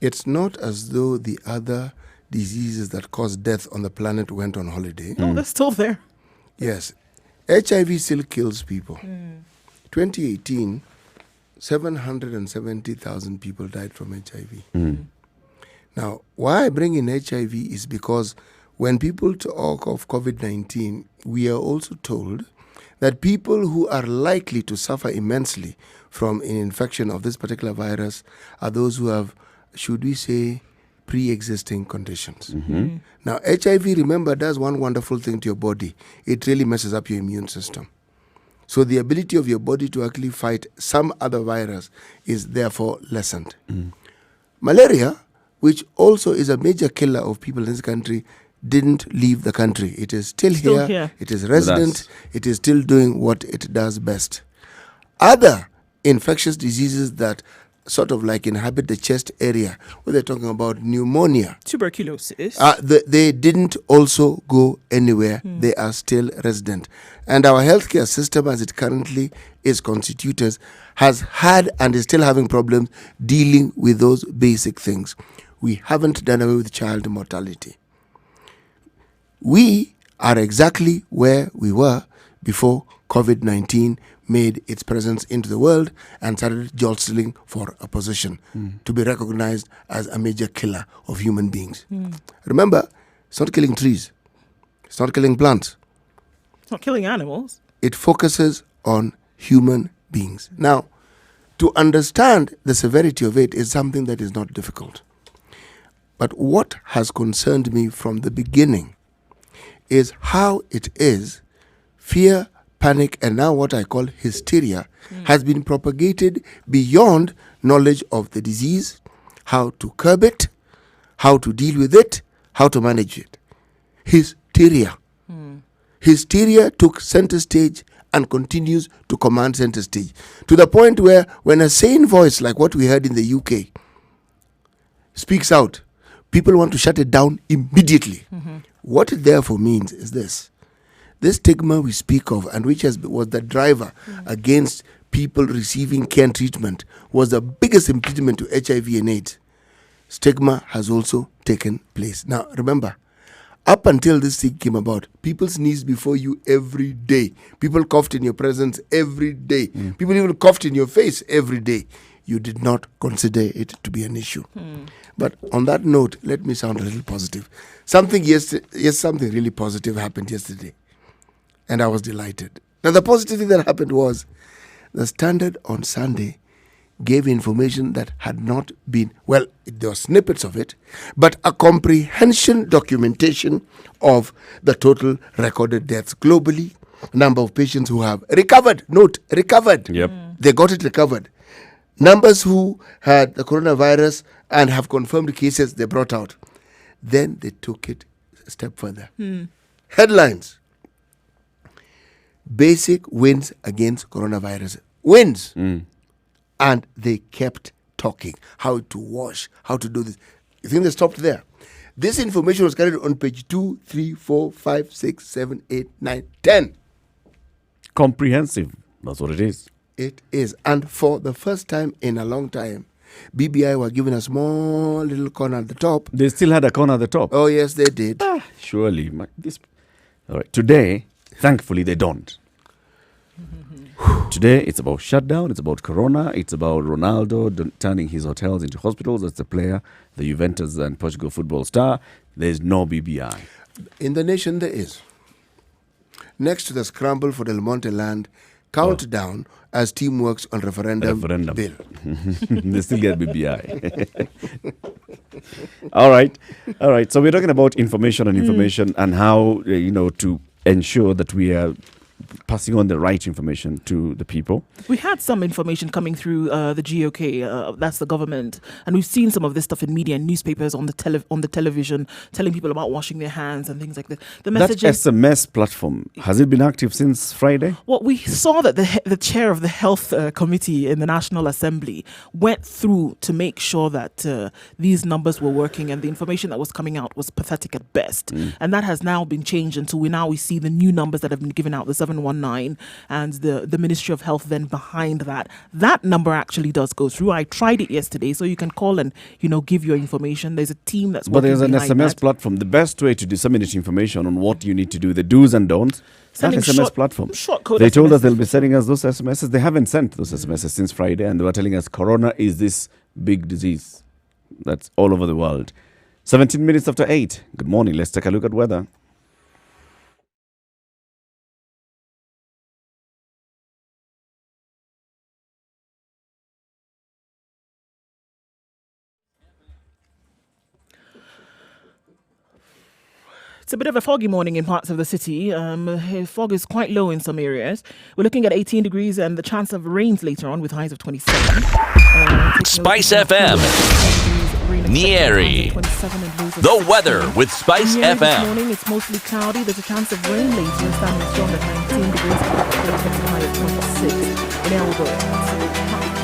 it's not as though the other diseases that cause death on the planet went on holiday. No, they're still there. Yes. HIV still kills people. 2018, 770,000 people died from HIV. Now, why I bring in HIV is because when people talk of COVID-19, we are also told that people who are likely to suffer immensely from an infection of this particular virus are those who have, should we say, pre-existing conditions. Now, HIV, remember, does one wonderful thing to your body. It really messes up your immune system. So the ability of your body to actually fight some other virus is therefore lessened. Malaria, which also is a major killer of people in this country, didn't leave the country. It is still here. It is resident. It is still doing what it does best. Other infectious diseases that sort of like inhabit the chest area, where they're talking about pneumonia, Tuberculosis. they didn't also go anywhere. They are still resident. And our healthcare system, as it currently is constituted, has had and is still having problems dealing with those basic things. We haven't done away with child mortality. We are exactly where we were before COVID-19 made its presence into the world and started jostling for a position to be recognized as a major killer of human beings. Remember, it's not killing trees. It's not killing plants. It's not killing animals. It focuses on human beings. Now, to understand the severity of it is something that is not difficult. But what has concerned me from the beginning is how it is fear, panic, and now what I call hysteria has been propagated beyond knowledge of the disease, how to curb it, how to deal with it, how to manage it. Hysteria. Hysteria took center stage and continues to command center stage, to the point where when a sane voice like what we heard in the UK speaks out, people want to shut it down immediately. What it therefore means is this stigma we speak of, and which was the driver against people receiving care and treatment, was the biggest impediment to HIV and AIDS. Stigma has also taken place. Now, remember, up until this thing came about, people sneezed before you every day. People coughed in your presence every day. People even coughed in your face every day. You did not consider it to be an issue. But on that note, let me sound a little positive. Something really positive happened yesterday, and I was delighted. Now, the positive thing that happened was the Standard on Sunday gave information that had not been, well, there were snippets of it, but a comprehension documentation of the total recorded deaths globally, number of patients who have recovered. Note, recovered. Yep. They got it recovered. Numbers who had the coronavirus and have confirmed cases they brought out. Then they took it a step further. Headlines. Basic wins against coronavirus. Wins. And they kept talking. How to wash, how to do this. You think they stopped there? This information was carried on page 2, 3, 4, 5, 6, 7, 8, 9, 10. Comprehensive. That's what it is. It is. And for the first time in a long time, BBI were given a small little corner at the top. They still had a corner at the top. Oh, yes, they did. Surely. All right. Today, thankfully, they don't. Today, it's about shutdown, it's about Corona, it's about Ronaldo turning his hotels into hospitals as the player, the Juventus and Portugal football star. There's no BBI. In the nation, there is. Next to the scramble for Del Monte land, countdown as team works on referendum. Bill. They still get BBI. All right. So we're talking about information and how, to ensure that we are passing on the right information to the people. We had some information coming through the GOK, that's the government, and we've seen some of this stuff in media and newspapers on the television, telling people about washing their hands and things like that. The messaging, that SMS platform, has it been active since Friday? Well, we saw that the chair of the health committee in the National Assembly went through to make sure that these numbers were working, and the information that was coming out was pathetic at best. And that has now been changed until we see the new numbers that have been given out, the 719, and the Ministry of Health then behind that. That number actually does go through. I tried it yesterday, so you can call and give your information. There's a team that's working. But there's an SMS that platform. The best way to disseminate information on what you need to do, the do's and don'ts, Sending that SMS platform. Short code They told us SMS. they'll be sending us those SMSs. They haven't sent those SMSs since Friday, and they were telling us Corona is this big disease that's all over the world. 17 minutes after 8. Good morning. Let's take a look at weather. It's a bit of a foggy morning in parts of the city. Fog is quite low in some areas. We're looking at 18 degrees and the chance of rains later on with highs of 27. Spice FM. Nyeri. The weather with Spice Nyeri this FM. morning, it's mostly cloudy. There's a chance of rain later, standing strong at 19 degrees, high of 26 in Eldoret.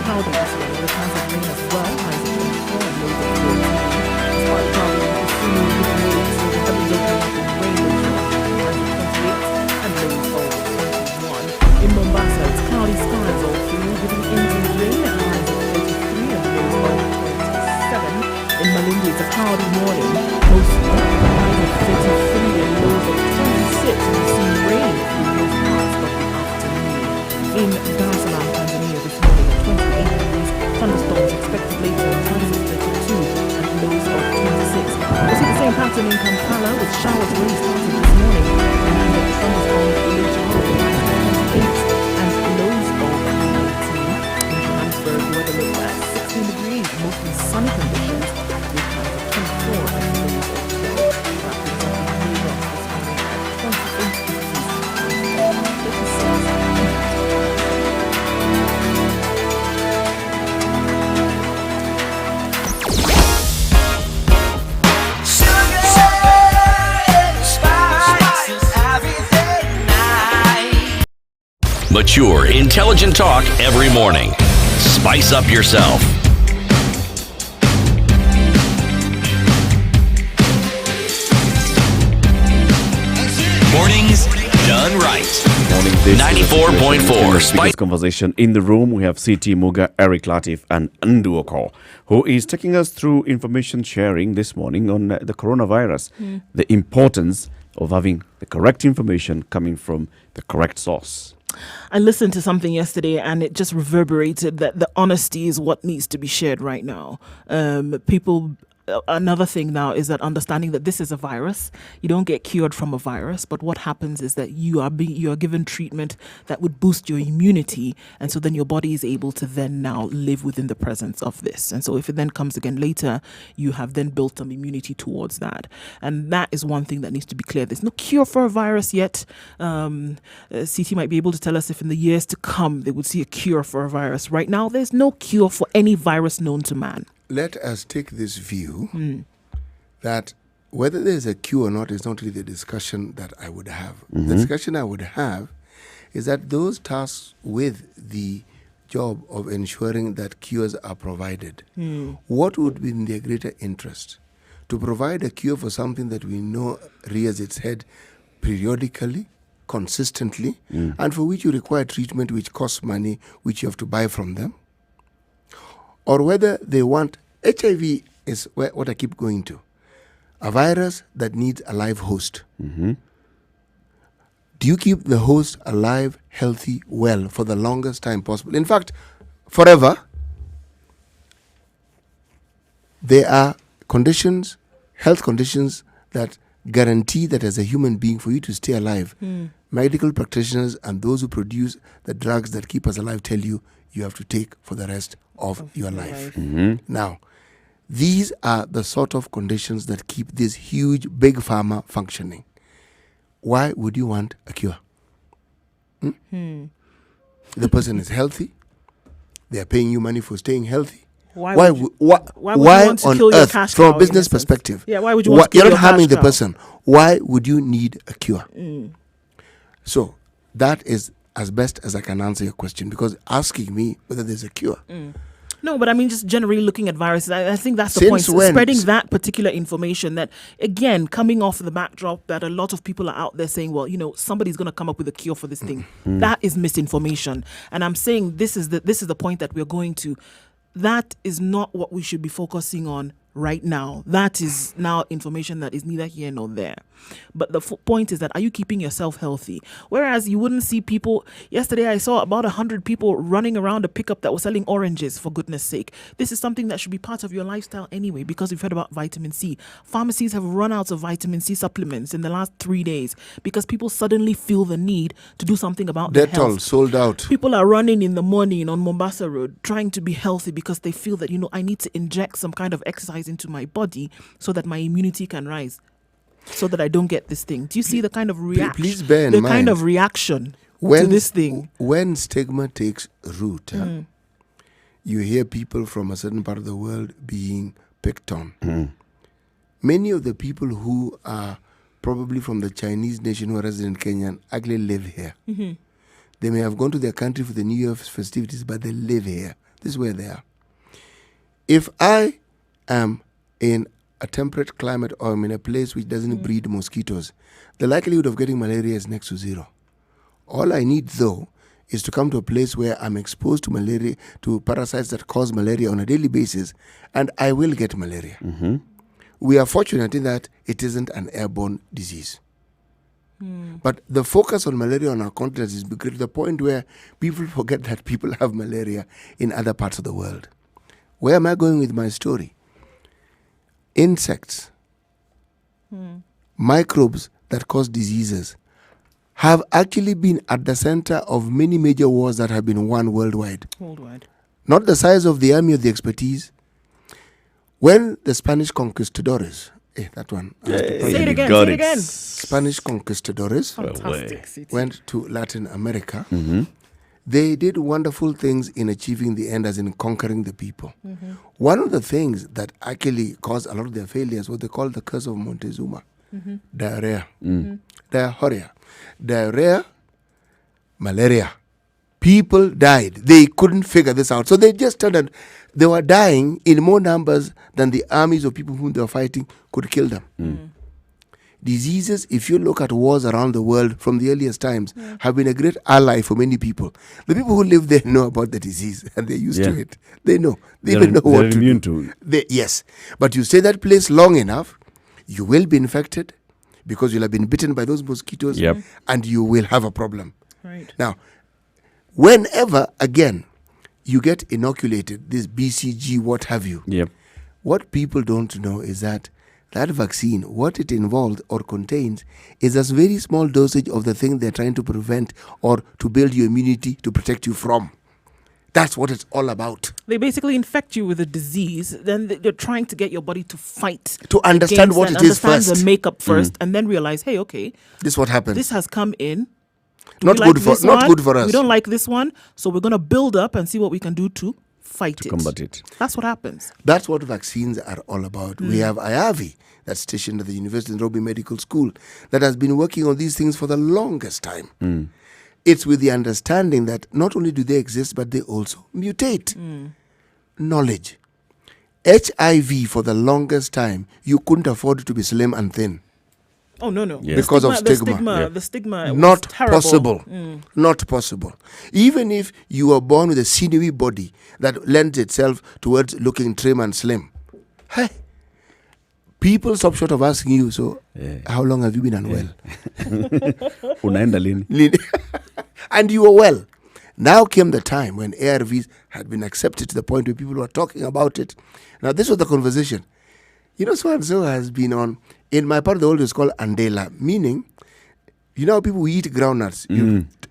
Cloudy this morning, there's a chance of rain as well, highs of 24 and lows of 14. It's quite cloudy in Kisumu, Malindi, so the heavens opening up in rain later on, highs of 28 and lows of 21. In Mombasa, it's cloudy skies all through, giving into rain at highs of 33 and lows of 27. In Malindi, it's a cloudy morning, mostly highs of 33 and lows of 26, and we see rain through most parts of the afternoon. In Dar es Salaam, Tanzania, this morning at 28 degrees, thunderstorms expected later at highs of 32 and lows of 26. We see the same pattern in Kampala with showers really starting this morning, and thunderstorms later on with highs of 28 and lows of 19. In Johannesburg, weather looks at 16 degrees, mostly sunny conditions. Mature, intelligent talk every morning. Spice up yourself. Mornings done right. Morning. This 94.4 Spice. Conversation in the room. We have CT Muga, Eric Latif, and Nduoko, who is taking us through information sharing this morning on the coronavirus, the importance of having the correct information coming from the correct source. I listened to something yesterday and it just reverberated that the honesty is what needs to be shared right now. Another thing now is that understanding that this is a virus. You don't get cured from a virus, but what happens is that you are given treatment that would boost your immunity, and so then your body is able to then now live within the presence of this. And so if it then comes again later, you have then built some immunity towards that. And that is one thing that needs to be clear. There's no cure for a virus yet. CT might be able to tell us if in the years to come they would see a cure for a virus. Right now, there's no cure for any virus known to man. Let us take this view that whether there's a cure or not is not really the discussion that I would have. The discussion I would have is that those tasked with the job of ensuring that cures are provided, what would be in their greater interest? To provide a cure for something that we know rears its head periodically, consistently, and for which you require treatment which costs money, which you have to buy from them? Or whether they want HIV is what I keep going to. A virus that needs a live host. Do you keep the host alive, healthy, well for the longest time possible? In fact, forever. There are conditions, health conditions that guarantee that as a human being for you to stay alive. Medical practitioners and those who produce the drugs that keep us alive tell you have to take for the rest of your life. Now, these are the sort of conditions that keep this huge big pharma functioning. Why would you want a cure? The person is healthy. They are paying you money for staying healthy. Why Why would you want to on kill your earth, cash from cow, a business in essence? perspective? Yeah, why would you want to You're kill not your harming cash the cow? person. Why would you need a cure? So that is as best as I can answer your question, because asking me whether there's a cure. No, but I mean, just generally looking at viruses, I think that's the Since point. when? Spreading that particular information that, again, coming off the backdrop that a lot of people are out there saying, well, somebody's going to come up with a cure for this thing. That is misinformation. And I'm saying this is the point that we're going to. That is not what we should be focusing on right now. That is now information that is neither here nor there. But the point is that, are you keeping yourself healthy? Whereas you wouldn't see people. Yesterday I saw about 100 people running around a pickup that was selling oranges, for goodness sake. This is something that should be part of your lifestyle anyway, because we've heard about vitamin C. Pharmacies have run out of vitamin C supplements in the last 3 days because people suddenly feel the need to do something about their Dettol health. sold out. People are running in the morning on Mombasa Road trying to be healthy because they feel that, I need to inject some kind of exercise into my body so that my immunity can rise, so that I don't get this thing. Do you see the kind of reaction? Please bear in the mind, kind of reaction to this thing. When stigma takes root, you hear people from a certain part of the world being picked on. Many of the people who are probably from the Chinese nation who are resident in Kenya actually live here. They may have gone to their country for the New Year festivities, but they live here. This is where they are. If I am in a temperate climate or I'm in a place which doesn't breed mosquitoes, the likelihood of getting malaria is next to zero. All I need, though, is to come to a place where I'm exposed to malaria, to parasites that cause malaria on a daily basis, and I will get malaria. We are fortunate in that it isn't an airborne disease. But the focus on malaria on our continent is to the point where people forget that people have malaria in other parts of the world. Where am I going with my story? Insects, microbes that cause diseases have actually been at the center of many major wars that have been won worldwide. Not the size of the army or the expertise. When the Spanish conquistadores, that one. Say it again. Spanish conquistadores Fantastic. went to Latin America. They did wonderful things in achieving the end, as in conquering the people. One of the things that actually caused a lot of their failures was what they called the curse of Montezuma. Diarrhea. Diarrhea, malaria. People died. They couldn't figure this out. So they just turned, they were dying in more numbers than the armies of people whom they were fighting could kill them. Diseases, if you look at wars around the world from the earliest times, have been a great ally for many people. The people who live there know about the disease and they're used to it. They know. They even know what to immune do. to it. Yes. But you stay that place long enough, you will be infected because you'll have been bitten by those mosquitoes and you will have a problem. Now, whenever, again, you get inoculated, this BCG, what have you, what people don't know is that vaccine, what it involves or contains is a very small dosage of the thing they're trying to prevent or to build your immunity to protect you from. That's what it's all about. They basically infect you with a disease, then they're trying to get your body to fight. To understand what it is first. Understand the makeup first, and then realize, hey, okay, this is what happens. This has come in. Not good for us. We don't like this one, so we're going to build up and see what we can do to fight it. Combat it. That's what happens. That's what vaccines are all about. We have IAVI, that's stationed at the University of Nairobi Medical School, that has been working on these things for the longest time. It's with the understanding that not only do they exist, but they also mutate. Knowledge. HIV, for the longest time, you couldn't afford to be slim and thin. Oh, no. Because of stigma. The stigma Not was terrible. possible. Not possible. Even if you were born with a sinewy body that lends itself towards looking trim and slim. Hey, people stop short of asking you, so how long have you been unwell? Unaenda lini? And you were well. Now came the time when ARVs had been accepted to the point where people were talking about it. Now, this was the conversation. You know, so-and-so has been on, in my part of the world, it's called Andela, meaning, you know, people who eat groundnuts,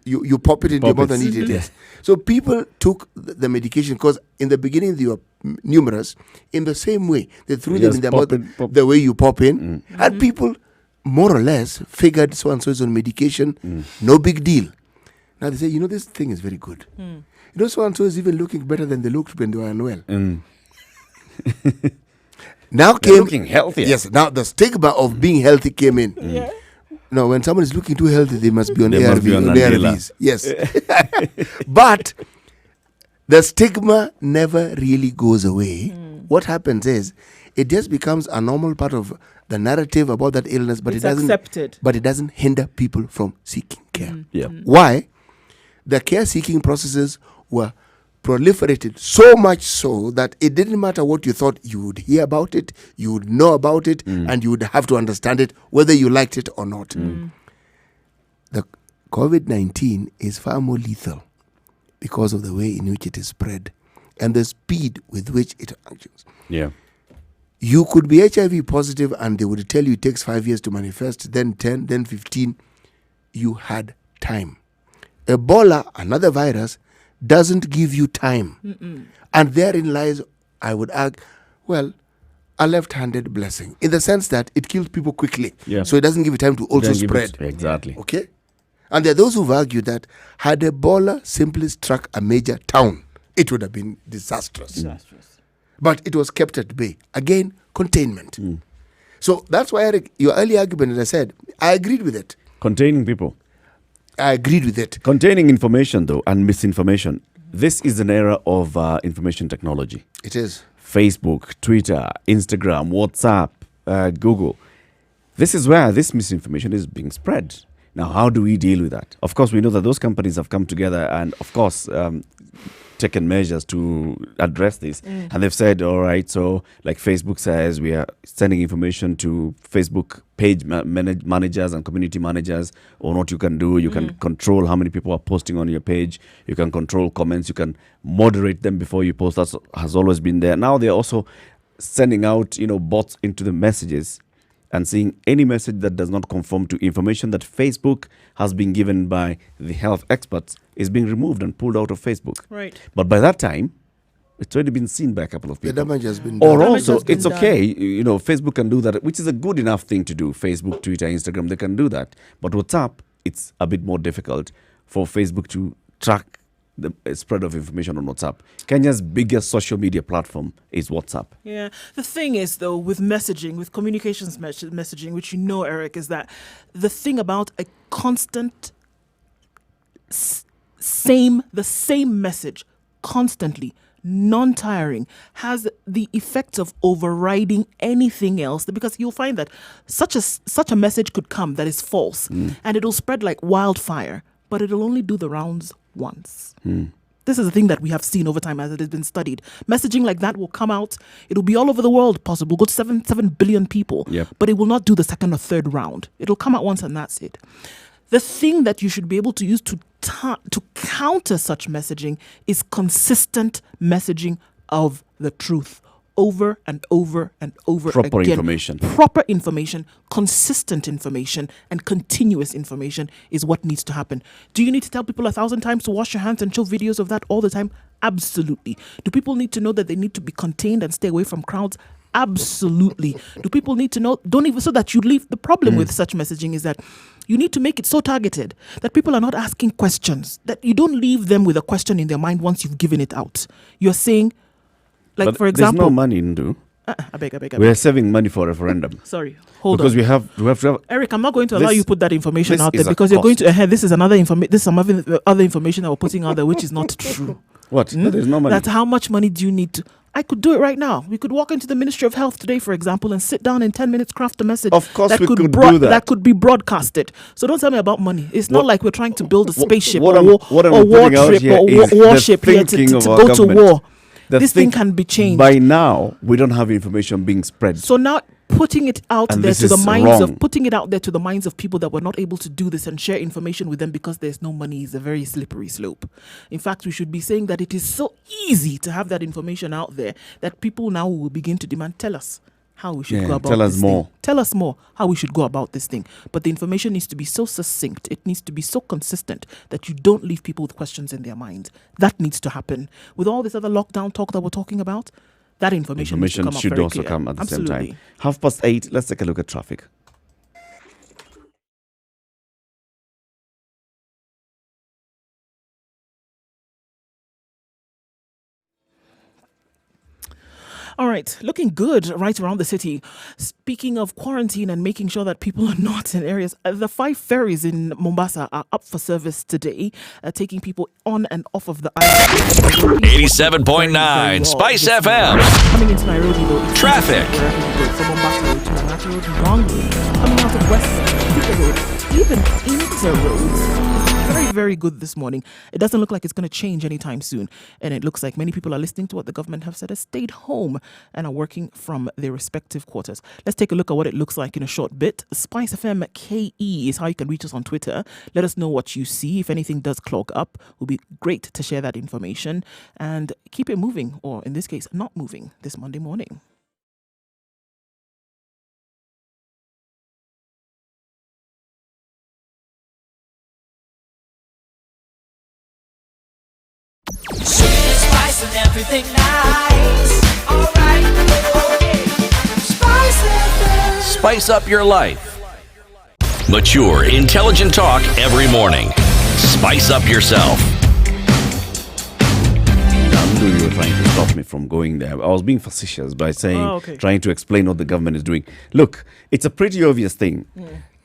you pop it into your mouth and eat it. Yes. So people took the medication because in the beginning they were numerous. In the same way, they threw them in their mouth the way you pop in. And people, more or less, figured so-and-so is on medication, no big deal. Now they say, you know, this thing is very good. You know, so-and-so is even looking better than they looked when they were unwell. Now They're looking healthier. Yes, now the stigma of being healthy came in. No, when someone is looking too healthy, they must be on ARVs. Yes. But the stigma never really goes away. What happens is it just becomes a normal part of the narrative about that illness, but It's it doesn't accepted. But it doesn't hinder people from seeking care. Yeah. Why? The care seeking processes were proliferated so much so that it didn't matter what you thought, you would hear about it, you would know about it, and you would have to understand it, whether you liked it or not. The COVID-19 is far more lethal because of the way in which it is spread and the speed with which it functions. Yeah. You could be HIV positive and they would tell you it takes 5 years to manifest, then 10, then 15. You had time. Ebola, another virus, doesn't give you time. And therein lies, I would argue, well, a left-handed blessing in the sense that it kills people quickly. Yeah. So it doesn't give you time to also Then give spread. exactly. Okay? And there are those who've argued that had Ebola simply struck a major town, it would have been disastrous. But it was kept at bay. Again, containment. So that's why, Eric, your early argument, as I said, I agreed with it. Containing people. I agreed with it. Containing information, though, and misinformation. This is an era of information technology. It is. Facebook, Twitter, Instagram, WhatsApp, Google. This is where this misinformation is being spread. Now, how do we deal with that? Of course, we know that those companies have come together and, of course, taken measures to address this. And they've said, all right, so like Facebook says, we are sending information to Facebook page managers and community managers on what you can do. You can control how many people are posting on your page. You can control comments. You can moderate them before you post. That has always been there. Now they're also sending out, bots into the messages and seeing any message that does not conform to information that Facebook has been given by the health experts is being removed and pulled out of Facebook. Right. But by that time, it's already been seen by a couple of The people. damage has been Or done. also, has been it's okay, Facebook can do that, which is a good enough thing to do. Facebook, Twitter, Instagram, they can do that. But WhatsApp, it's a bit more difficult for Facebook to track the spread of information on WhatsApp. Kenya's biggest social media platform is WhatsApp. Yeah. The thing is, though, with messaging, with communications messaging, which Eric, is that the thing about a constant the same message constantly, non-tiring, has the effect of overriding anything else, because you'll find that such a message could come that is false and it'll spread like wildfire, but it'll only do the rounds once. This is a thing that we have seen over time as it has been studied. Messaging like that will come out. It'll be all over the world possible. Go to 7 billion people. Yep. But it will not do the second or third round. It'll come out once and that's it. The thing that you should be able to use to counter such messaging is consistent messaging of the truth. Over and over and over Proper again. information. Proper information, consistent information, and continuous information is what needs to happen. Do you need to tell people 1,000 times to wash your hands and show videos of that all the time? Absolutely. Do people need to know that they need to be contained and stay away from crowds? Absolutely. Do people need to know? Don't even, so that you leave. The problem with such messaging is that you need to make it so targeted that people are not asking questions, that you don't leave them with a question in their mind once you've given it out. You're saying, like, But for example, there's no money in do. I beg. We are saving money for referendum. Sorry, hold because on. we have to have. Eric, I'm not going to allow This- you to put that information this out there is a because you're going cost. to. This is another information. This is some other information that we're putting out there, which is not true. What? No, there's no money. That's how much money do you need to? I could do it right now. We could walk into the Ministry of Health today, for example, and sit down in 10 minutes, craft a message. Of course we could do that. That could be broadcasted. So don't tell me about money. It's not What- like we're trying to build a spaceship what or I'm war putting out trip here or is the warship here to thinking of to our go to government. war. this thing can be changed. By now, we don't have information being spread. So now putting it out And there this to the is minds wrong. of putting it out there to the minds of people that were not able to do this and share information with them because there's no money is a very slippery slope. In fact, we should be saying that it is so easy to have that information out there that people now will begin to demand, tell us how we should Yeah, go about tell us this more. thing. Tell us more how we should go about this thing. But the information needs to be so succinct. It needs to be so consistent that you don't leave people with questions in their minds. That needs to happen. With all this other lockdown talk that we're talking about, that information needs to Information come up should very also clear. come at the same Absolutely. time. 8:30, let's take a look at traffic. All right, looking good right around the city. Speaking of quarantine and making sure that people are not in areas, the 5 ferries in Mombasa are up for service today, taking people on and off of the island. 87.9 Spice FM. Coming into Nairobi, though. it's Traffic. wherever you go, from Mombasa Road to Mombasa Road, Wrong, coming out of Western, Thika Road, even Inter Road. Very, very good this morning. It doesn't look like it's going to change anytime soon. And it looks like many people are listening to what the government have said, has stayed home and are working from their respective quarters. Let's take a look at what it looks like in a short bit. Spice FM KE is how you can reach us on Twitter. Let us know what you see. If anything does clog up, it will be great to share that information and keep it moving, or in this case, not moving this Monday morning. Spice and everything nice. Alright, okay. Spice FM. Spice up your life. Mature, intelligent talk every morning. Spice up yourself. Nandu, you were trying to stop me from going there. I was being facetious by saying, trying to explain what the government is doing. Look, it's a pretty obvious thing.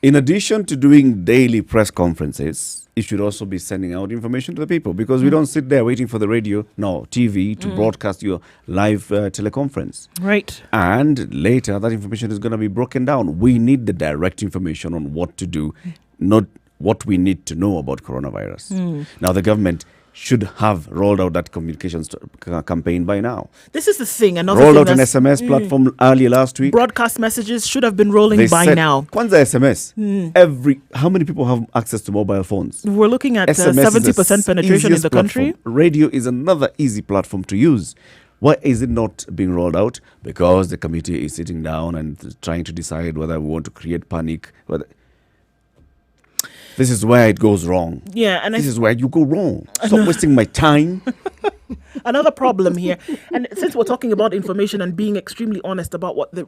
In addition to doing daily press conferences, you should also be sending out information to the people, because we don't sit there waiting for the radio, no, TV to broadcast your live teleconference. Right. And later, that information is going to be broken down. We need the direct information on what to do, not what we need to know about coronavirus. Now, the government should have rolled out that communications campaign by now. This is the thing. Another Rolled thing out an that's- SMS platform earlier last week. Broadcast messages should have been rolling They by said, now. Kwanza SMS. How many people have access to mobile phones? We're looking at SMS is the 70% penetration in easiest the country. platform. Radio is another easy platform to use. Why is it not being rolled out? Because the committee is sitting down and trying to decide whether we want to create panic. This is where it goes wrong. Yeah, and This is where you go wrong. Stop wasting my time. another problem here. And since we're talking about information and being extremely honest about what the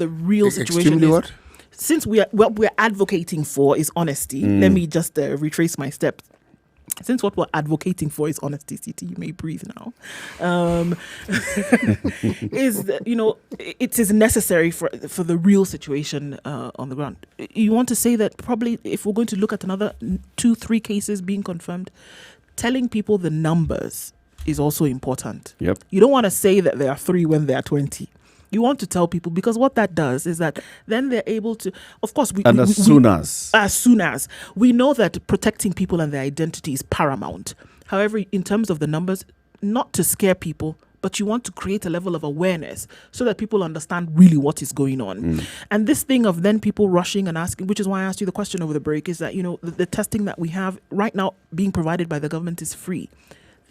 real situation Extremely is. what? Since what we're advocating for is honesty, let me just retrace my steps. Since what we're advocating for is honesty, CT, you may breathe now. Is that, it is necessary for the real situation on the ground. You want to say that probably if we're going to look at another 2-3 cases being confirmed, telling people the numbers is also important. Yep. You don't want to say that there are 3 when there are 20. You want to tell people, because what that does is that then they're able to, of course, as soon as we know that protecting people and their identity is paramount. However, in terms of the numbers, not to scare people, but you want to create a level of awareness so that people understand really what is going on. And this thing of then people rushing and asking, which is why I asked you the question over the break, is that, the testing that we have right now being provided by the government is free.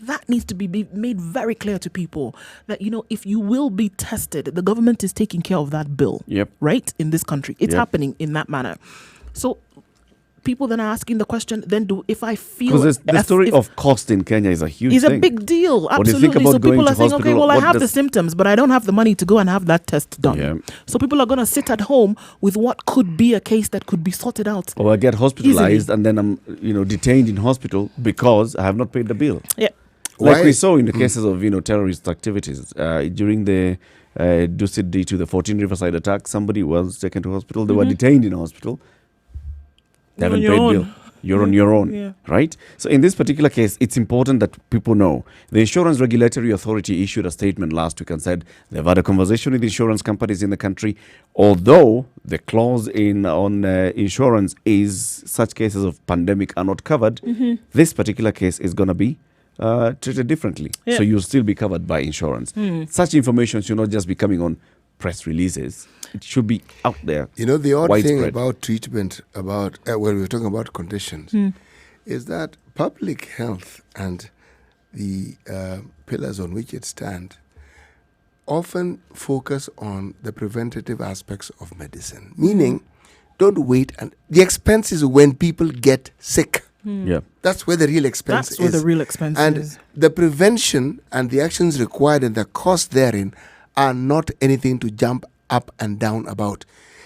That needs to be made very clear to people that, if you will be tested, the government is taking care of that bill. Yep. Right? In this country. It's happening in that manner. So people then are asking the question, then if I feel... Because the story of cost in Kenya is a huge thing. thing. It's a big deal. What do you Absolutely. think about So going people to are saying, hospital? okay, well, I What have the does- symptoms, but I don't have the money to go and have that test done. Yeah. So people are going to sit at home with what could be a case that could be sorted out. Or I get hospitalized easily. and then I'm, detained in hospital because I have not paid the bill. Yeah. Like Why- we saw in the cases of, terrorist activities. During the Dusit D2, the 14 Riverside attack, somebody was taken to hospital. They were detained in hospital. They haven't You're on paid your bill. own. You're on your own, Yeah. right? So in this particular case, it's important that people know. The Insurance Regulatory Authority issued a statement last week and said they've had a conversation with insurance companies in the country. Although the clause on insurance is such cases of pandemic are not covered, this particular case is going to be treated differently. Yeah. So you'll still be covered by insurance. Such information should not just be coming on press releases. It should be out there. You know, the odd thing widespread. about treatment, about when we're talking about conditions, is that public health and the pillars on which it stands often focus on the preventative aspects of medicine. Meaning, don't wait. And the expense is when people get sick. Yeah. That's where the real expense That's where is. the real expense and is. the prevention and the actions required and the cost therein are not anything to jump up and down about.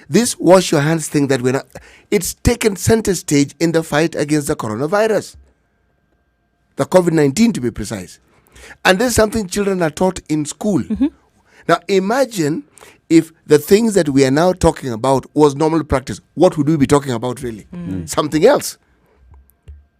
This wash your hands thing that we're not, it's taken center stage in the fight against the coronavirus. The COVID-19 to be precise. And this is something children are taught in school. Now imagine if the things that we are now talking about was normal practice. What would we be talking about really? Something else.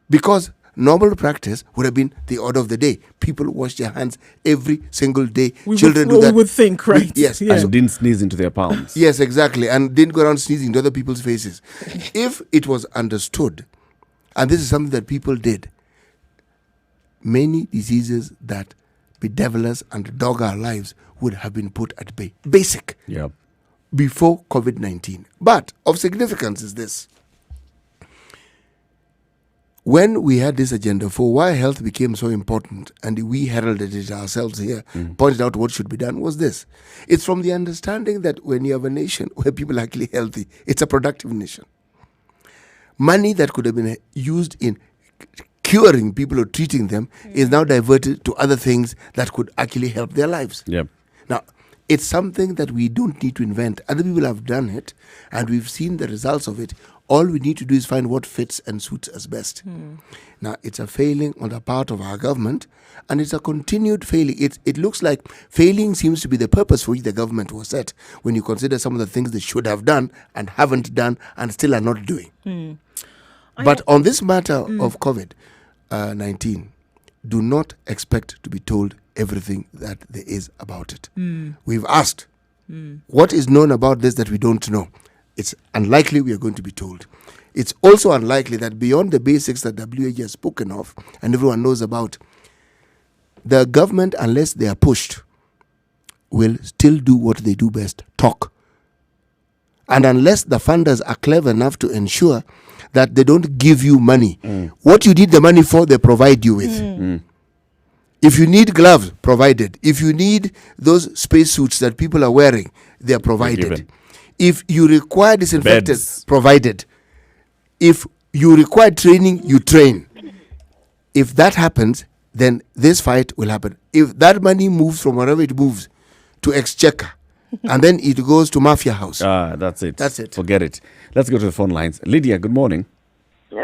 Because normal practice would have been the order of the day. People wash their hands every single day. Children do that. We would think, right? Yes. Yeah. And didn't sneeze into their palms. Yes, exactly. And didn't go around sneezing into other people's faces. If it was understood, and this is something that people did, many diseases that bedevil us and dog our lives would have been put at bay. Basic. Yeah. Before COVID-19. But of significance is this. When we had this agenda for why health became so important, and we heralded it ourselves here, pointed out what should be done, was this. It's from the understanding that when you have a nation where people are actually healthy, it's a productive nation. Money that could have been used in curing people or treating them is now diverted to other things that could actually help their lives. Yeah. Now, it's something that we don't need to invent. Other people have done it, and we've seen the results of it. All we need to do is find what fits and suits us best. Now, it's a failing on the part of our government, and it's a continued failing. It looks like failing seems to be the purpose for which the government was set, when you consider some of the things they should have done and haven't done and still are not doing. But on this matter of COVID-19, do not expect to be told everything that there is about it. We've asked, what is known about this that we don't know? It's unlikely we are going to be told. It's also unlikely that beyond the basics that WHO has spoken of and everyone knows about, the government, unless they are pushed, will still do what they do best, talk. And unless the funders are clever enough to ensure that they don't give you money, what you need the money for, they provide you with. If you need gloves, provided. If you need those spacesuits that people are wearing, they are provided. Given. If you require disinfectants, Beds. provided. If you require training, you train. If that happens, then this fight will happen. If that money moves from wherever it moves to exchequer, and then it goes to mafia house. That's it. That's it. Forget it. Let's go to the phone lines. Lydia, good morning.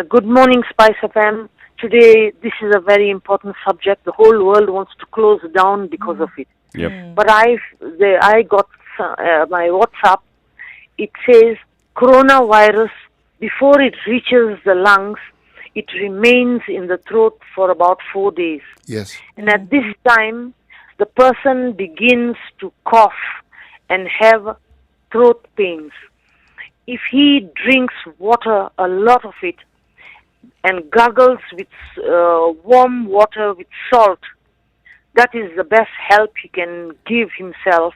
Good morning, Spice FM. Today, this is a very important subject. The whole world wants to close down because of it. Yep. But I got my WhatsApp. It says coronavirus, before it reaches the lungs, it remains in the throat for about 4 days. Yes. And at this time, the person begins to cough and have throat pains. If he drinks water, a lot of it, and gargles with warm water with salt, that is the best help he can give himself,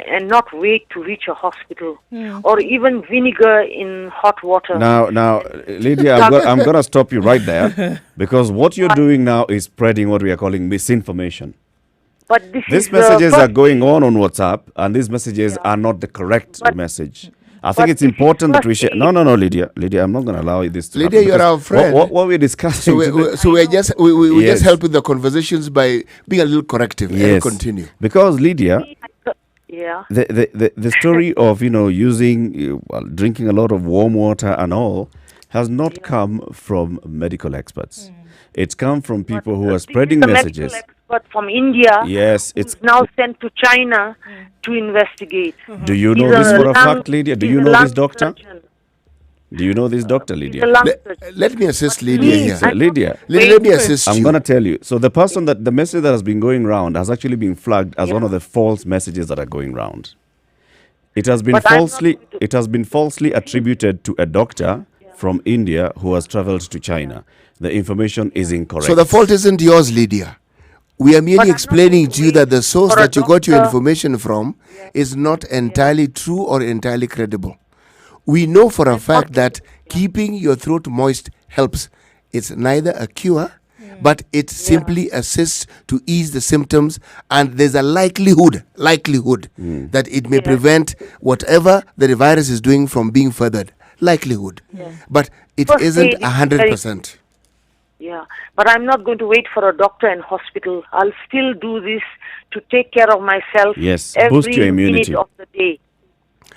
and not wait to reach a hospital. Or even vinegar in hot water. Now, Lydia, I'm going to stop you right there, because what you're doing now is spreading what we are calling misinformation. But These messages are going on WhatsApp, and these messages are not the correct message. I think it's important that we share. No, Lydia, I'm not going to allow this to Lydia, happen. you're because our friend. What we're discussing today- So we're just we Yes. just help with the conversations by being a little corrective and continue. Because Lydia, Yeah. the story of using drinking a lot of warm water and all has not come from medical experts. It's come from people who are spreading This is a messages. medical expert from India. Yes, who's it's. now sent to China to investigate. Do you know He's this for a lung- fact, Lydia? Do he's you a know lung this doctor? surgeon. Do you know this doctor, He's a Lydia? lung surgeon. Let me assist Lydia me, here. So, Lydia, Let me assist I'm you. going to tell you. So the message that has been going around has actually been flagged as one of the false messages that are going around. It has been But I'm not going to- falsely attributed to a doctor from India who has traveled to China. the information is incorrect. So the fault isn't yours, Lydia. We are But merely I'm not explaining going to you to that the wait source for a that you got your doctor. information from is not entirely true or entirely credible. We know for a fact that keeping your throat moist helps. It's neither a cure, but it simply assists to ease the symptoms, and there's a likelihood that it may prevent whatever the virus is doing from being furthered. Likelihood. But it First isn't aid is very- 100%. Yeah, but I'm not going to wait for a doctor and hospital. I'll still do this to take care of myself. Yes, every boost your immunity. minute of the day.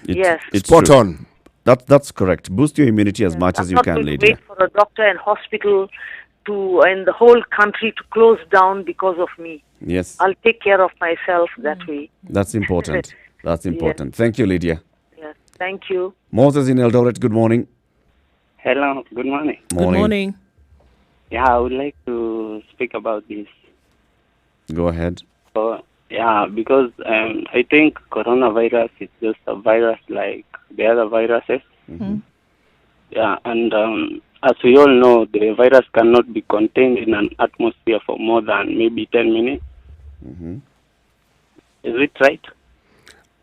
Yes. It's Spot true. on. That's correct. Boost your immunity as much I'm as you not can, going to Lydia. wait for a doctor and hospital and the whole country to close down because of me. Yes, I'll take care of myself that way. that's important. That's important. Thank you, Lydia. Yes. Thank you. Moses in Eldoret, good morning. Hello, good morning. Good morning. Yeah, I would like to speak about this. Go ahead. Yeah, because I think coronavirus is just a virus like the other viruses. Yeah, and as we all know, the virus cannot be contained in an atmosphere for more than maybe 10 minutes. Is it right?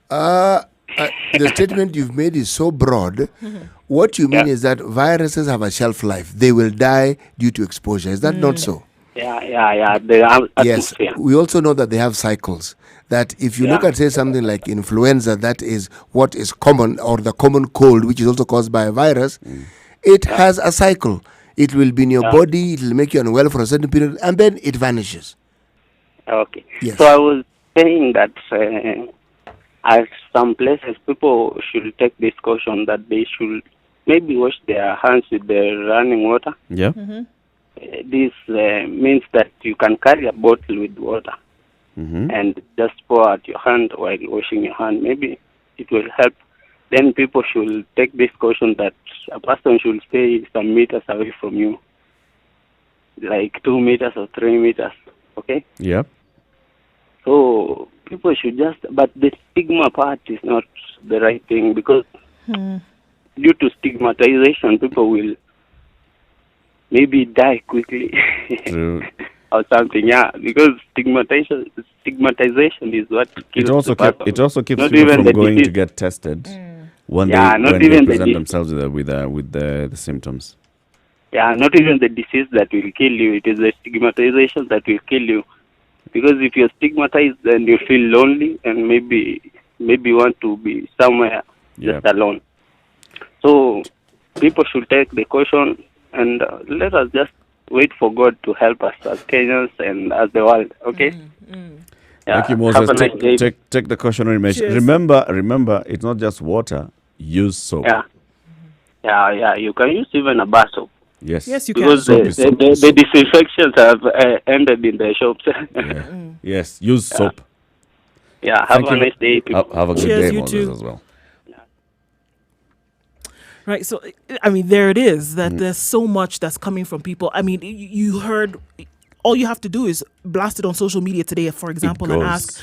The statement you've made is so broad. What you mean is that viruses have a shelf life. They will die due to exposure. Is that not so? Yeah. The Yes. atmosphere. We also know that they have cycles. That if you look at, say, something like influenza, that is what is common, or the common cold, which is also caused by a virus, it has a cycle. It will be in your body, it will make you unwell for a certain period, and then it vanishes. Okay. Yes. So I was saying that at some places, people should take this caution that they should maybe wash their hands with the running water. Yeah. This means that you can carry a bottle with water and just pour out your hand while washing your hand. Maybe it will help. Then people should take this caution that a person should stay some meters away from you, like 2 meters or 3 meters. Okay? Yeah. So people should just, but the stigma part is not the right thing, because due to stigmatization, people will maybe die quickly True. or something. Yeah, because stigmatization is what kills the person. It also keeps Not people even from the going disease. to get tested when Yeah, they not when they even the present disease. themselves with the symptoms. Yeah, not even the disease that will kill you. It is the stigmatization that will kill you. Because if you're stigmatized, then you feel lonely and maybe want to be somewhere just alone. So people should take the caution, and let us just wait for God to help us as Kenyans and as the world. Okay. Thank you, Have Moses. a nice day. Take the cautionary measure. Cheers. Remember, it's not just water. Use soap. Yeah. You can use even a bar soap. Yes. Yes, you can. Because Soap is soap. the disinfections have ended in the shops. Yes. Use soap. Yeah, have Thank a you. nice day, people. Have a good Cheers, day, you Moses, too. as well. Right. So, I mean, there it is, that there's so much that's coming from people. I mean, you heard, all you have to do is blast it on social media today, for example, and goes. ask.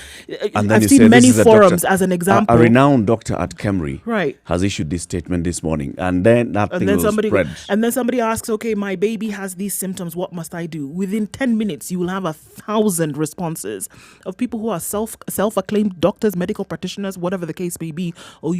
And then I've you seen say, many this is a forums doctor, as an example. A renowned doctor at Kemri Right. has issued this statement this morning, and then that thing And then will somebody spread. and then somebody asks, okay, my baby has these symptoms, what must I do? Within 10 minutes you will have 1,000 responses of people who are self-acclaimed doctors, medical practitioners, whatever the case may be. Or,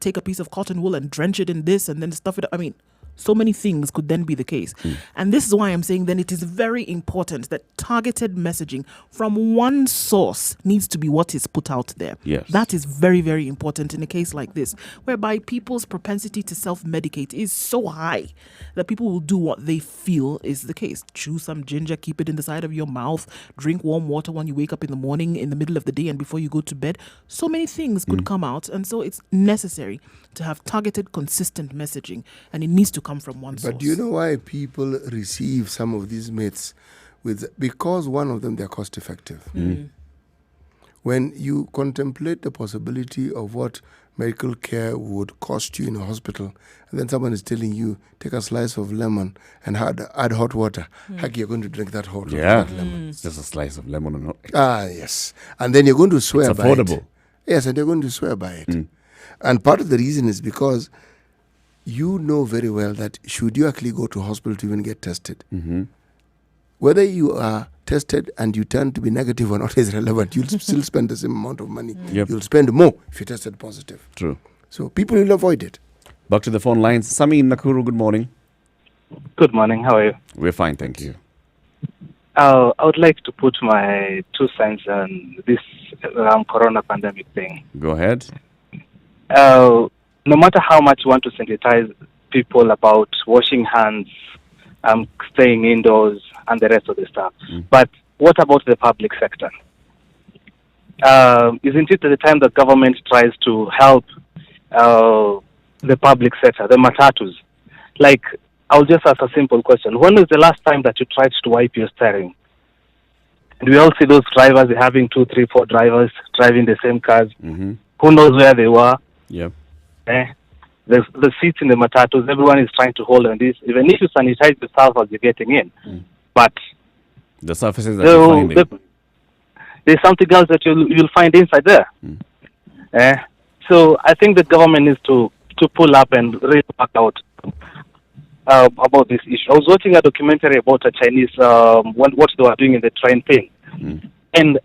take a piece of cotton wool and drench it in this and then stuff it up. I mean, so many things could then be the case. And this is why I'm saying then it is very important that targeted messaging from one source needs to be what is put out there. Yes. That is very, very important in a case like this, whereby people's propensity to self-medicate is so high that people will do what they feel is the case. Chew some ginger, keep it in the side of your mouth, drink warm water when you wake up in the morning, in the middle of the day, and before you go to bed. So many things could come out, and so it's necessary to have targeted, consistent messaging, and it needs to come from one source. But do you know why people receive some of these myths? Because one of them, they're cost effective. When you contemplate the possibility of what medical care would cost you in a hospital, and then someone is telling you, take a slice of lemon and add hot water. Heck, you're going to drink that hot water. Yeah. That lemon. It's just a slice of lemon. And Yes. And then you're going to swear It's by it. affordable. Yes, and you're going to swear by it. And part of the reason is because you know very well that should you actually go to hospital to even get tested, whether you are tested and you turn to be negative or not is relevant. You'll still spend the same amount of money. Yep. You'll spend more if you tested positive. True. So people will avoid it. Back to the phone lines. Sami in Nakuru, good morning. Good morning. How are you? We're fine, thank you. I would like to put my 2 cents on this corona pandemic thing. Go ahead. No matter how much you want to sensitize people about washing hands, staying indoors, and the rest of the stuff, but what about the public sector? Isn't it the time that government tries to help the public sector, the matatus? Like, I'll just ask a simple question. When was the last time that you tried to wipe your steering? And we all see those drivers having 2, 3, 4 drivers driving the same cars. Who knows where they were? Yep. The seats in the matatus, everyone is trying to hold on this. Even if you sanitize yourself as you're getting in. But the surfaces that you're finding. There's something else that you'll find inside there. So I think the government needs to pull up and really work out about this issue. I was watching a documentary about a Chinese, what they were doing in the train thing. And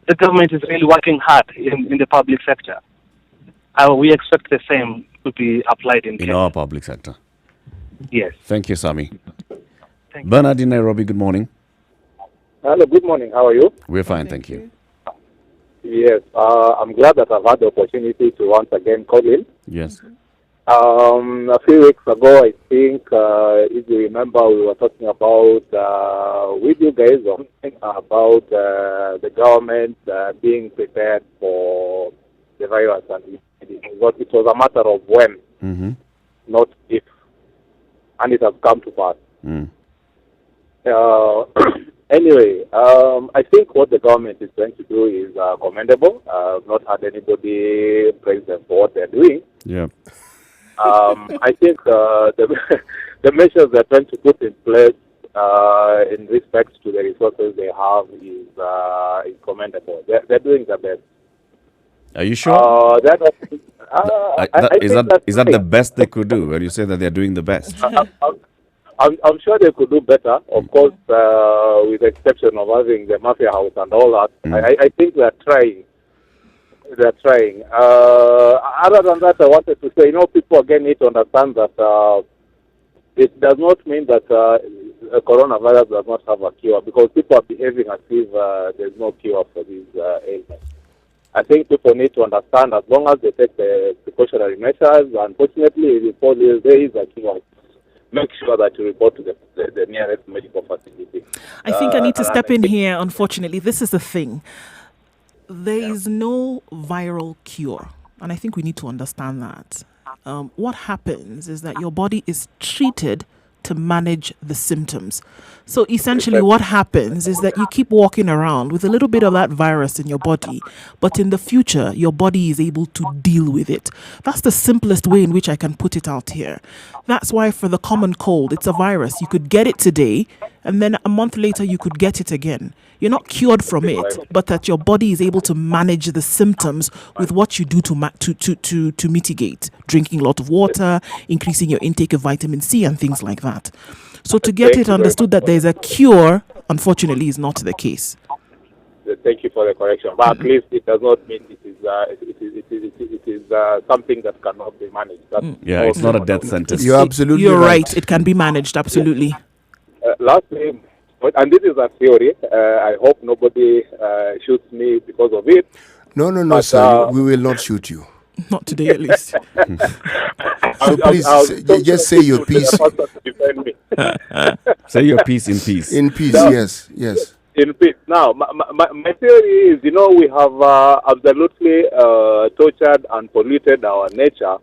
the government is really working hard in the public sector. We expect the same to be applied in Kenya. Our public sector. Yes. Thank you, Sami. Thank you. Bernard in Nairobi, good morning. Hello, good morning. How are you? We're fine, thank you. Yes, I'm glad that I've had the opportunity to once again call in. Yes. A few weeks ago, I think, if you remember, we were talking about, with you guys, about the government being prepared for the virus. And it was a matter of when, not if. And it has come to pass. Anyway, I think what the government is trying to do is commendable. I've not had anybody praise them for what they're doing. Yeah. I think the measures they're trying to put in place in respect to the resources they have is commendable. They're doing their best. Are you sure? Is that the best they could do when you say that they're doing the best? I'm sure they could do better, of course, with the exception of having the mafia house and all that. I think they're trying. They're trying. Other than that, I wanted to say, people again need to understand that it does not mean that coronavirus does not have a cure, because people are behaving as if there's no cure for these ailments. I think people need to understand, as long as they take the precautionary measures, unfortunately, before there is a cure, make sure that you report to the nearest medical facility. I think I need to step in here. Unfortunately, this is the thing. There is no viral cure. And I think we need to understand that. What happens is that your body is treated to manage the symptoms. So essentially what happens is that you keep walking around with a little bit of that virus in your body, but in the future, your body is able to deal with it. That's the simplest way in which I can put it out here. That's why for the common cold, it's a virus. You could get it today, and then a month later, you could get it again. You're not cured from it, but that your body is able to manage the symptoms with what you do to mitigate. Drinking a lot of water, increasing your intake of vitamin C and things like that. So to get it understood that there's a cure, unfortunately, is not the case. Thank you for the correction. But at least it does not mean it is something that cannot be managed. It's not a death sentence. You're right. It can be managed, absolutely. Lastly, and this is a theory, I hope nobody shoots me because of it. No, sir. We will not shoot you. Not today, at least. So please, just say your piece. Say your piece in peace. In peace, yes. In peace. Now, my theory is, we have absolutely tortured and polluted our nature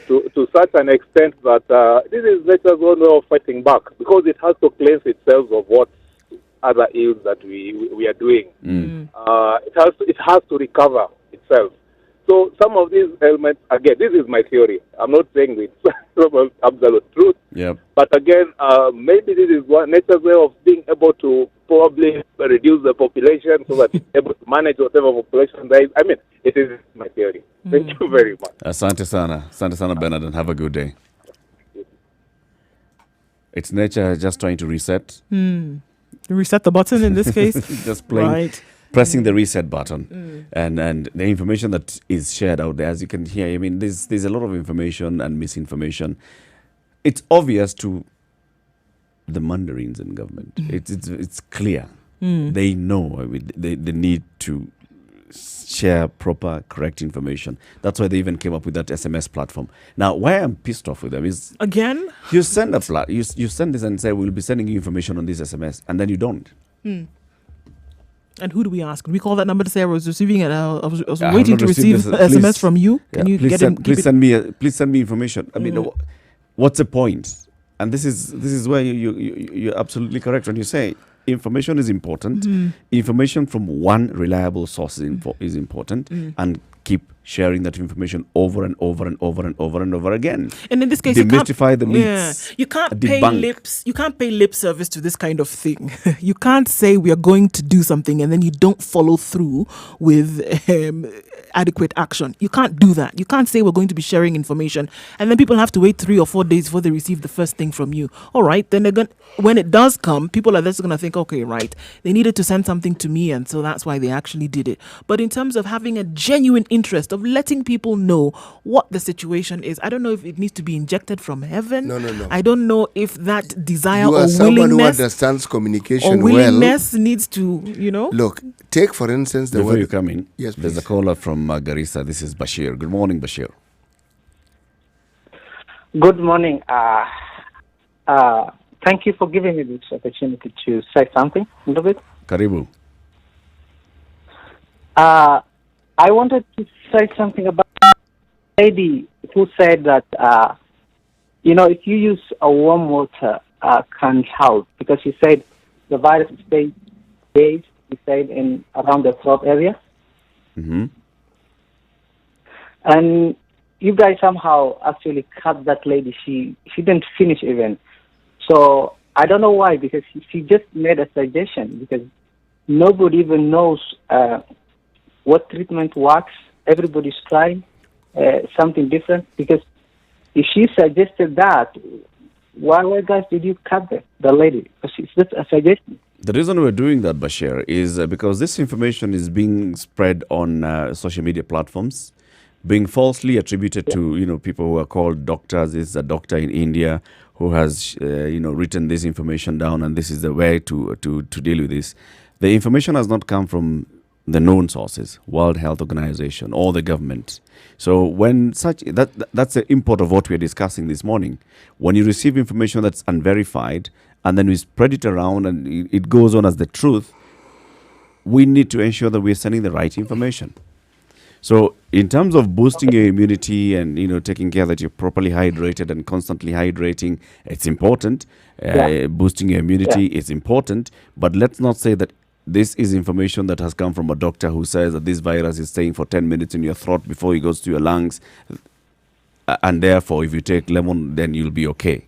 to such an extent that this is nature's own way of fighting back, because it has to cleanse itself of what other ills that we are doing. It has to recover itself. So some of these elements, again, this is my theory. I'm not saying it's absolute truth. Yep. But again, maybe this is nature's way of being able to probably reduce the population so that it's able to manage whatever population there is. I mean, it is my theory. Thank you very much. Asante sana. Asante sana, Bernard, and have a good day. It's nature just trying to reset. Reset the button in this case. Just playing, Right. pressing the reset button. And the information that is shared out there, as you can hear, I mean, there's a lot of information and misinformation. It's obvious to the mandarins in government. It's clear. They know. I mean, they need to share proper, correct information. That's why they even came up with that SMS platform. Now, why I'm pissed off with them is Again? you send you send this and say we'll be sending you information on this SMS, and then you don't. And who do we ask? We call that number to say I was receiving it. I was I have waiting not to received receive this. SMS Please. from you. Can Yeah, you please get send, it? please send me information. I mean, what's the point? And this is where you're absolutely correct when you say information is important. Information from one reliable source is important, and keep sharing that information over and over and over and over and over again. And in this case, demystify the myths. You can't debunk. You can't pay lip service to this kind of thing. You can't say we are going to do something and then you don't follow through with adequate action. You can't do that. You can't say we're going to be sharing information and then people have to wait 3 or 4 days before they receive the first thing from you. All right, then when it does come, people are just going to think, okay, right, they needed to send something to me, and so that's why they actually did it. But in terms of having a genuine interest of letting people know what the situation is, I don't know if it needs to be injected from heaven. No. I don't know if that desire You or are someone who willingness understands communication or willingness needs to, Look, take for instance the Before word. you come in, Yes, there's a please. caller from Garissa. This is Bashir. Good morning, Bashir. Good morning. Thank you for giving me this opportunity to say something a little bit. Karibu. I wanted to say something about a lady who said that, if you use a warm water, can't help, because she said the virus stays days, she said, in around the throat area. Mm-hmm. And you guys somehow actually cut that lady. She didn't finish even. So I don't know why, because she just made a suggestion, because nobody even knows what treatment works. Everybody's trying something different, because if she suggested that, why guys did you cut the lady? Because it's just a suggestion. The reason we're doing that, Bashir, is because this information is being spread on social media platforms, being falsely attributed to people who are called doctors. This is a doctor in India who has written this information down, and this is the way to deal with this. The information has not come from the known sources, World Health Organization or the government. So when that's the import of what we're discussing this morning. When you receive information that's unverified and then we spread it around and it goes on as the truth, we need to ensure that we're sending the right information. So in terms of boosting your immunity and taking care that you're properly hydrated and constantly hydrating, it's important. Boosting your immunity is important, but let's not say that this is information that has come from a doctor who says that this virus is staying for 10 minutes in your throat before it goes to your lungs, and therefore if you take lemon then you'll be okay.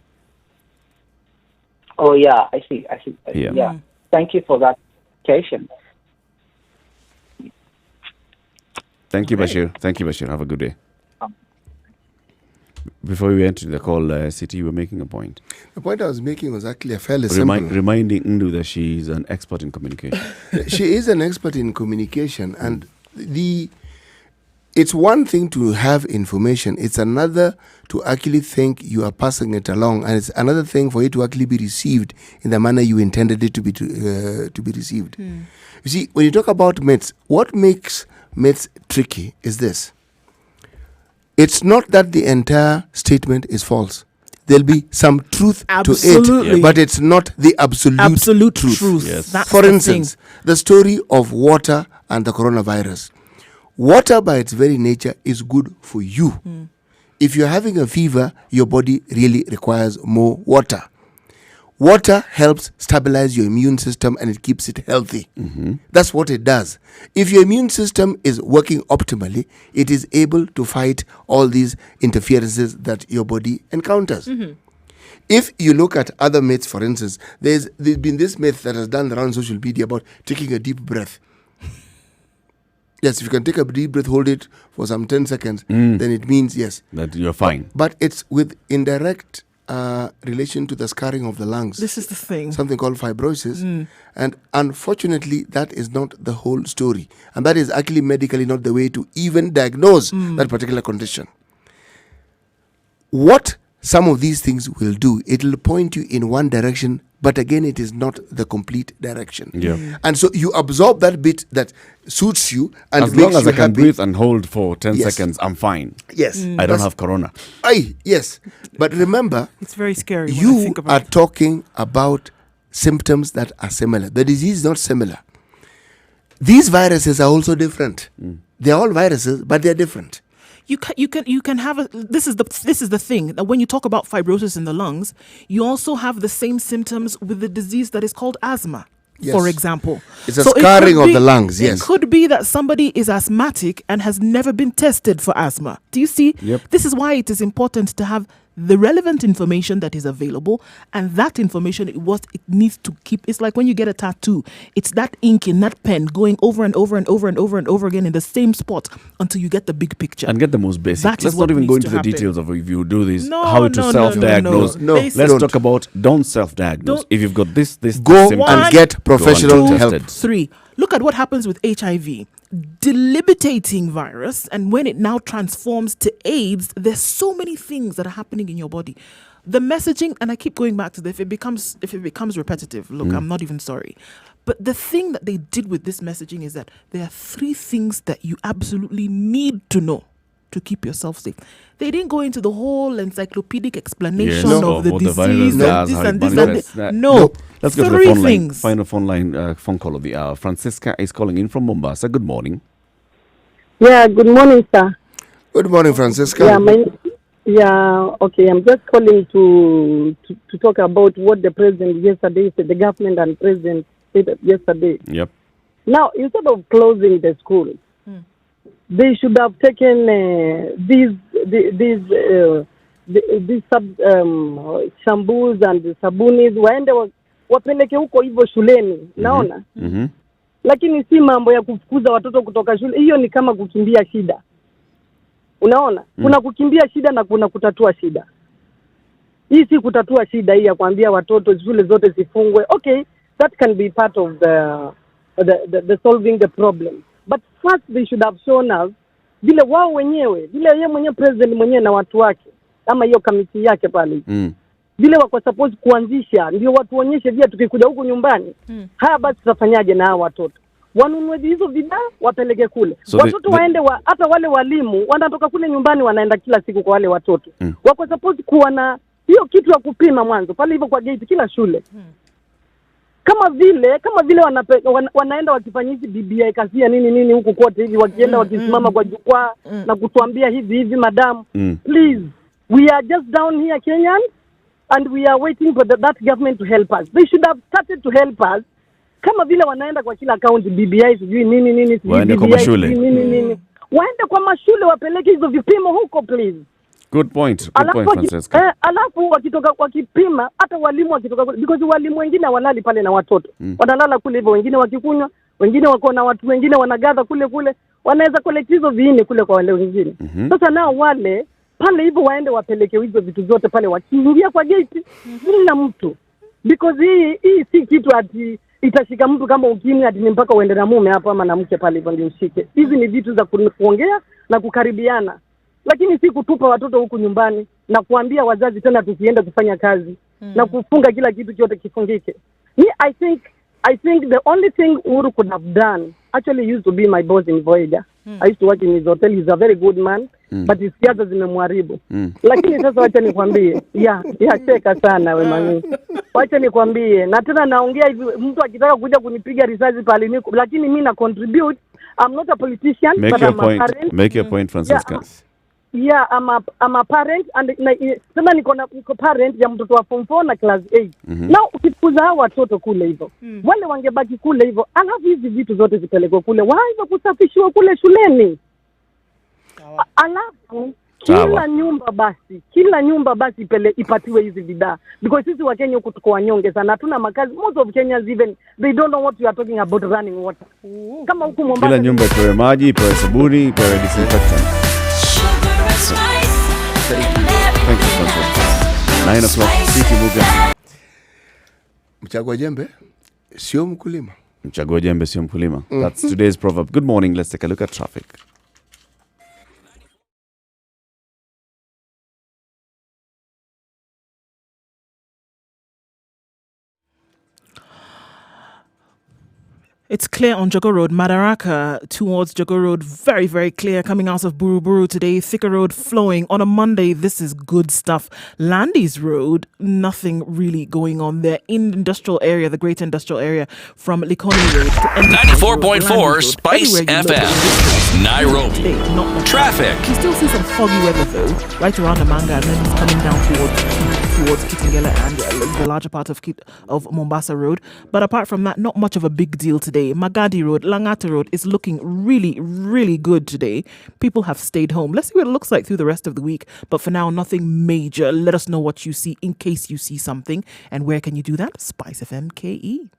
Oh yeah, I see. Yeah. Thank you for that clarification. Thank you, Bashir. Have a good day. Before we enter the call, City, you were making a point. The point I was making was actually a fairly simple. Reminding Ndu that she is an expert in communication. She is an expert in communication, and it's one thing to have information. It's another to actually think you are passing it along, and it's another thing for it to actually be received in the manner you intended it to be received. You see, when you talk about myths, what makes myths tricky is this. It's not that the entire statement is false. There'll be some truth to it, but it's not the absolute truth. Yes. That's For instance, the story of water and the coronavirus. Water by its very nature is good for you. If you're having a fever, your body really requires more water. Water helps stabilize your immune system and it keeps it healthy. That's what it does. If your immune system is working optimally, it is able to fight all these interferences that your body encounters. If you look at other myths, for instance, there's been this myth that has done around social media about taking a deep breath. Yes, if you can take a deep breath, hold it for some 10 seconds, then it means yes. That you're fine. But it's with indirect relation to the scarring of the lungs. This is the thing. Something called fibrosis. And unfortunately, that is not the whole story. And that is actually medically not the way to even diagnose that particular condition. What some of these things will do, it will point you in one direction, but again, it is not the complete direction. Yeah. And so you absorb that bit that suits you, and as makes long as you I can happy. breathe and hold for 10 Yes. seconds, I'm fine. Yes. I don't have corona. Yes. But remember, It's very scary when I you think are about it. talking about symptoms that are similar. The disease is not similar. These viruses are also different. They're all viruses, but they're different. You can have this is the thing that when you talk about fibrosis in the lungs, you also have the same symptoms with the disease that is called asthma. Yes. For example, It's a So it scarring could of be- the lungs, yes. It could be that somebody is asthmatic and has never been tested for asthma. Do you see? Yep. This is why it is important to have the relevant information that is available, and that information what it needs to keep. It's like when you get a tattoo, it's that ink in that pen going over and over and over and over and over again in the same spot until you get the big picture. And get the most basic. That is Let's what not even go needs into to the happen. details of if you do this, No, how to no, self-diagnose. no. Let's Basic. talk about don't self-diagnose. Don't- If you've got this Go symptoms, and get professional go and help. get tested. 3. Look at what happens with HIV. Debilitating virus, and when it now transforms to AIDS, there's so many things that are happening in your body. The messaging, and I keep going back to this, if it becomes repetitive, look, I'm not even sorry. But the thing that they did with this messaging is that there are 3 things that you absolutely need to know to keep yourself safe. They didn't go into the whole encyclopedic explanation Yes, of the what the disease virus and does, this how it and this and manifests. this. No. No. Let's go to the 3 phone line. things. Final phone call of the hour. Francisca is calling in from Mombasa. Good morning. Yeah, good morning, sir. Good morning, Francisca. Okay, I'm just calling to talk about what the president yesterday said, the government and president said yesterday. Yep. Now, instead of closing the schools, they should have taken these shamboos and sabunis waende wapeleke huko hivyo shuleni, naona. Lakini si mambo ya kufukuza watoto kutoka shule. Hiyo ni kama kukimbia shida. Unaona? Kuna kukimbia shida na kuna kutatua shida. Hii si kutatua shida hii ya kuambia watoto shule zote zifungwe. Okay, that can be part of the solving the problem. But first they should have shown us vile wao wenyewe, vile yeye mwenyewe president mwenyewe na watu wake ama hiyo kamiti yake pale. Vile wako suppose kuanzisha ndio watu waonyeshe vile tukikuja huku nyumbani. Haya basi tutafanyaje na hao watoto? Wanunue hizo bidhaa wapeleke kule. So watoto waende hata wale walimu wanatoka kule nyumbani wanaenda kila siku kwa wale watoto. Wako suppose kuwa na hiyo kitu ya kupima mwanzo pale hivyo kwa gate kila shule. Kama vile wanaenda wakifanya hizi BBI kazi ya nini huku kote hivi wakienda wakisimama kwa jukwaa na kutuambia hivi madam, please, we are just down here Kenyans and we are waiting for that government to help us. They should have started to help us. Kama vile wanaenda kwa kila county BBI sijui nini waende kwa mashule. Waende kwa mashule wapeleke hizo vipimo huko please. Good point Francesca. Alafu wakipima hata walimu wakitoka kule, because walimu wengine hawalali pale na watoto. Wanalala kule hivyo, wengine wakikunywa, wengine wako na watu wengine wanagadha kule wanaweza collect hizo viini kule kwa wale wengine. Sasa nao wale pale hivyo waende wapeleke hizo vitu zote pale wakiingia kwa gate kila mtu, because hii si kitu ati itashika mtu kama ukimwi ati ni mpaka uende na mume hapo ama na mke pale hivyo ndio ushike. Hizi ni vitu za kuongea na kukaribiana, lakini si kutupa watoto huku nyumbani na kuambia wazazi tena tusiende kufanya kazi na kufunga kila kitu chote kifungike. I think the only thing Uhuru could have done, actually used to be my boss in Voyager. I used to work in his hotel. He's a very good man, but his siasa zimemharibu. Lakini sasa wacha nikwambie, cheka sana we mami. Wacha nikwambie, na tena naongea hivi mtu akitaka kuja kunipiga risasi pale niko, lakini mimi na contribute. I'm not a politician, but I'm a parent. Make your point, Francisca. Yeah, I'm a parent and tena niko parent ya mtoto wa form 4 na class 8. Now ukikuza hao watoto kule hivyo, wale wangebaki kule hivyo, alafu hizi vitu zote zipelekwe kule, waanze kusafishwa kule shuleni. Alafu kila nyumba basi ipatiwe hizi bidhaa, because sisi wa Kenya huku tuko wanyonge sana, hatuna makazi. Most of Kenyans even they don't know what you are talking about running water. Kama huku Mombasa kila nyumba ipewe maji, ipewe sabuni, ipewe disinfectant. Thank you, Francisca. 9 o'clock, City Muga. Mchagua jembe sio mkulima. Mchagua jembe sio mkulima. That's today's proverb. Good morning. Let's take a look at traffic. It's clear on Jogo Road, Madaraka towards Jogo Road. Very, very clear coming out of Buruburu today. Thika Road flowing. On a Monday, this is good stuff. Landys Road, nothing really going on there. In the industrial area, the great industrial area from Likoni Road to 94.4 Spice FM. Nairobi. Today, not much Traffic. You still see some foggy weather though, right around the Manga, and then it's coming down towards Kitengela and the larger part of Mombasa Road. But apart from that, not much of a big deal today. Magadi Road, Langata Road is looking really, really good today. People have stayed home. Let's see what it looks like through the rest of the week. But for now, nothing major. Let us know what you see in case you see something. And where can you do that? Spice FM KE.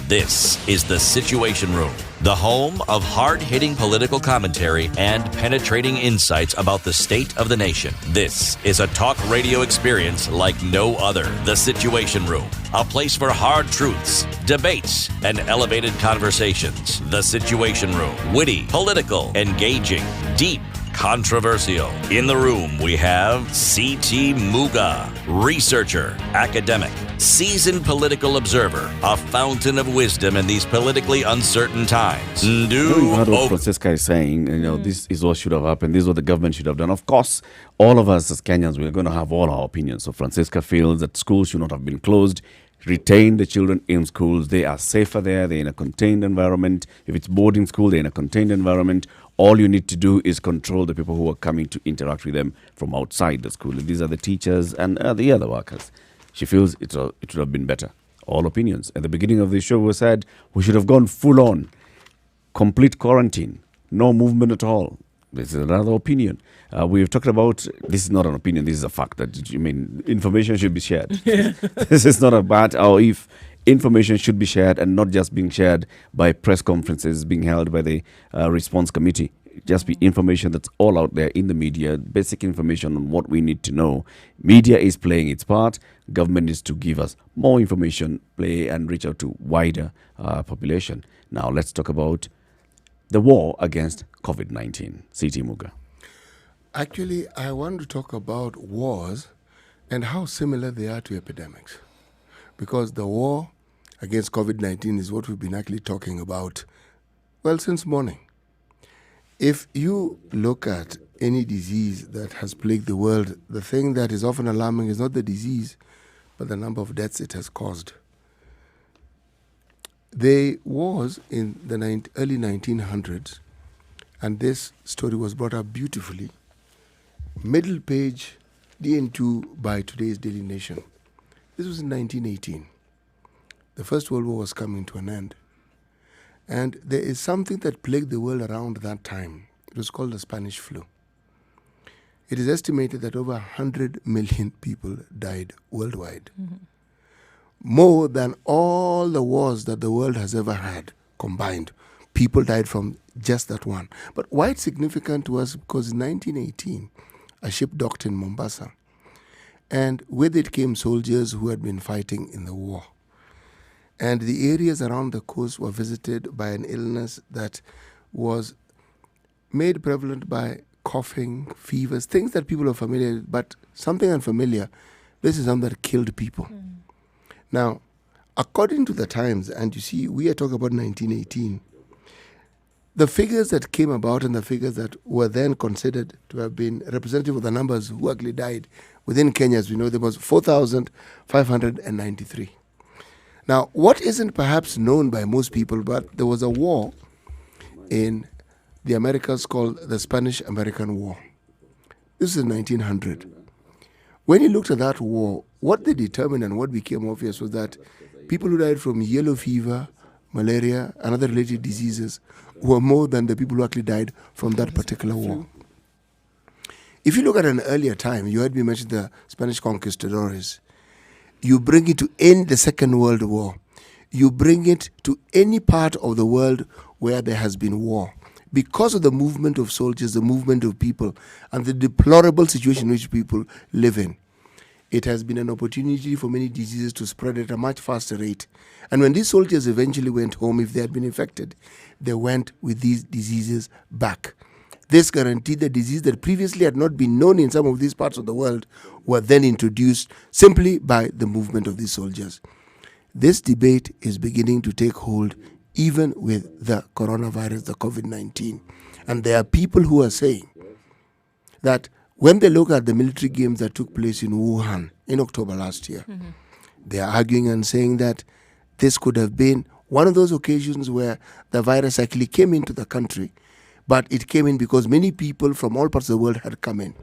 This is The Situation Room, the home of hard-hitting political commentary and penetrating insights about the state of the nation. This is a talk radio experience like no other. The Situation Room, a place for hard truths, debates, and elevated conversations. The Situation Room, witty, political, engaging, deep, controversial. In the room, we have C.T. Muga, researcher, academic, seasoned political observer, a fountain of wisdom in these politically uncertain times. You heard what Francisca is saying. This is what should have happened. This is what the government should have done. Of course, all of us as Kenyans, we're going to have all our opinions. So Francisca feels that schools should not have been closed. Retain the children in schools. They are safer there. They're in a contained environment. If it's boarding school, they're in a contained environment. All you need to do is control the people who are coming to interact with them from outside the school. These are the teachers and the other workers. She feels it would have been better. All opinions. At the beginning of the show, we said we should have gone full on, complete quarantine, no movement at all. This is another opinion. We've talked about, this is not an opinion, this is a fact that, information should be shared. This is not about how if information should be shared and not just being shared by press conferences being held by the response committee. Just be information that's all out there in the media, basic information on what we need to know. Media is playing its part. Government is to give us more information, play and reach out to wider population. Now let's talk about the war against COVID-19. C.T. Muga. Actually, I want to talk about wars and how similar they are to epidemics. Because the war against COVID-19 is what we've been actually talking about, well, since morning. If you look at any disease that has plagued the world, the thing that is often alarming is not the disease, but the number of deaths it has caused. There was in the early 1900s, and this story was brought up beautifully, middle page, DN2 by today's Daily Nation. This was in 1918. The First World War was coming to an end. And there is something that plagued the world around that time. It was called the Spanish flu. It is estimated that over 100 million people died worldwide. Mm-hmm. More than all the wars that the world has ever had combined. People died from just that one. But why it's significant to us, because in 1918, a ship docked in Mombasa. And with it came soldiers who had been fighting in the war. And the areas around the coast were visited by an illness that was made prevalent by coughing, fevers, things that people are familiar with, but something unfamiliar. This is something that killed people. Now, according to the Times, and you see, we are talking about 1918, the figures that came about and the figures that were then considered to have been representative of the numbers who actually died within Kenya, as we know, there was 4,593. Now, what isn't perhaps known by most people, but there was a war in the Americas called the Spanish-American War. This is 1900. When you looked at that war, what they determined and what became obvious was that people who died from yellow fever, malaria, and other related diseases were more than the people who actually died from that particular war. If you look at an earlier time, you heard me mention the Spanish conquistadores. You bring it to end the Second World War. You bring it to any part of the world where there has been war. Because of the movement of soldiers, the movement of people, and the deplorable situation which people live in, it has been an opportunity for many diseases to spread at a much faster rate. And when these soldiers eventually went home, if they had been infected, they went with these diseases back. This guaranteed that disease that previously had not been known in some of these parts of the world were then introduced simply by the movement of these soldiers. This debate is beginning to take hold even with the coronavirus, the COVID-19. And there are people who are saying that when they look at the military games that took place in Wuhan in October last year, they are arguing and saying that this could have been one of those occasions where the virus actually came into the country, but it came in because many people from all parts of the world had come in.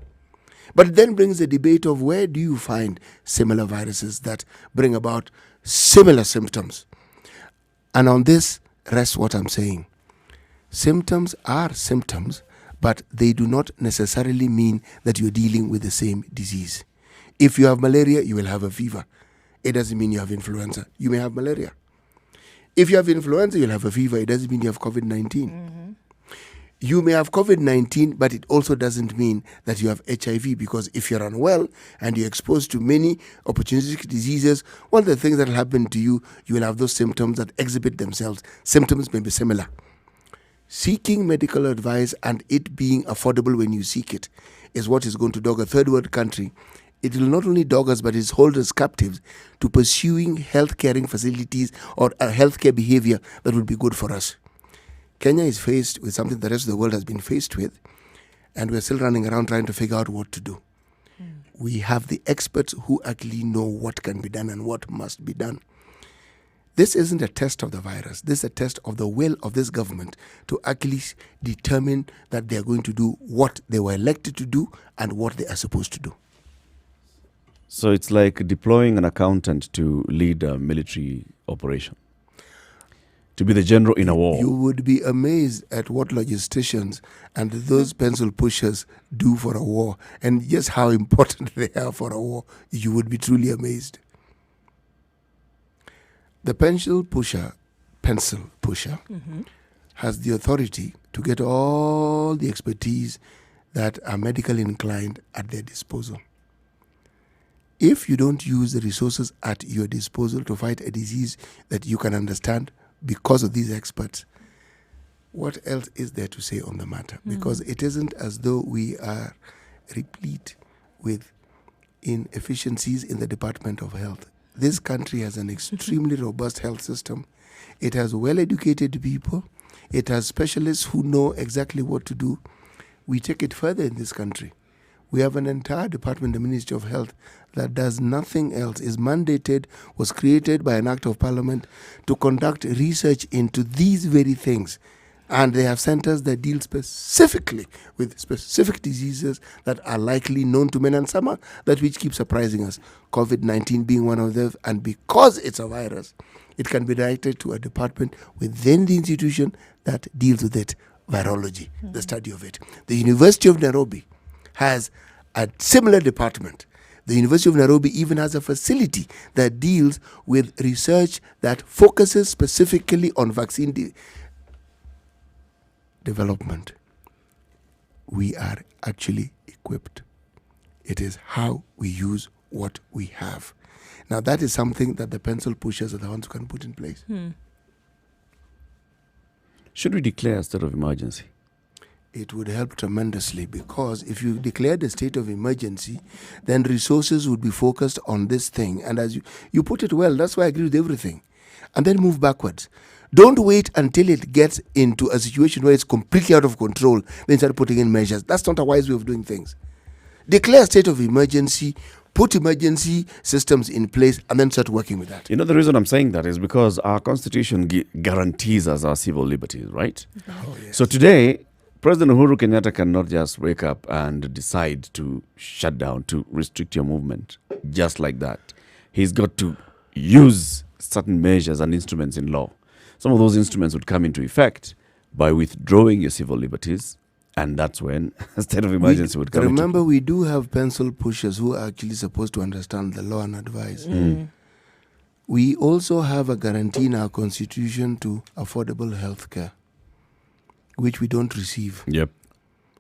But it then brings the debate of where do you find similar viruses that bring about similar symptoms? And on this rests what I'm saying. Symptoms are symptoms, but they do not necessarily mean that you're dealing with the same disease. If you have malaria, you will have a fever. It doesn't mean you have influenza. You may have malaria. If you have influenza, you'll have a fever. It doesn't mean you have COVID-19. You may have COVID-19, but it also doesn't mean that you have HIV, because if you're unwell and you're exposed to many opportunistic diseases, one of the things that will happen to you, you will have those symptoms that exhibit themselves. Symptoms may be similar. Seeking medical advice and it being affordable when you seek it is what is going to dog a third world country. It will not only dog us, but it hold us captives to pursuing health caring facilities or a healthcare behavior that would be good for us. Kenya is faced with something the rest of the world has been faced with, and we're still running around trying to figure out what to do. We have the experts who actually know what can be done and what must be done. This isn't a test of the virus. This is a test of the will of this government to actually determine that they are going to do what they were elected to do and what they are supposed to do. So it's like deploying an accountant to lead a military operation, to be the general in a war. You would be amazed at what logisticians and those pencil pushers do for a war, and just how important they are for a war. You would be truly amazed. The pencil pusher has the authority to get all the expertise that are medically inclined at their disposal. If you don't use the resources at your disposal to fight a disease that you can understand because of these experts, what else is there to say on the matter? Because it isn't as though we are replete with inefficiencies in the Department of Health. This country has an extremely robust health system. It has well-educated people. It has specialists who know exactly what to do. We take it further in this country. We have an entire department, the Ministry of Health, that does nothing else, is mandated, was created by an act of parliament to conduct research into these very things. And they have centers that deal specifically with specific diseases that are likely known to men, and some are that which keep surprising us, COVID-19 being one of them. And because it's a virus, it can be directed to a department within the institution that deals with it, virology, the study of it. The University of Nairobi has a similar department. The University of Nairobi even has a facility that deals with research that focuses specifically on vaccine development. We are actually equipped. It is how we use what we have. Now, that is something that the pencil pushers are the ones who can put in place. Should we declare a state of emergency? It would help tremendously, because if you declare the state of emergency, then resources would be focused on this thing. And as you put it well, that's why I agree with everything. And then move backwards. Don't wait until it gets into a situation where it's completely out of control, then start putting in measures. That's not a wise way of doing things. Declare a state of emergency, put emergency systems in place, and then start working with that. You know, the reason I'm saying that is because our constitution guarantees us our civil liberties, right? Oh, yes. So today, President Uhuru Kenyatta cannot just wake up and decide to shut down, to restrict your movement just like that. He's got to use certain measures and instruments in law. Some of those instruments would come into effect by withdrawing your civil liberties, and that's when a state of emergency would come Remember, we do have pencil pushers who are actually supposed to understand the law and advise. We also have a guarantee in our constitution to affordable health care, which we don't receive. Yep.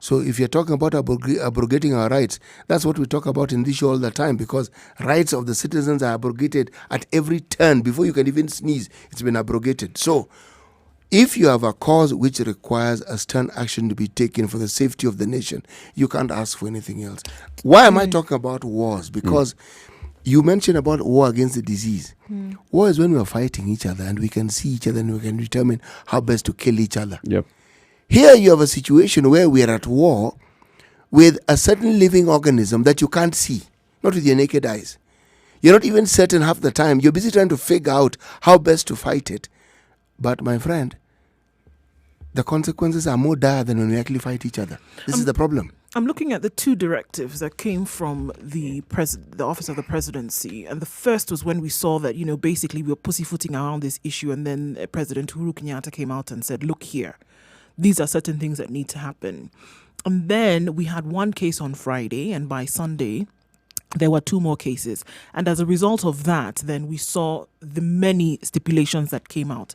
So if you're talking about abrogating our rights, that's what we talk about in this show all the time, because rights of the citizens are abrogated at every turn. Before you can even sneeze, it's been abrogated. So if you have a cause which requires a stern action to be taken for the safety of the nation, you can't ask for anything else. Why am I talking about wars? Because you mentioned about war against the disease. War is when we are fighting each other and we can see each other and we can determine how best to kill each other. Yep. Here you have a situation where we are at war with a certain living organism that you can't see, not with your naked eyes. You're not even certain half the time. You're busy trying to figure out how best to fight it. But my friend, the consequences are more dire than when we actually fight each other. This is the problem. I'm looking at the two directives that came from the Office of the Presidency. And the first was when we saw that, basically we were pussyfooting around this issue. And then President Uhuru Kenyatta came out and said, look here, these are certain things that need to happen. And then we had one case on Friday, and by Sunday, there were two more cases. And as a result of that, then we saw the many stipulations that came out.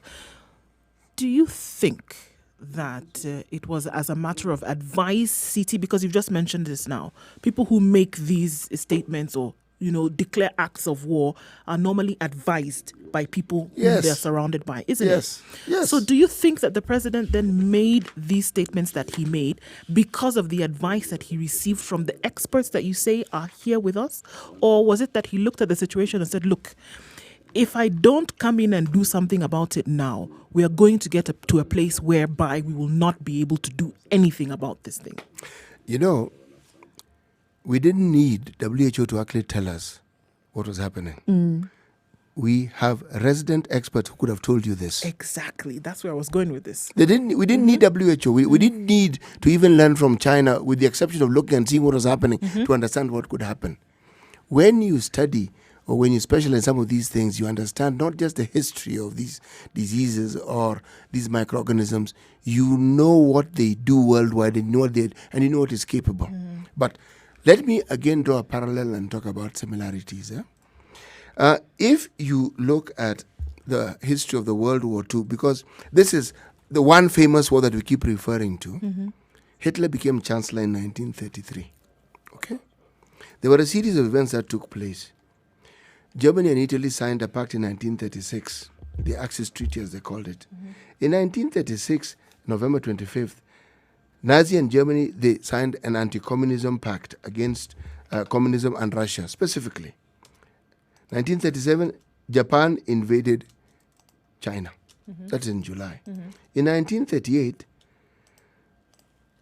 Do you think that it was as a matter of advice, CT, because you've just mentioned this now, people who make these statements or, declare acts of war are normally advised by people who they're surrounded by, isn't it? Yes. So do you think that the president then made these statements that he made because of the advice that he received from the experts that you say are here with us? Or was it that he looked at the situation and said, look, if I don't come in and do something about it now, we are going to get to a place whereby we will not be able to do anything about this thing? We didn't need WHO to actually tell us what was happening. We have resident experts who could have told you this. Exactly. That's where I was going with this. We didn't need WHO. We didn't need to even learn from China, with the exception of looking and seeing what was happening to understand what could happen. When you study or when you specialize in some of these things, you understand not just the history of these diseases or these microorganisms. You know what they do worldwide, and you know what is capable. But let me again draw a parallel and talk about similarities. If you look at the history of the World War II, because this is the one famous war that we keep referring to, Hitler became chancellor in 1933. Okay? There were a series of events that took place. Germany and Italy signed a pact in 1936, the Axis Treaty as they called it. In 1936, November 25th, Nazi and Germany, they signed an anti-communism pact against communism and Russia, specifically. 1937, Japan invaded China. That's in July. In 1938,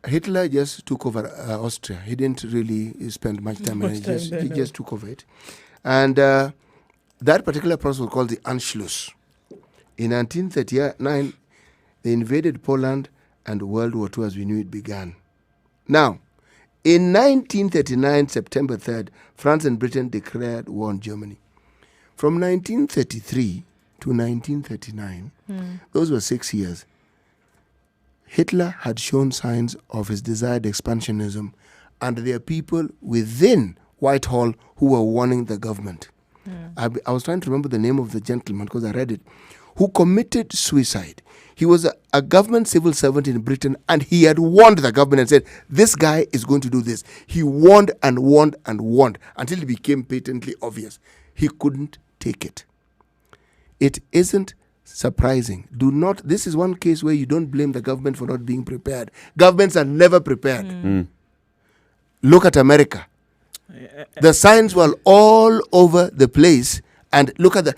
Hitler just took over Austria. He didn't really spend much time on it. He just took over it. And that particular process was called the Anschluss. In 1939, they invaded Poland, and World War II as we knew it began. Now, in 1939, September 3rd, France and Britain declared war on Germany. From 1933 to 1939, those were 6 years, Hitler had shown signs of his desired expansionism, and there are people within Whitehall who were warning the government. I was trying to remember the name of the gentleman because I read it, who committed suicide. He was a government civil servant in Britain, and he had warned the government and said, this guy is going to do this. He warned and warned and warned until it became patently obvious. He couldn't take it. It isn't surprising. This is one case where you don't blame the government for not being prepared. Governments are never prepared. Look at America. The signs were all over the place, and look at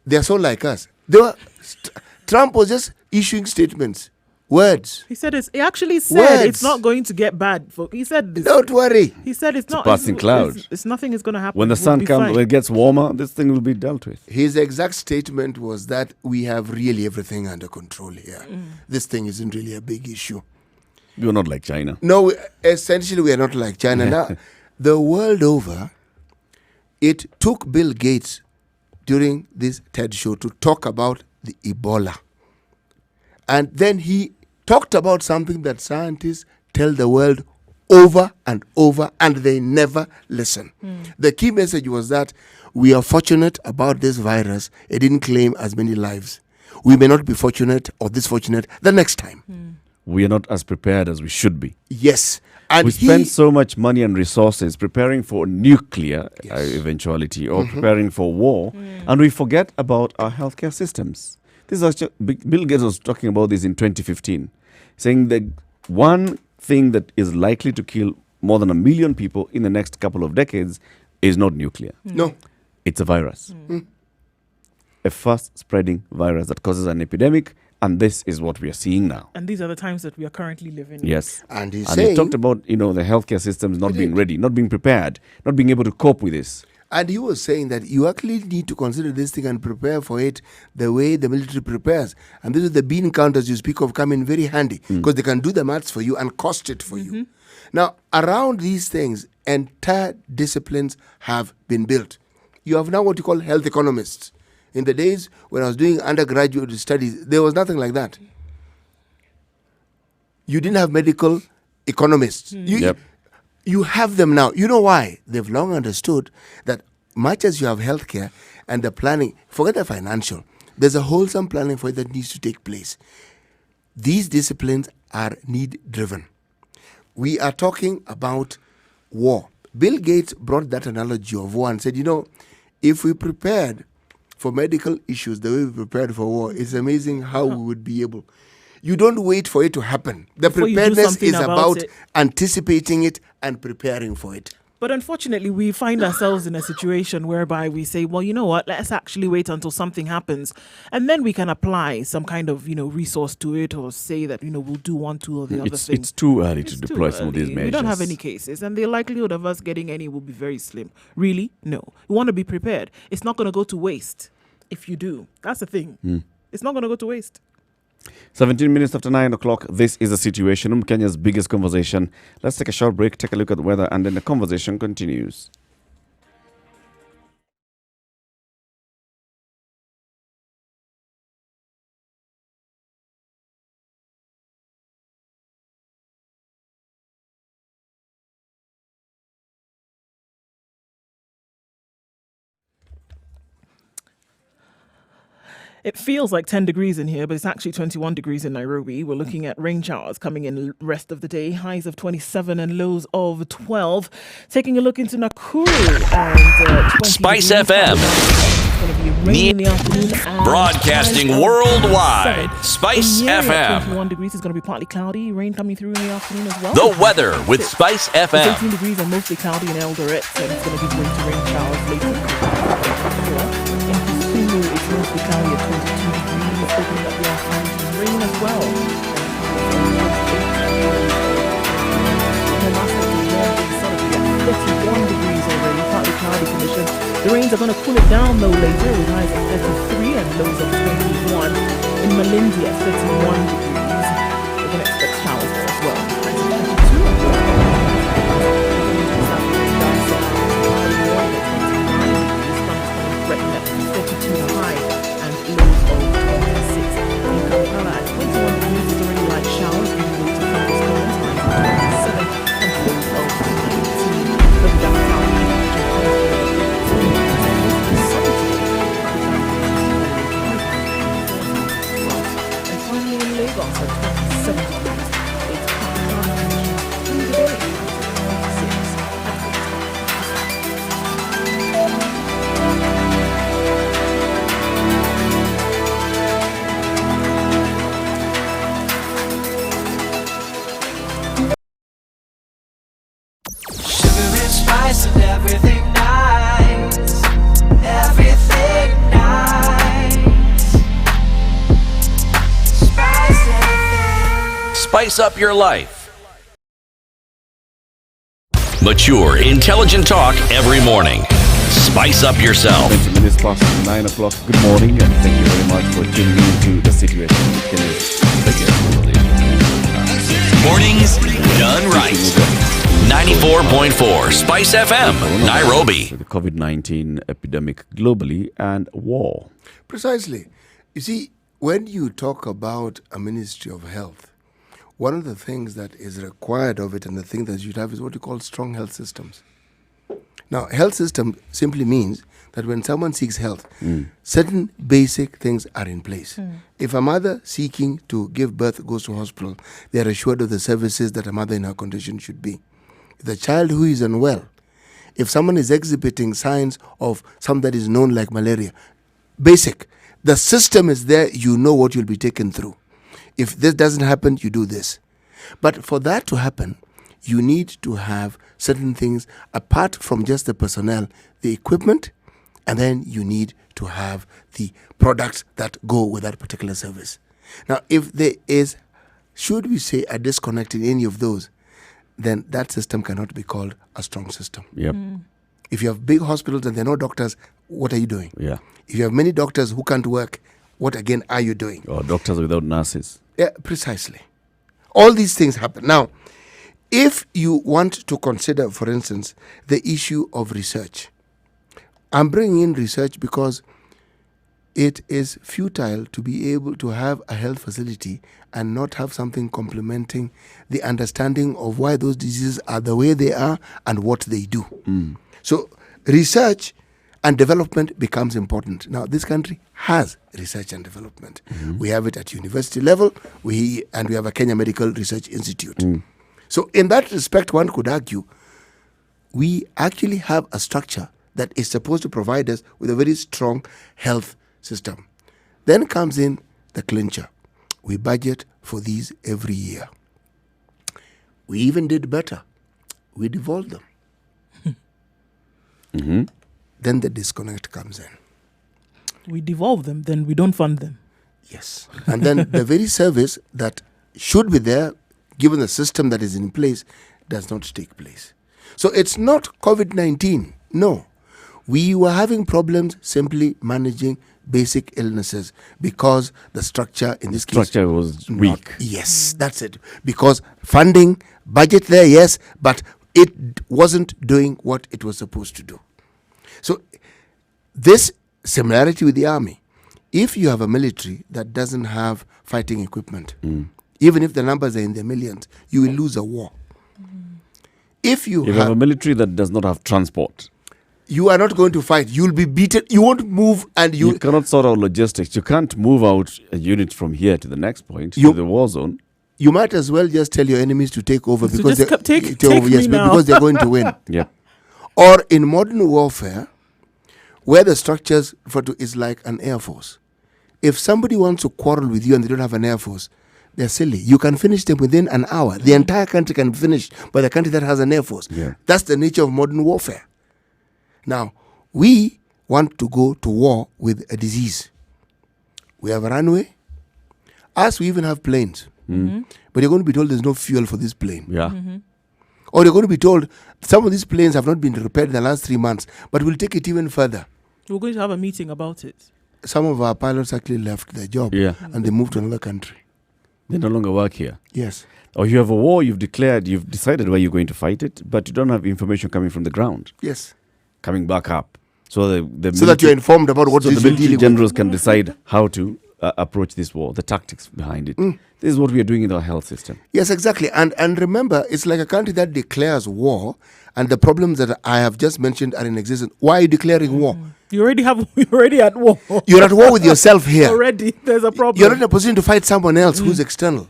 they're so like us. Trump was just issuing statements, words. He actually said it's not going to get bad. He said this. Don't worry. He said it's not passing cloud. It's nothing is going to happen. When the sun comes, when it gets warmer, this thing will be dealt with. His exact statement was that we have really everything under control here. This thing isn't really a big issue. You're not like China. No, essentially we are not like China. Now, the world over, it took Bill Gates during this TED show to talk about the Ebola. And then he talked about something that scientists tell the world over and over, and they never listen. The key message was that we are fortunate about this virus. It didn't claim as many lives. We may not be fortunate or disfortunate the next time. We are not as prepared as we should be. Yes. And we spend so much money and resources preparing for nuclear eventuality or preparing for war, and we forget about our healthcare systems. This is actually, Bill Gates was talking about this in 2015, saying that one thing that is likely to kill more than 1 million people in the next couple of decades is not nuclear. No. It's a virus. A fast-spreading virus that causes an epidemic, and this is what we are seeing now. And these are the times that we are currently living in. Yes. And he talked about, the healthcare systems not being ready, not being prepared, not being able to cope with this. And he was saying that you actually need to consider this thing and prepare for it the way the military prepares. And this is the bean counters you speak of come in very handy because they can do the maths for you and cost it for you. Now, around these things, entire disciplines have been built. You have now what you call health economists. In the days when I was doing undergraduate studies, there was nothing like that. You didn't have medical economists. You have them now. You know why? They've long understood that much as you have healthcare and the planning, forget the financial, there's a wholesome planning for it that needs to take place. These disciplines are need-driven. We are talking about war. Bill Gates brought that analogy of war and said, if we prepared for medical issues the way we prepared for war, it's amazing how we would be able. You don't wait for it to happen. The preparedness is about anticipating it and preparing for it. But unfortunately, we find ourselves in a situation whereby we say, well, you know what, let's actually wait until something happens. And then we can apply some kind of, resource to it or say that, we'll do one, two, or the other thing. It's too early to deploy some of these measures. We don't have any cases. And the likelihood of us getting any will be very slim. Really? No. We want to be prepared. It's not going to go to waste if you do. That's the thing. It's not going to go to waste. 17 minutes after 9 o'clock, this is The Situation Room, Kenya's biggest conversation. Let's take a short break, take a look at the weather, and then the conversation continues. It feels like 10 degrees in here, but it's actually 21 degrees in Nairobi. We're looking at rain showers coming in rest of the day, highs of 27 and lows of 12. Taking a look into Nakuru and 20 Spice degrees. FM. It's going to be rain in the afternoon. And Broadcasting highs of worldwide. 27. Spice In Nyeri at FM. 21 degrees. It's going to be partly cloudy. Rain coming through in the afternoon as well. The weather with Spice It's FM. 18 degrees and mostly cloudy in Eldoret, and it's going to give way to rain showers later. In Kisumu, it's mostly cloudy at 22 degrees, opening up the afternoon to rain as well. Mombasa is sort of at 31 degrees already, partly cloudy condition. The rains are going to cool it down though later, with highs of 33 and lows of 21. In Malindi at 31 degrees, we're going to expect showers there as well. Highs of 22. Spice up your life. Mature, intelligent talk every morning. Spice up yourself. 20 minutes past 9 o'clock. Good morning, and thank you very much for tuning in to The Situation. Mornings done right. 94.4 Spice FM, Nairobi. The COVID-19 epidemic globally and war. Precisely. You see, when you talk about a Ministry of Health, one of the things that is required of it and the thing that you should have is what you call strong health systems. Now, health system simply means that when someone seeks health, certain basic things are in place. If a mother seeking to give birth goes to hospital, they are assured of the services that a mother in her condition should be. The child who is unwell, if someone is exhibiting signs of something that is known like malaria, basic, the system is there, you know what you'll be taken through. If this doesn't happen, you do this. But for that to happen, you need to have certain things apart from just the personnel, the equipment, and then you need to have the products that go with that particular service. Now, if there is, should we say, a disconnect in any of those, then that system cannot be called a strong system. Yep. If you have big hospitals and there are no doctors, what are you doing? Yeah. If you have many doctors who can't work, what again are you doing? Or doctors without nurses. Yeah, precisely. All these things happen. Now, if you want to consider, for instance, the issue of research, I'm bringing in research because it is futile to be able to have a health facility and not have something complementing the understanding of why those diseases are the way they are and what they do. So research and development becomes important. Now, this country has research and development. We have it at university level, and we have a Kenya Medical Research Institute. So in that respect, one could argue we actually have a structure that is supposed to provide us with a very strong health system. Then comes in the clincher. We budget for these every year. We even did better. We devolved them. Then the disconnect comes in. We devolve them, then we don't fund them. Yes. And then the very service that should be there, given the system that is in place, does not take place. So it's not COVID-19. No. We were having problems simply managing basic illnesses because the structure in this case was weak. Yes, that's it. Because funding, budget there, yes, but it wasn't doing what it was supposed to do. So this similarity with the army, if you have a military that doesn't have fighting equipment, even if the numbers are in the millions, you will lose a war. If you have a military that does not have transport, you are not going to fight. You'll be beaten. You won't move, and you cannot sort out logistics. You can't move out a unit from here to the next point, to the war zone. You might as well just tell your enemies to take over because because they're going to win. Yeah. Or in modern warfare, where the structures is like an air force. If somebody wants to quarrel with you and they don't have an air force, they're silly. You can finish them within an hour. The entire country can be finished by the country that has an air force. Yeah. That's the nature of modern warfare. Now, we want to go to war with a disease. We have a runway. Us, we even have planes. But you're going to be told there's no fuel for this plane. Yeah. Or you're going to be told some of these planes have not been repaired in the last 3 months, but we'll take it even further. We're going to have a meeting about it. Some of our pilots actually left their job and they moved to another country. They no longer work here. Yes. Or you have a war, you've decided where you're going to fight it, but you don't have information coming from the ground. Yes. Coming back up. So so that you're informed about what the military generals can decide how to approach this war, the tactics behind it. This is what we are doing in our health system. Yes, exactly. And remember, it's like a country that declares war, and the problems that I have just mentioned are in existence. Why are you declaring war? You're already at war. You're at war with yourself here. Already, there's a problem. You're not in a position to fight someone else who's external.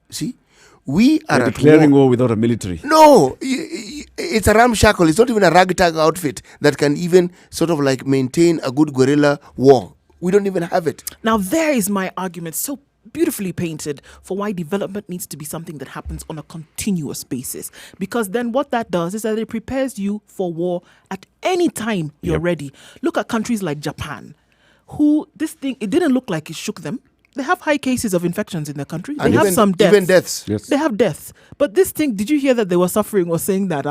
See? We are declaring war without a military. No, it's a ramshackle. It's not even a ragtag outfit that can even sort of like maintain a good guerrilla war. We don't even have it. Now, there is my argument, so beautifully painted, for why development needs to be something that happens on a continuous basis. Because then what that does is that it prepares you for war at any time you're ready. Look at countries like Japan, who it didn't look like it shook them. They have high cases of infections in their country. They have some deaths. Even deaths. Yes. They have deaths. But this thing, did you hear that they were suffering or saying that,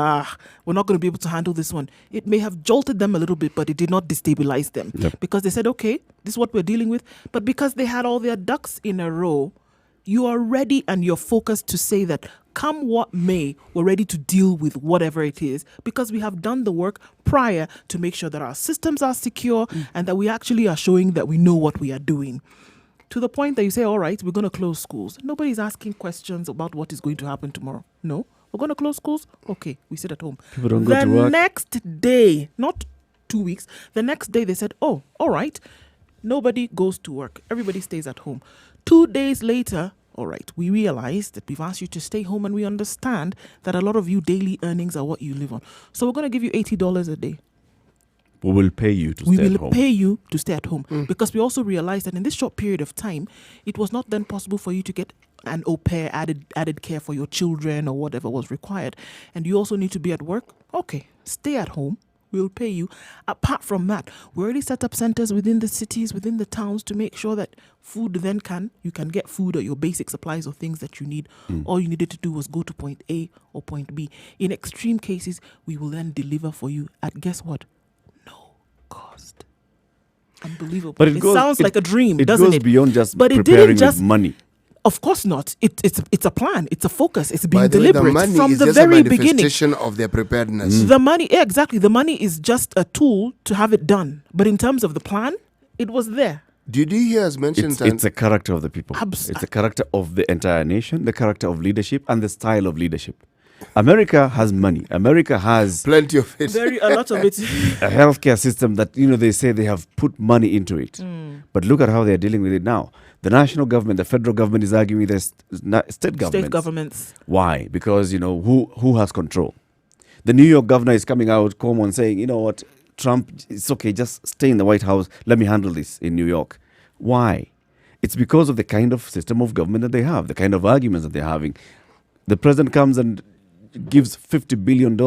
we're not going to be able to handle this one? It may have jolted them a little bit, but it did not destabilize them. Because they said, okay, this is what we're dealing with. But because they had all their ducks in a row, you are ready and you're focused to say that come what may, we're ready to deal with whatever it is because we have done the work prior to make sure that our systems are secure and that we actually are showing that we know what we are doing. To the point that you say, all right, we're going to close schools. Nobody's asking questions about what is going to happen tomorrow. No, we're going to close schools. Okay, we sit at home. People don't go to work. The next day, not 2 weeks, the next day they said, oh, all right, nobody goes to work. Everybody stays at home. 2 days later, all right, we realize that we've asked you to stay home and we understand that a lot of you daily earnings are what you live on. So we're going to give you $80 a day. We will pay you to stay at home. We will pay you to stay at home because we also realized that in this short period of time, it was not then possible for you to get an au pair, added care for your children or whatever was required. And you also need to be at work. Okay, stay at home. We'll pay you. Apart from that, we already set up centers within the cities, within the towns to make sure that food then you can get food or your basic supplies or things that you need. All you needed to do was go to point A or point B. In extreme cases, we will then deliver for you at, guess what? Cost. Unbelievable. But it sounds like a dream, it doesn't goes it? beyond just but it preparing didn't just with money. Of course not. It's a plan. It's a focus. It's being By the way, deliberate the money from is the just very a beginning. manifestation of their preparedness. The money, yeah, exactly. The money is just a tool to have it done. But in terms of the plan, it was there. Did you hear us mention It's a character of the people. It's a character of the entire nation, the character of leadership, and the style of leadership. America has money. America has plenty of it. A lot of it. A healthcare system that, they say they have put money into it. But look at how they're dealing with it now. The national government, the federal government is arguing with the state governments. Why? Because, who has control? The New York governor is coming out, Cuomo, saying, you know what, Trump, it's okay, just stay in the White House. Let me handle this in New York. Why? It's because of the kind of system of government that they have, the kind of arguments that they're having. The president comes and gives $50 billion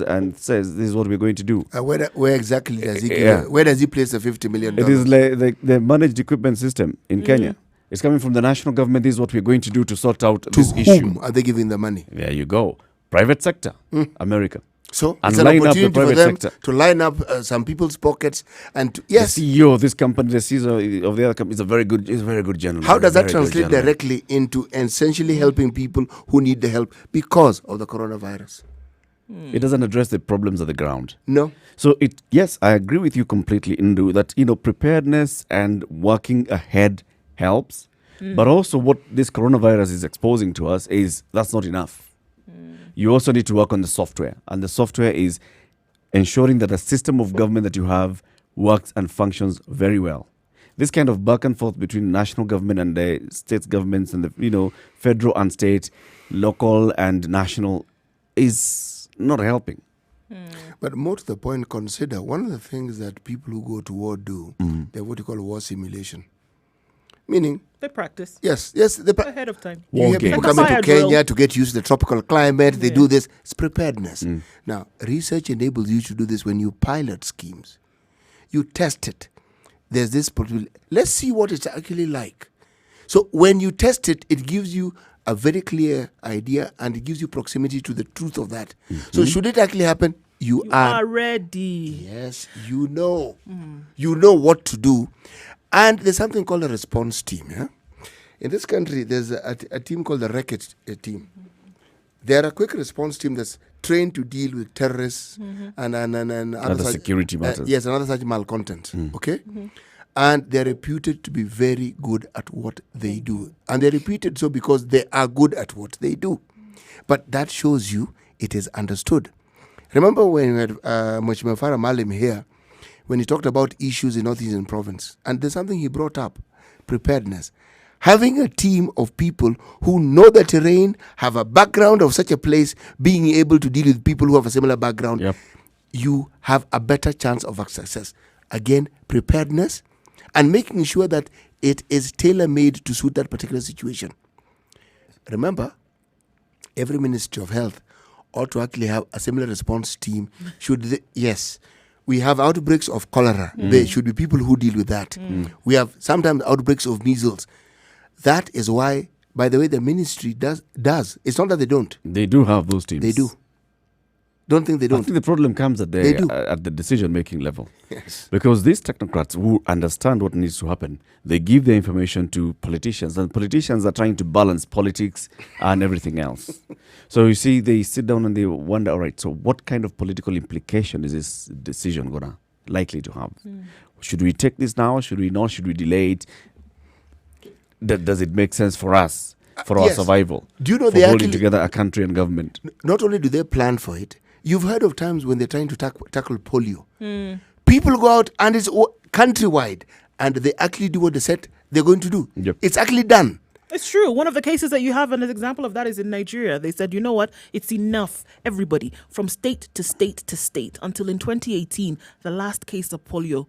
and says, this is what we're going to do. Where exactly does he give Where does he place the $50 million? It is like the managed equipment system in Kenya. It's coming from the national government. This is what we're going to do to sort out this issue. To whom are they giving the money? There you go. Private sector, America. So and it's an line up opportunity the private for them sector to line up some people's pockets and the CEO of this company, the CEO of the other company is a very good gentleman. How does that translate directly into essentially helping people who need the help because of the coronavirus? It doesn't address the problems of the ground. No. So yes, I agree with you completely, Indu, that preparedness and working ahead helps. But also what this coronavirus is exposing to us is that's not enough. You also need to work on the software. And the software is ensuring that the system of government that you have works and functions very well. This kind of back and forth between national government and the state governments and the federal and state, local and national is not helping. But more to the point, consider one of the things that people who go to war do, they're what you call war simulation. Meaning, they practice. Yes, ahead of time. You hear people coming to Kenya to get used to the tropical climate. They do this. It's preparedness. Now, research enables you to do this when you pilot schemes. You test it. There's this possibility. Let's see what it's actually like. So when you test it, it gives you a very clear idea and it gives you proximity to the truth of that. So should it actually happen, you are ready. Yes, you know. You know what to do. And there's something called a response team. Yeah? In this country, there's a team called the Wreckage team. They're a quick response team that's trained to deal with terrorists and other such, security matters. Yes, and other such malcontent. Okay? And they're reputed to be very good at what they do. And they're reputed so because they are good at what they do. But that shows you it is understood. Remember when we had Mheshimiwa Farah Malim here, when he talked about issues in Northeastern Province. And there's something he brought up, preparedness. Having a team of people who know the terrain, have a background of such a place, being able to deal with people who have a similar background, you have a better chance of success. Again, preparedness and making sure that it is tailor-made to suit that particular situation. Remember, every Ministry of Health ought to actually have a similar response team. We have outbreaks of cholera. There should be people who deal with that. We have sometimes outbreaks of measles. That is why, by the way, the ministry does. It's not that they don't. They do have those teams. They do. Don't think they I don't. think the problem comes at They do. at the decision-making level. Yes. Because these technocrats who understand what needs to happen, they give their information to politicians, and politicians are trying to balance politics and everything else. So you see, they sit down and they wonder, all right, so what kind of political implication is this decision likely to have? Should we take this now? Should we not? Should we delay it? Does it make sense for us, for our Yes. survival? Do you know for they holding actually- together a country and government? Not only do they plan for it, you've heard of times when they're trying to tackle polio. People go out and it's countrywide, and they actually do what they said they're going to do. Yep. It's actually done. It's true. One of the cases that you have, an example of that is in Nigeria. They said, you know what? It's enough. Everybody, from state to state to state, until in 2018, the last case of polio,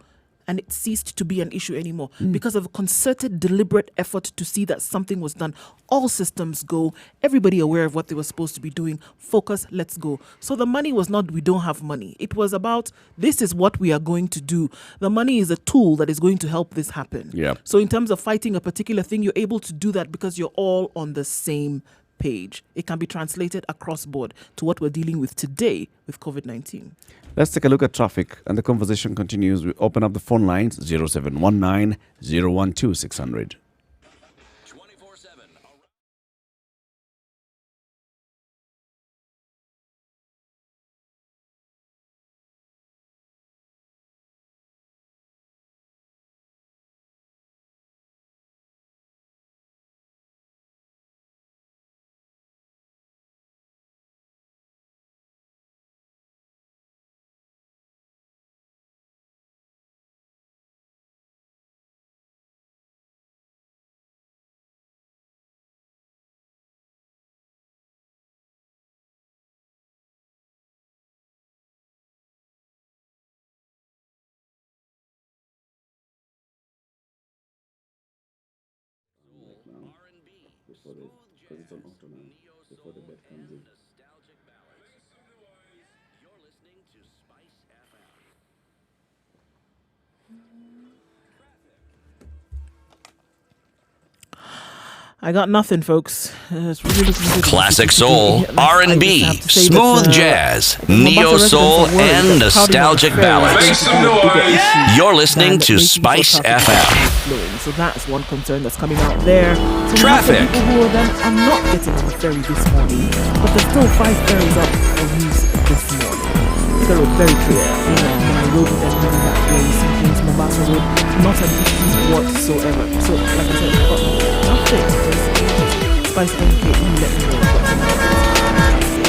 and it ceased to be an issue anymore because of a concerted, deliberate effort to see that something was done. All systems go, everybody aware of what they were supposed to be doing. Focus, let's go. So the money was not, we don't have money. It was about, this is what we are going to do. The money is a tool that is going to help this happen. Yeah. So in terms of fighting a particular thing, you're able to do that because you're all on the same page. It can be translated across board to what we're dealing with today with COVID-19. Let's take a look at traffic, and the conversation continues. We open up the phone lines 0719 012 600. I got nothing, folks. It's really looking good. Classic Today. soul, That's all I just R&B, have to say smooth that, jazz, Mombasa neo residents soul, are worried and that crowding on nostalgic the ferry is ballads. going to be a bigger issue You're listening than to making sure Spice traffic is FM. flowing. So that's one concern that's coming out there. So we have some Traffic. people who are then are not getting on the ferry this morning, but there's still 5 ferries up for use this morning. The road very clear. Nairobi, then moving that way, see things Mombasa Road, not an issue whatsoever. So like I said, I've got nothing. Spice NK, you let me know what's in there.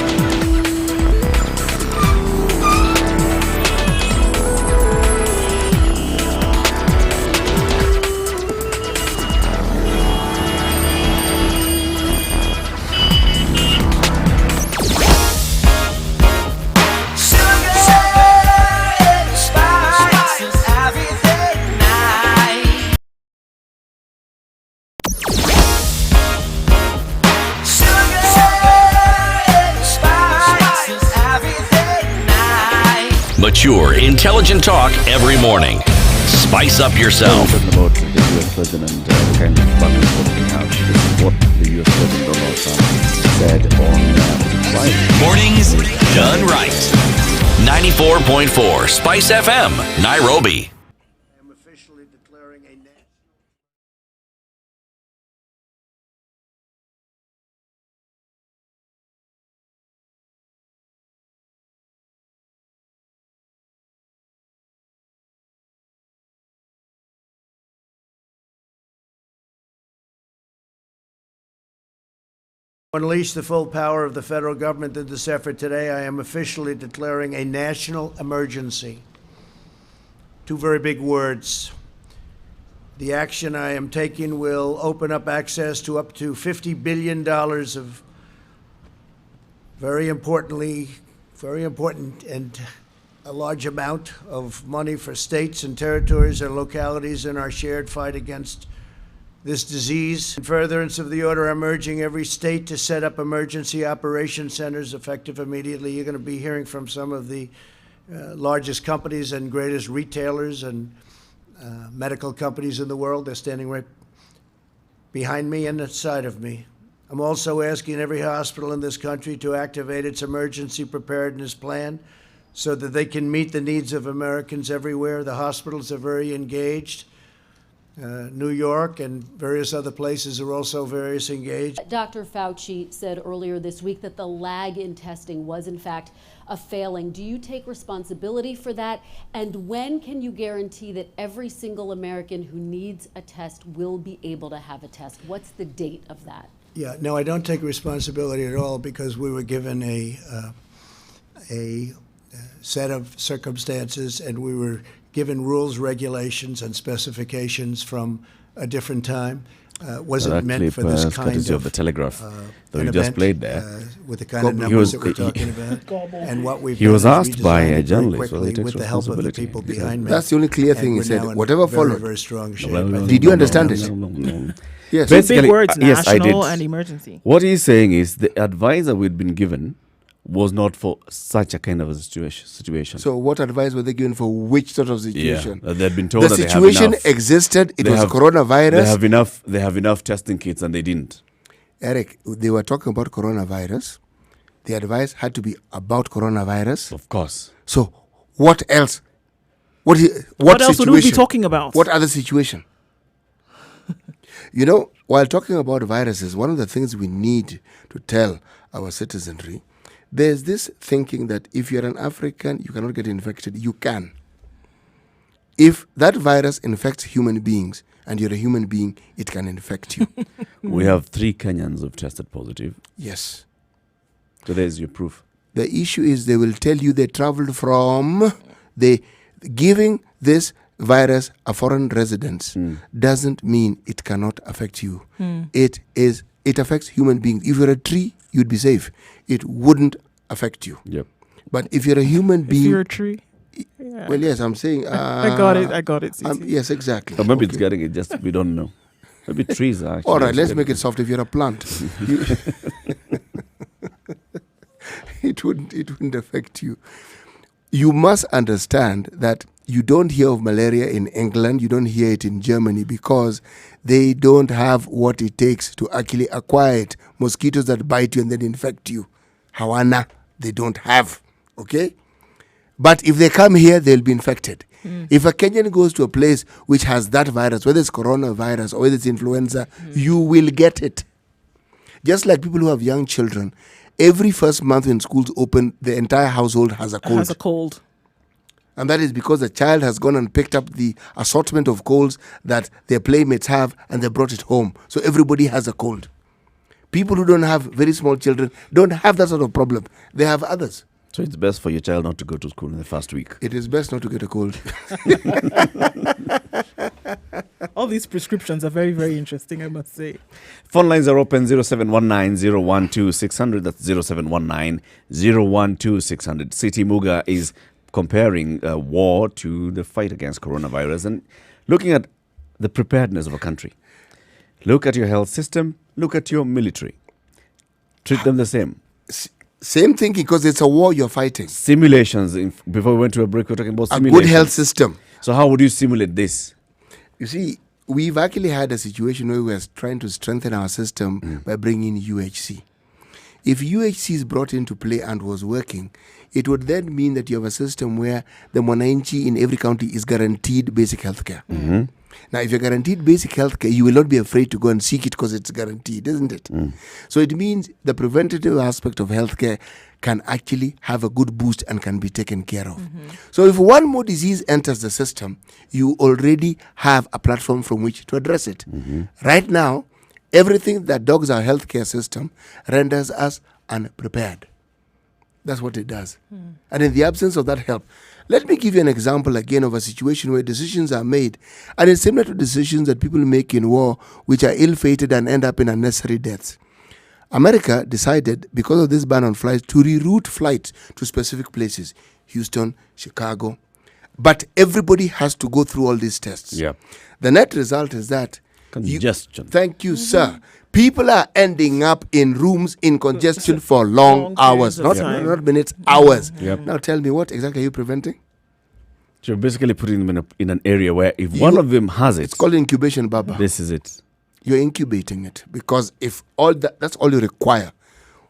Mature, intelligent talk every morning. Spice up yourself. Talking about the US president, the kind of balance what we have. This is what the US president Donald Trump said on Friday. Mornings done right. 94.4 Spice FM, Nairobi. am officially declaring a To unleash the full power of the federal government in this effort today, I am officially declaring a national emergency. 2 very big words. The action I am taking will open up access to up to $50 billion of very important and a large amount of money for states and territories and localities in our shared fight against this disease. In furtherance of the order, I'm urging every state to set up emergency operation centers effective immediately. You're going to be hearing from some of the largest companies and greatest retailers and medical companies in the world. They're standing right behind me and at the side of me. I'm also asking every hospital in this country to activate its emergency preparedness plan so that they can meet the needs of Americans everywhere. The hospitals are very engaged. New York and various other places are also very engaged. Dr. Fauci said earlier this week that the lag in testing was in fact a failing. Do you take responsibility for that? And when can you guarantee that every single American who needs a test will be able to have a test? What's the date of that? Yeah, no, I don't take responsibility at all because we were given a set of circumstances and we were given rules, regulations, and specifications from a different time. Wasn't meant for this kind of the Telegraph, though you event, just played there. With the kind of numbers that we're talking about. And what we've He was done is asked by redesigned a it very journalist whether he quickly takes with the help of the responsibility. people behind me. That's the only clear thing he And we're said. now in Whatever very, followed. very strong shape. Did you understand it? No. Yes. So big words, yes, I did. national and emergency. What he's saying is the advisor we'd been given was not for such a kind of a situation. So what advice were they given for which sort of situation? Yeah, they'd been told the that situation they have enough. existed. It They was have- coronavirus. They have enough testing kits, and they didn't. Eric, they were talking about coronavirus. The advice had to be about coronavirus. Of course. So what else? What else would we be talking about? What other situation? You know, while talking about viruses, one of the things we need to tell our citizenry, there's this thinking that if you're an African, you cannot get infected. You can. If that virus infects human beings and you're a human being, it can infect you. We have 3 Kenyans who've tested positive. Yes. So there's your proof. The issue is they will tell you they traveled from, giving this virus a foreign residence doesn't mean it cannot affect you. It affects human beings. If you're a tree, you'd be safe. It wouldn't affect you. Yep. But if you're a human being, If you're a tree. Yeah. well, yes, I'm saying. I got it. CC. Yes, exactly. Or maybe it's Okay. getting it, just we don't know. Maybe trees are actually. All right, let's getting make it it. soft. If you're a plant, it wouldn't affect you. You must understand that you don't hear of malaria in England, you don't hear it in Germany because they don't have what it takes to actually acquire it. Mosquitoes that bite you and then infect you. Hawana, they don't have. Okay? But if they come here, they'll be infected. If a Kenyan goes to a place which has that virus, whether it's coronavirus or whether it's influenza, you will get it. Just like people who have young children, every first month when schools open, the entire household has a cold. Has a cold. And that is because the child has gone and picked up the assortment of colds that their playmates have and they brought it home. So everybody has a cold. People who don't have very small children don't have that sort of problem. They have others. So it's best for your child not to go to school in the first week. It is best not to get a cold. All these prescriptions are very, very interesting, I must say. Phone lines are open 0719-012-600. That's 0719-012-600. City Muga is comparing war to the fight against coronavirus and looking at the preparedness of a country. Look at your health system. Look at your military. Treat them the same. Same thinking because it's a war you're fighting. Simulations. Before we went to a break, we were talking about A simulations. good health system. So how would you simulate this? You see, we've actually had a situation where we're trying to strengthen our system by bringing UHC. If UHC is brought into play and was working, it would then mean that you have a system where the mwananchi in every county is guaranteed basic health care. Now, if you're guaranteed basic health care, you will not be afraid to go and seek it because it's guaranteed, isn't it? So it means the preventative aspect of healthcare can actually have a good boost and can be taken care of. So if one more disease enters the system, you already have a platform from which to address it. Right now, everything that dogs our healthcare system renders us unprepared. That's what it does. And in the absence of that help, let me give you an example again of a situation where decisions are made, and it's similar to decisions that people make in war, which are ill-fated and end up in unnecessary deaths. America decided, because of this ban on flights, to reroute flights to specific places, Houston, Chicago. But everybody has to go through all these tests. Yeah. The net result is that congestion. Thank you, sir. People are ending up in rooms in congestion for long hours, not minutes, hours. Yep. Now tell me, what exactly are you preventing? So you're basically putting them in an area where if one of them has it, it's called incubation, Baba. This is it. you're incubating it, because if that's all you require.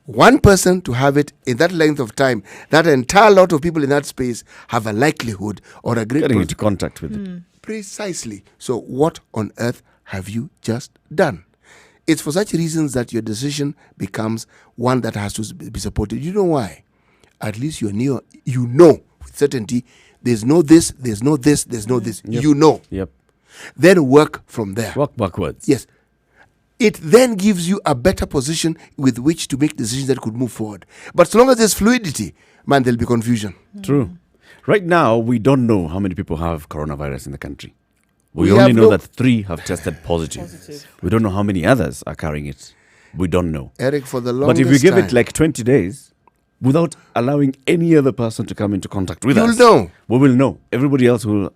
One person to have it in that length of time, that entire lot of people in that space have a likelihood or a great Getting into contact with it. Precisely. So what on earth have you just done? It's for such reasons that your decision becomes one that has to be supported. You know why? At least you know with certainty there's no this, there's no this, there's no this. Yep. You know. Yep. Then work from there. Work backwards. Yes. It then gives you a better position with which to make decisions that could move forward. But so long as there's fluidity, man, there'll be confusion. True. Right now, we don't know how many people have coronavirus in the country. We We only have know no- that 3 have tested positive. We don't know how many others are carrying it. We don't know. Eric, for the But longest if we give time, it like 20 days, without allowing any other person to come into contact with You'll us, know. we will know. Everybody else will know.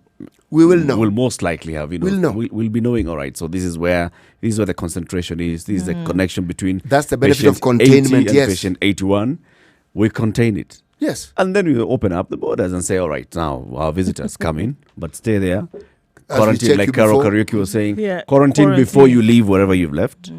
Will most likely have, We'll know. We'll be knowing, all right, so this is where the concentration is. This is the connection between That's the benefit of patient 80 containment, and yes. patient 81. We contain it. Yes. And then we open up the borders and say, all right, now our visitors come in, but stay there. As we Quarantine, check like you Carol before. Karaoke was saying, Yeah, quarantine before quarantine. you leave wherever you've left.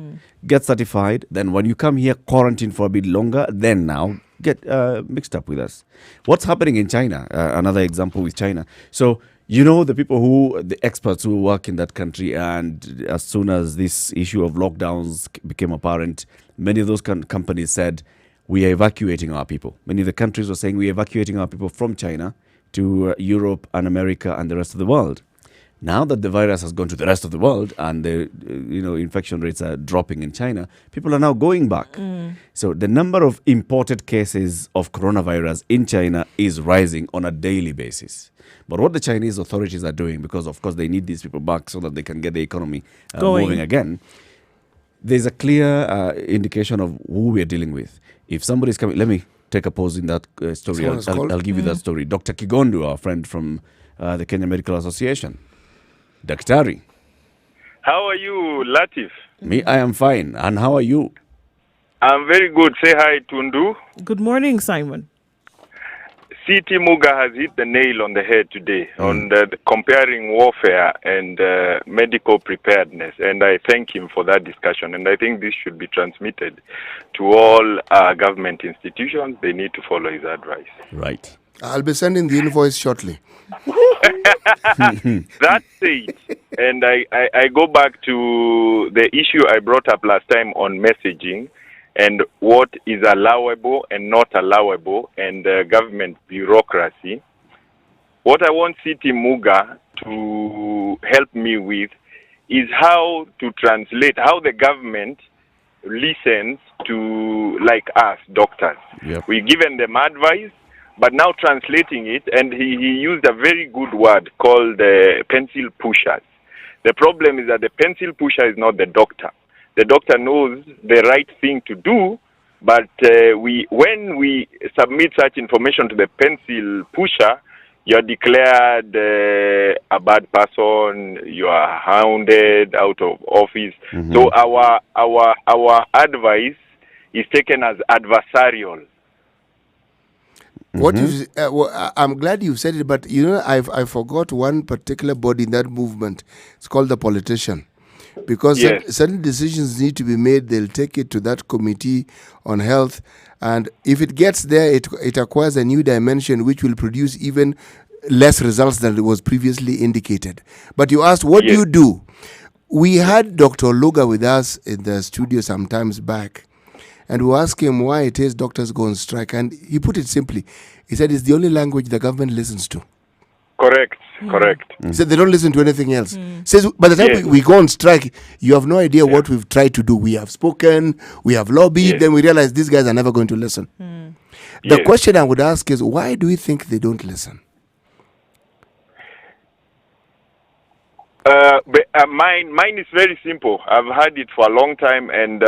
Get certified. Then when you come here, quarantine for a bit longer. Then now get mixed up with us. What's happening in China? Another example with China. So, the experts who work in that country, and as soon as this issue of lockdowns became apparent, many of those companies said, we are evacuating our people. Many of the countries were saying, we are evacuating our people from China to Europe and America and the rest of the world. Now that the virus has gone to the rest of the world and the infection rates are dropping in China, people are now going back. So the number of imported cases of coronavirus in China is rising on a daily basis. But what the Chinese authorities are doing, because of course they need these people back so that they can get the economy moving again, there's a clear indication of who we are dealing with. If somebody's coming, let me take a pause in that story. I'll give you that story. Dr. Kigondu, our friend from the Kenya Medical Association. Daktari. How are you, Latif? Me, I am fine. And how are you? I'm very good. Say hi, Tundu. Good morning, Simon. C.T. Muga has hit the nail on the head today on the comparing warfare and medical preparedness, and I thank him for that discussion. And I think this should be transmitted to all government institutions. They need to follow his advice. Right. I'll be sending the invoice shortly. That said, and I go back to the issue I brought up last time on messaging and what is allowable and not allowable, and government bureaucracy. What I want City Muga to help me with is how to translate, how the government listens to, like us, doctors. Yep. We've given them advice, but now translating it, and he used a very good word called pencil pushers. The problem is that the pencil pusher is not the doctor. The doctor knows the right thing to do, but when we submit such information to the pencil pusher, you're declared a bad person, you are hounded out of office. Mm-hmm. So our advice is taken as adversarial. What you I'm glad you said it, but I forgot one particular body in that movement. It's called the politician. Because Yes. certain decisions need to be made, they'll take it to that committee on health, and if it gets there, it acquires a new dimension which will produce even less results than it was previously indicated. But you asked, what do you do? We had Dr. Luga with us in the studio some times back, and we asked him why it is doctors go on strike, and he put it simply. He said it's the only language the government listens to. Correct. He said they don't listen to anything else. Says by the time we go on strike, you have no idea what we've tried to do. We have spoken, we have lobbied, then we realize these guys are never going to listen. The question I would ask is, why do we think they don't listen? Mine is very simple. I've had it for a long time, and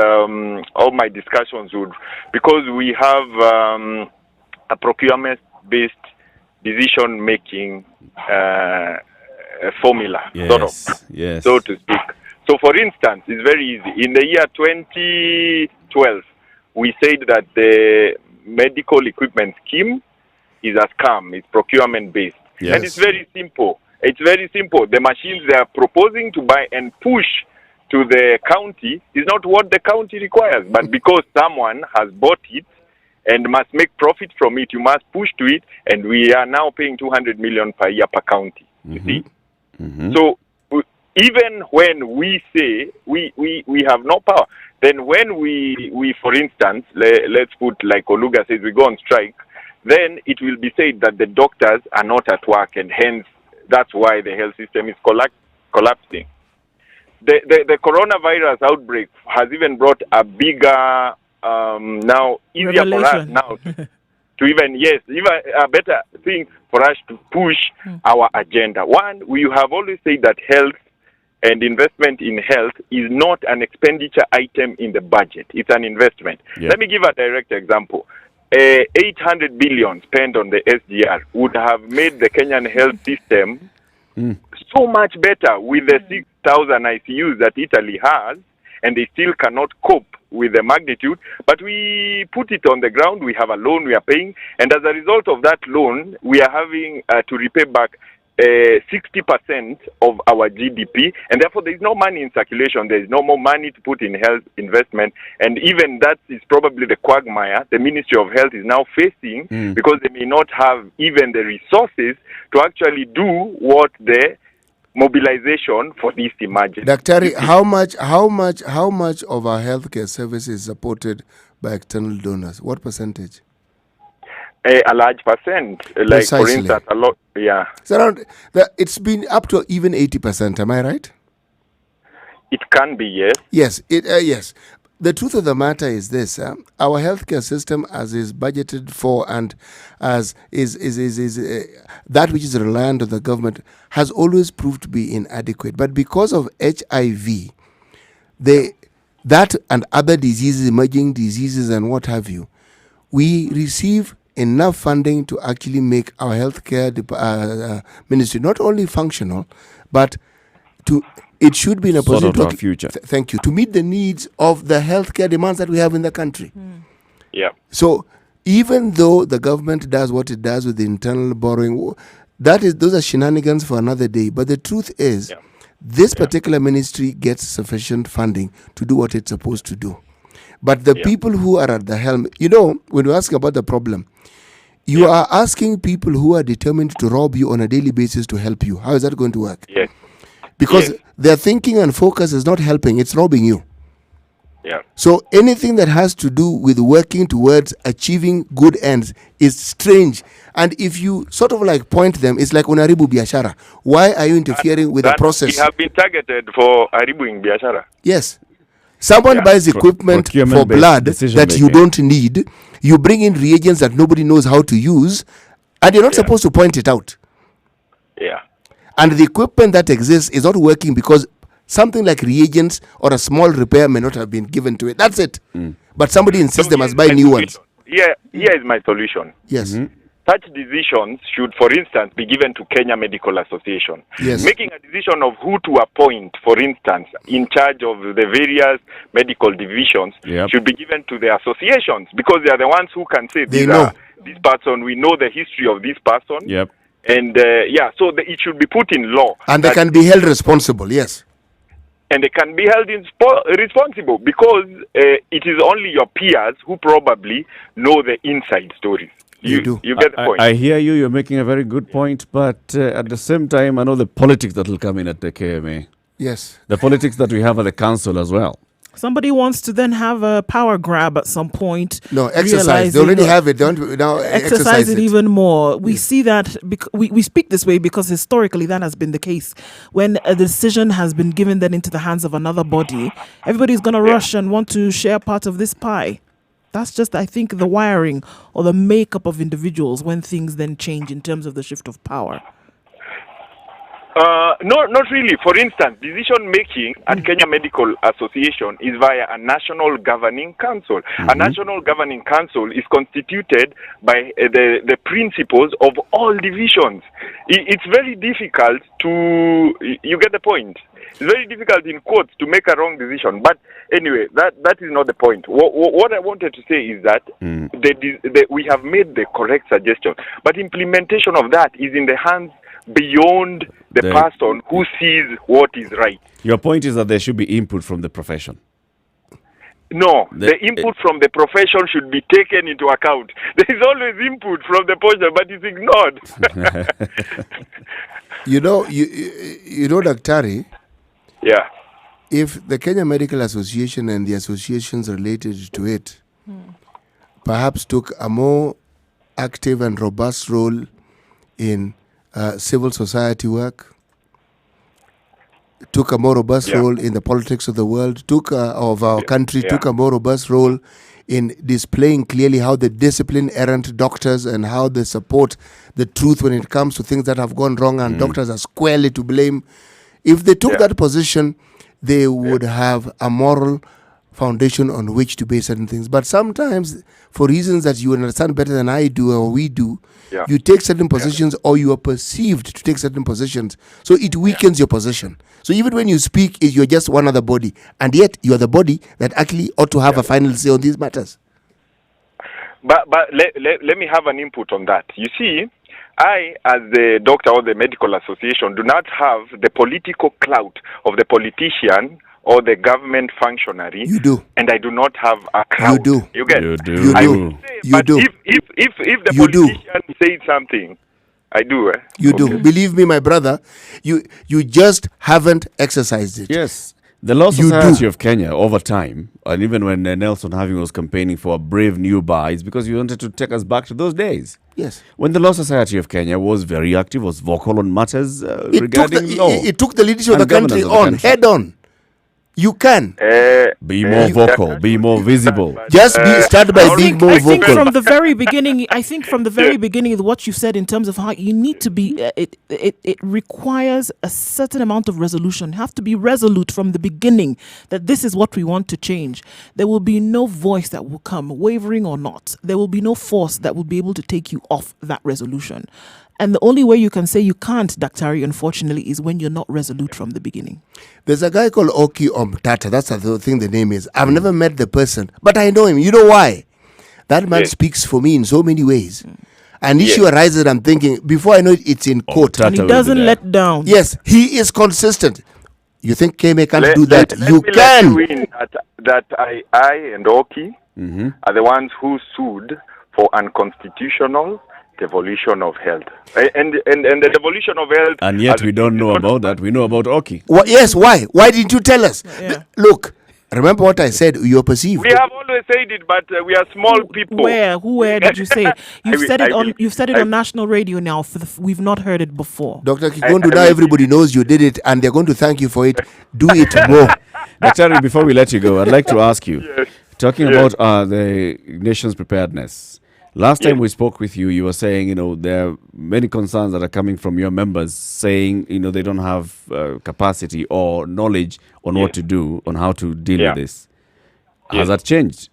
all my discussions would, because we have a procurement-based decision-making formula, sort of, so to speak. So, for instance, it's very easy. In the year 2012, we said that the medical equipment scheme is a scam. It's procurement-based. And it's very simple. It's very simple. The machines they are proposing to buy and push to the county is not what the county requires. But because someone has bought it and must make profit from it, you must push to it, and we are now paying 200 million per year per county. You see? So even when we say we have no power, then when we for instance, let's put like Oluga says, we go on strike, then it will be said that the doctors are not at work, and hence that's why the health system is collapsing. The coronavirus outbreak has even brought a bigger, now easier for us now to even a better thing for us to push our agenda. One, we have always said that health and investment in health is not an expenditure item in the budget. It's an investment. Yeah. Let me give a direct example. 800 billion spent on the SGR would have made the Kenyan health system so much better with the 6,000 ICUs that Italy has, and they still cannot cope with the magnitude. But we put it on the ground. We have a loan we are paying, and as a result of that loan, we are having to repay back 60% of our GDP, and therefore there is no money in circulation. There is no more money to put in health investment, and even that is probably the quagmire the Ministry of Health is now facing, because they may not have even the resources to actually do what the mobilization for this emergency. Daktari, how much of our healthcare service is supported by external donors? What percentage? A large percent, like Precisely. for instance, a lot. Yeah, It's around. It's been up to even 80%. Am I right? it can be, yes. Yes. Yes. The truth of the matter is this: our healthcare system, as is budgeted for, and as is that which is reliant on the government, has always proved to be inadequate. But because of HIV, that and other diseases, emerging diseases, and what have you, we receive enough funding to actually make our healthcare ministry not only functional, but it should be in a Sort position out our future. Thank you, to meet the needs of the healthcare demands that we have in the country. Yeah. So even though the government does what it does with the internal borrowing, those are shenanigans for another day. But the truth is, this particular ministry gets sufficient funding to do what it's supposed to do. But the people who are at the helm, when you ask about the problem, you are asking people who are determined to rob you on a daily basis to help you. How is that going to work? Yes. Because their thinking and focus is not helping, it's robbing you. Yeah. So anything that has to do with working towards achieving good ends is strange. And if you sort of like point them, it's like unaribu biashara. Why are you interfering with the process? We have been targeted for Aribu in Biashara. Yes. Someone buys equipment for blood that you don't need. You bring in reagents that nobody knows how to use, and you're not supposed to point it out. Yeah. And the equipment that exists is not working because something like reagents or a small repair may not have been given to it. That's it. But somebody insists they must buy new ones. Here is my solution. Yes. Such decisions should, for instance, be given to Kenya Medical Association. Yes. Making a decision of who to appoint, for instance, in charge of the various medical divisions should be given to the associations, because they are the ones who can say, this person, we know the history of this person. Yep. And so it should be put in law. And they can be held responsible, yes. And they can be held responsible, because it is only your peers who probably know the inside stories. You get the point. I hear you. You're making a very good point. But at the same time, I know the politics that will come in at the KMA. Yes. The politics that we have at the council as well. Somebody wants to then have a power grab at some point. No, exercise. They already have it. Don't now exercise it even more. We see that we speak this way because historically that has been the case. When a decision has been given then into the hands of another body, everybody's going to rush and want to share part of this pie. That's just, I think, the wiring or the makeup of individuals when things then change in terms of the shift of power. No, not really. For instance, decision making at Kenya Medical Association is via a national governing council. A national governing council is constituted by the principals of all divisions. It's very difficult to, you get the point. It's very difficult in quotes to make a wrong decision. But anyway, that is not the point. What I wanted to say is that we have made the correct suggestion, but implementation of that is in the hands beyond the person who sees what is right. Your point is that there should be input from the profession. No, the input from the profession should be taken into account. There is always input from the profession, but it's ignored. you know, Daktari. Yeah. If the Kenya Medical Association and the associations related to it perhaps took a more active and robust role in civil society work, took a more robust role in the politics of the world, took of our country, took a more robust role in displaying clearly how they discipline errant doctors and how they support the truth when it comes to things that have gone wrong and doctors are squarely to blame. If they took that position, they would have a moral foundation on which to base certain things. But sometimes, for reasons that you understand better than I do or we do, you take certain positions or you are perceived to take certain positions. So it weakens your position. So even when you speak, you're just one other body. And yet you are the body that actually ought to have a final say on these matters. But let me have an input on that. You see, I, as the doctor or the medical association, do not have the political clout of the politician or the government functionary. You do. And I do not have a crowd. You do. You get? You do. I would say, You but do. If the politician says something, I do. You do. Believe me, my brother, you just haven't exercised it. Yes. The Law Society of Kenya, over time, and even when Nelson Having was campaigning for a brave new bar, it's because you wanted to take us back to those days. Yes. When the Law Society of Kenya was very active, was vocal on matters regarding law. It took the leadership of the country head on. You can be more vocal, be more visible. Start by being more vocal. I think from the very beginning, what you said in terms of how you need to be, it requires a certain amount of resolution. You have to be resolute from the beginning that this is what we want to change. There will be no voice that will come, wavering or not. There will be no force that will be able to take you off that resolution. And the only way you can say you can't, Daktari, unfortunately, is when you're not resolute from the beginning. There's a guy called Oki Omtata. That's the thing the name is. I've never met the person, but I know him. You know why? That man speaks for me in so many ways. An issue arises, I'm thinking, before I know it, it's in court. And he doesn't let down. Yes, he is consistent. You think Keme can't do that? You can. That I and Oki are the ones who sued for unconstitutional devolution of health. And the devolution of health... And yet we don't know about that. We know about Oki. Yes, why? Why didn't you tell us? Look, remember what I said, you're perceived. We have always said it, but we are small people. Where did you say it? You've said it on national radio now. We've not heard it before. Dr. Kikondu, now everybody knows you did it, and they're going to thank you for it. Do it more. Dr. Before we let you go, I'd like to ask you, talking about the nation's preparedness. Last time we spoke with you, you were saying, there are many concerns that are coming from your members saying, they don't have capacity or knowledge on what to do, on how to deal with this. Has that changed?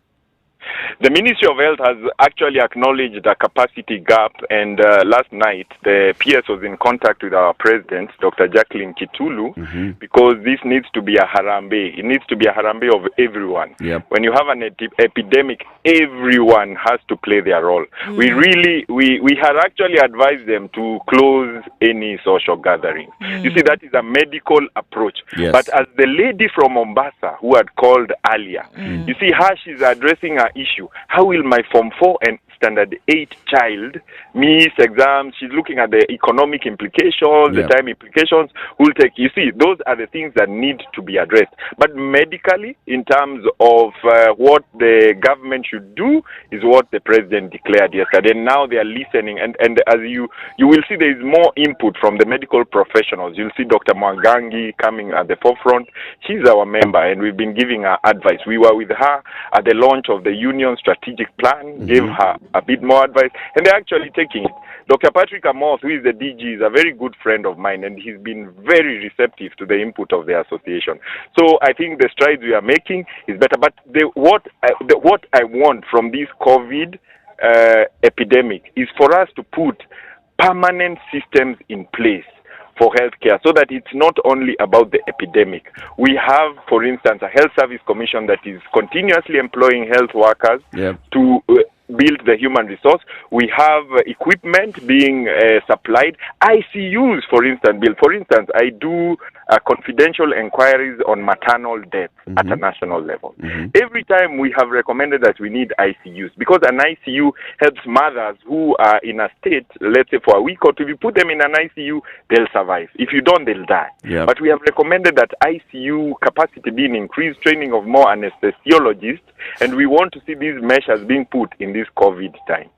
The Ministry of Health has actually acknowledged a capacity gap, and last night the PS was in contact with our president, Dr. Jacqueline Kitulu, because this needs to be a harambe. It needs to be a harambe of everyone. When you have an epidemic, everyone has to play their role. We had actually advised them to close any social gathering. You see, that is a medical approach. But as the lady from Mombasa who had called earlier, you see how she's addressing her issue. How will my Form 4 and Standard 8 child miss exams? She's looking at the economic implications, the time implications. You see, those are the things that need to be addressed. But medically, in terms of what the government should do, is what the president declared yesterday. And now they are listening. And as you will see, there is more input from the medical professionals. You'll see Dr. Mwangangi coming at the forefront. She's our member, and we've been giving her advice. We were with her at the launch of the Union Strategic Plan, gave her a bit more advice, and they're actually taking it. Dr. Patrick Amos, who is the DG, is a very good friend of mine, and he's been very receptive to the input of the association. So I think the strides we are making is better. But what I want from this COVID epidemic is for us to put permanent systems in place for healthcare, so that it's not only about the epidemic. We have, for instance, a health service commission that is continuously employing health workers to built the human resource. We have equipment being supplied. ICUs, for instance, Bill. For instance, I do confidential inquiries on maternal deaths at a national level. Every time we have recommended that we need ICUs, because an ICU helps mothers who are in a state, let's say for a week or two, if you put them in an ICU, they'll survive. If you don't, they'll die. Yep. But we have recommended that ICU capacity being increased, training of more anesthesiologists, and we want to see these measures being put in this COVID time.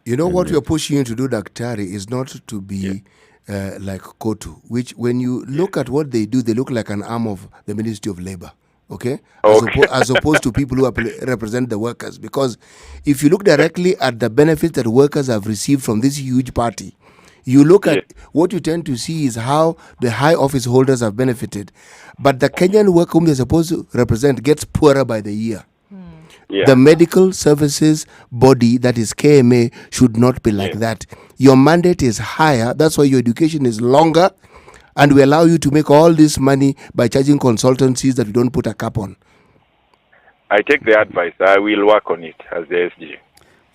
You know what we are pushing you to do, Daktari, is not to be like KOTU, which when you look at what they do, they look like an arm of the Ministry of Labor. Okay? As opposed to people who represent the workers. Because if you look directly at the benefits that workers have received from this huge party, you look at what you tend to see is how the high office holders have benefited. But the Kenyan worker whom they're supposed to represent gets poorer by the year. The medical services body, that is KMA, should not be like that. Your mandate is higher. That's why your education is longer. And we allow you to make all this money by charging consultancies that we don't put a cap on. I take the advice. I will work on it as the SG.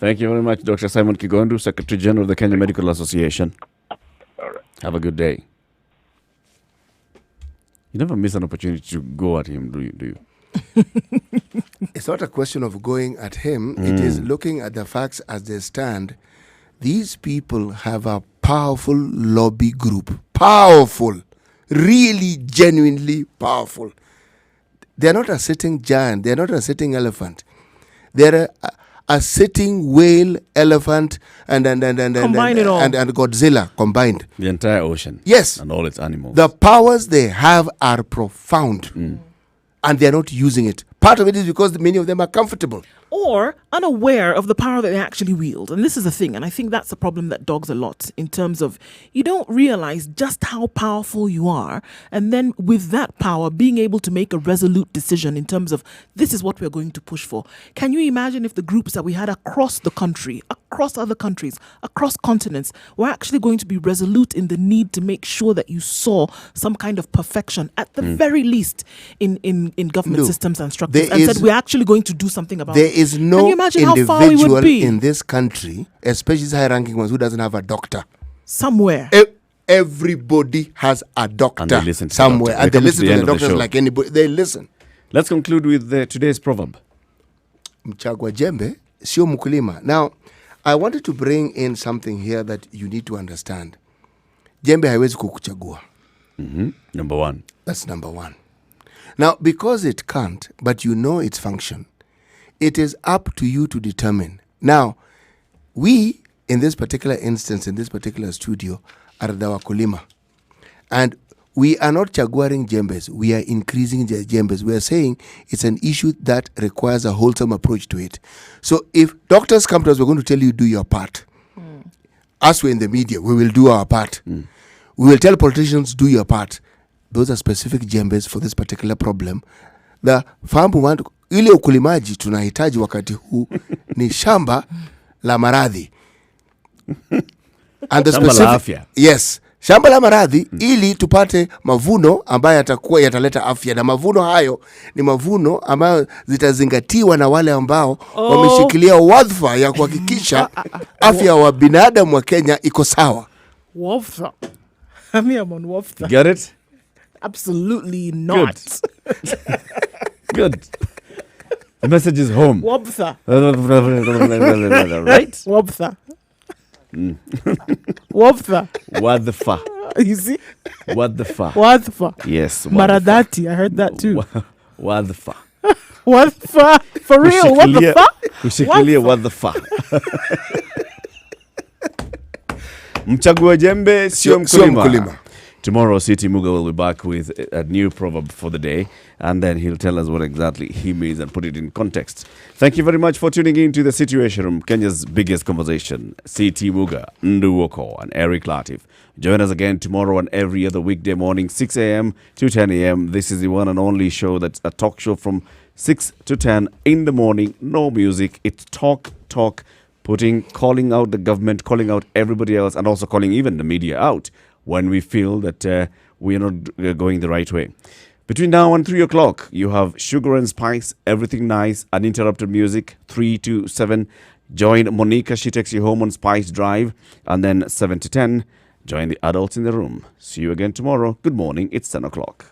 Thank you very much, Dr. Simon Kigondu, Secretary General of the Kenya Medical Association. All right. Have a good day. You never miss an opportunity to go at him, do you? It's not a question of going at him. It is looking at the facts as they stand. These people have a powerful lobby group. Powerful. Really, genuinely powerful. They're not a sitting giant. They're not a sitting elephant. They're a sitting whale, elephant, and Godzilla combined. The entire ocean. Yes. And all its animals. The powers they have are profound. And they're not using it. Part of it is because many of them are comfortable. Or unaware of the power that they actually wield. And this is the thing, and I think that's a problem that dogs a lot in terms of you don't realize just how powerful you are. And then with that power, being able to make a resolute decision in terms of this is what we're going to push for. Can you imagine if the groups that we had across the country, across other countries, across continents, were actually going to be resolute in the need to make sure that you saw some kind of perfection, at the very least, in government systems and structures, and said we're actually going to do something about it. Is no individual in this country, especially these high-ranking ones, who doesn't have a doctor. Somewhere. Everybody has a doctor. And they listen to somewhere. The and they listen to the doctors show. like anybody. They listen. Let's conclude with today's proverb. Mchagwa jembe, sio mkulima. Now, I wanted to bring in something here that you need to understand. Jembe haiwezi kukuchagua. Number one. That's number one. Now, because it can't, but you know its function, it is up to you to determine. Now, we, in this particular instance, in this particular studio, are the wakulima. And we are not chaguaring jembes. We are increasing the jembes. We are saying it's an issue that requires a wholesome approach to it. So if doctors come to us, we're going to tell you, do your part. Us, we're in the media, we will do our part. We will tell politicians, do your part. Those are specific jembes for this particular problem. The farm want ile ukulimaji tunahitaji wakati huu ni shamba la maradhi. And the shamba la afya. Yes, shamba la maradhi ili tupate mavuno ambayo yatakuwa yataleta afya, na mavuno hayo ni mavuno ambayo zitazingatiwa na wale ambao wameshikilia wadhifa ya kuhakikisha afya wa binadamu wa Kenya iko sawa. Wadhifa. I mean, I'm on wadhifa. Get it? Absolutely not. Good. The message is home. Wadhifa. Right? Wadhifa. Wadhifa. Wadhifa. You see? Wadhifa. Wadhifa. Yes. Maradati. I heard that too. Wadhifa. Wadhifa. For real. What the fuck? Ushikilie wadhifa. Mchagua jembe sio mkulima. Tomorrow, City Muga will be back with a new proverb for the day, and then he'll tell us what exactly he means and put it in context. Thank you very much for tuning in to the Situation Room, Kenya's biggest conversation. City Muga, Nduwoko, and Eric Latif. Join us again tomorrow and every other weekday morning, 6 a.m. to 10 a.m. This is the one and only show that's a talk show from 6 to 10 in the morning. No music. It's talk, calling out the government, calling out everybody else, and also calling even the media out when we feel that we are not going the right way. Between now and 3 o'clock, you have Sugar and Spice, everything nice, uninterrupted music, 3 to 7. Join Monica. She takes you home on Spice Drive. And then 7 to 10, join the adults in the room. See you again tomorrow. Good morning. It's 10 o'clock.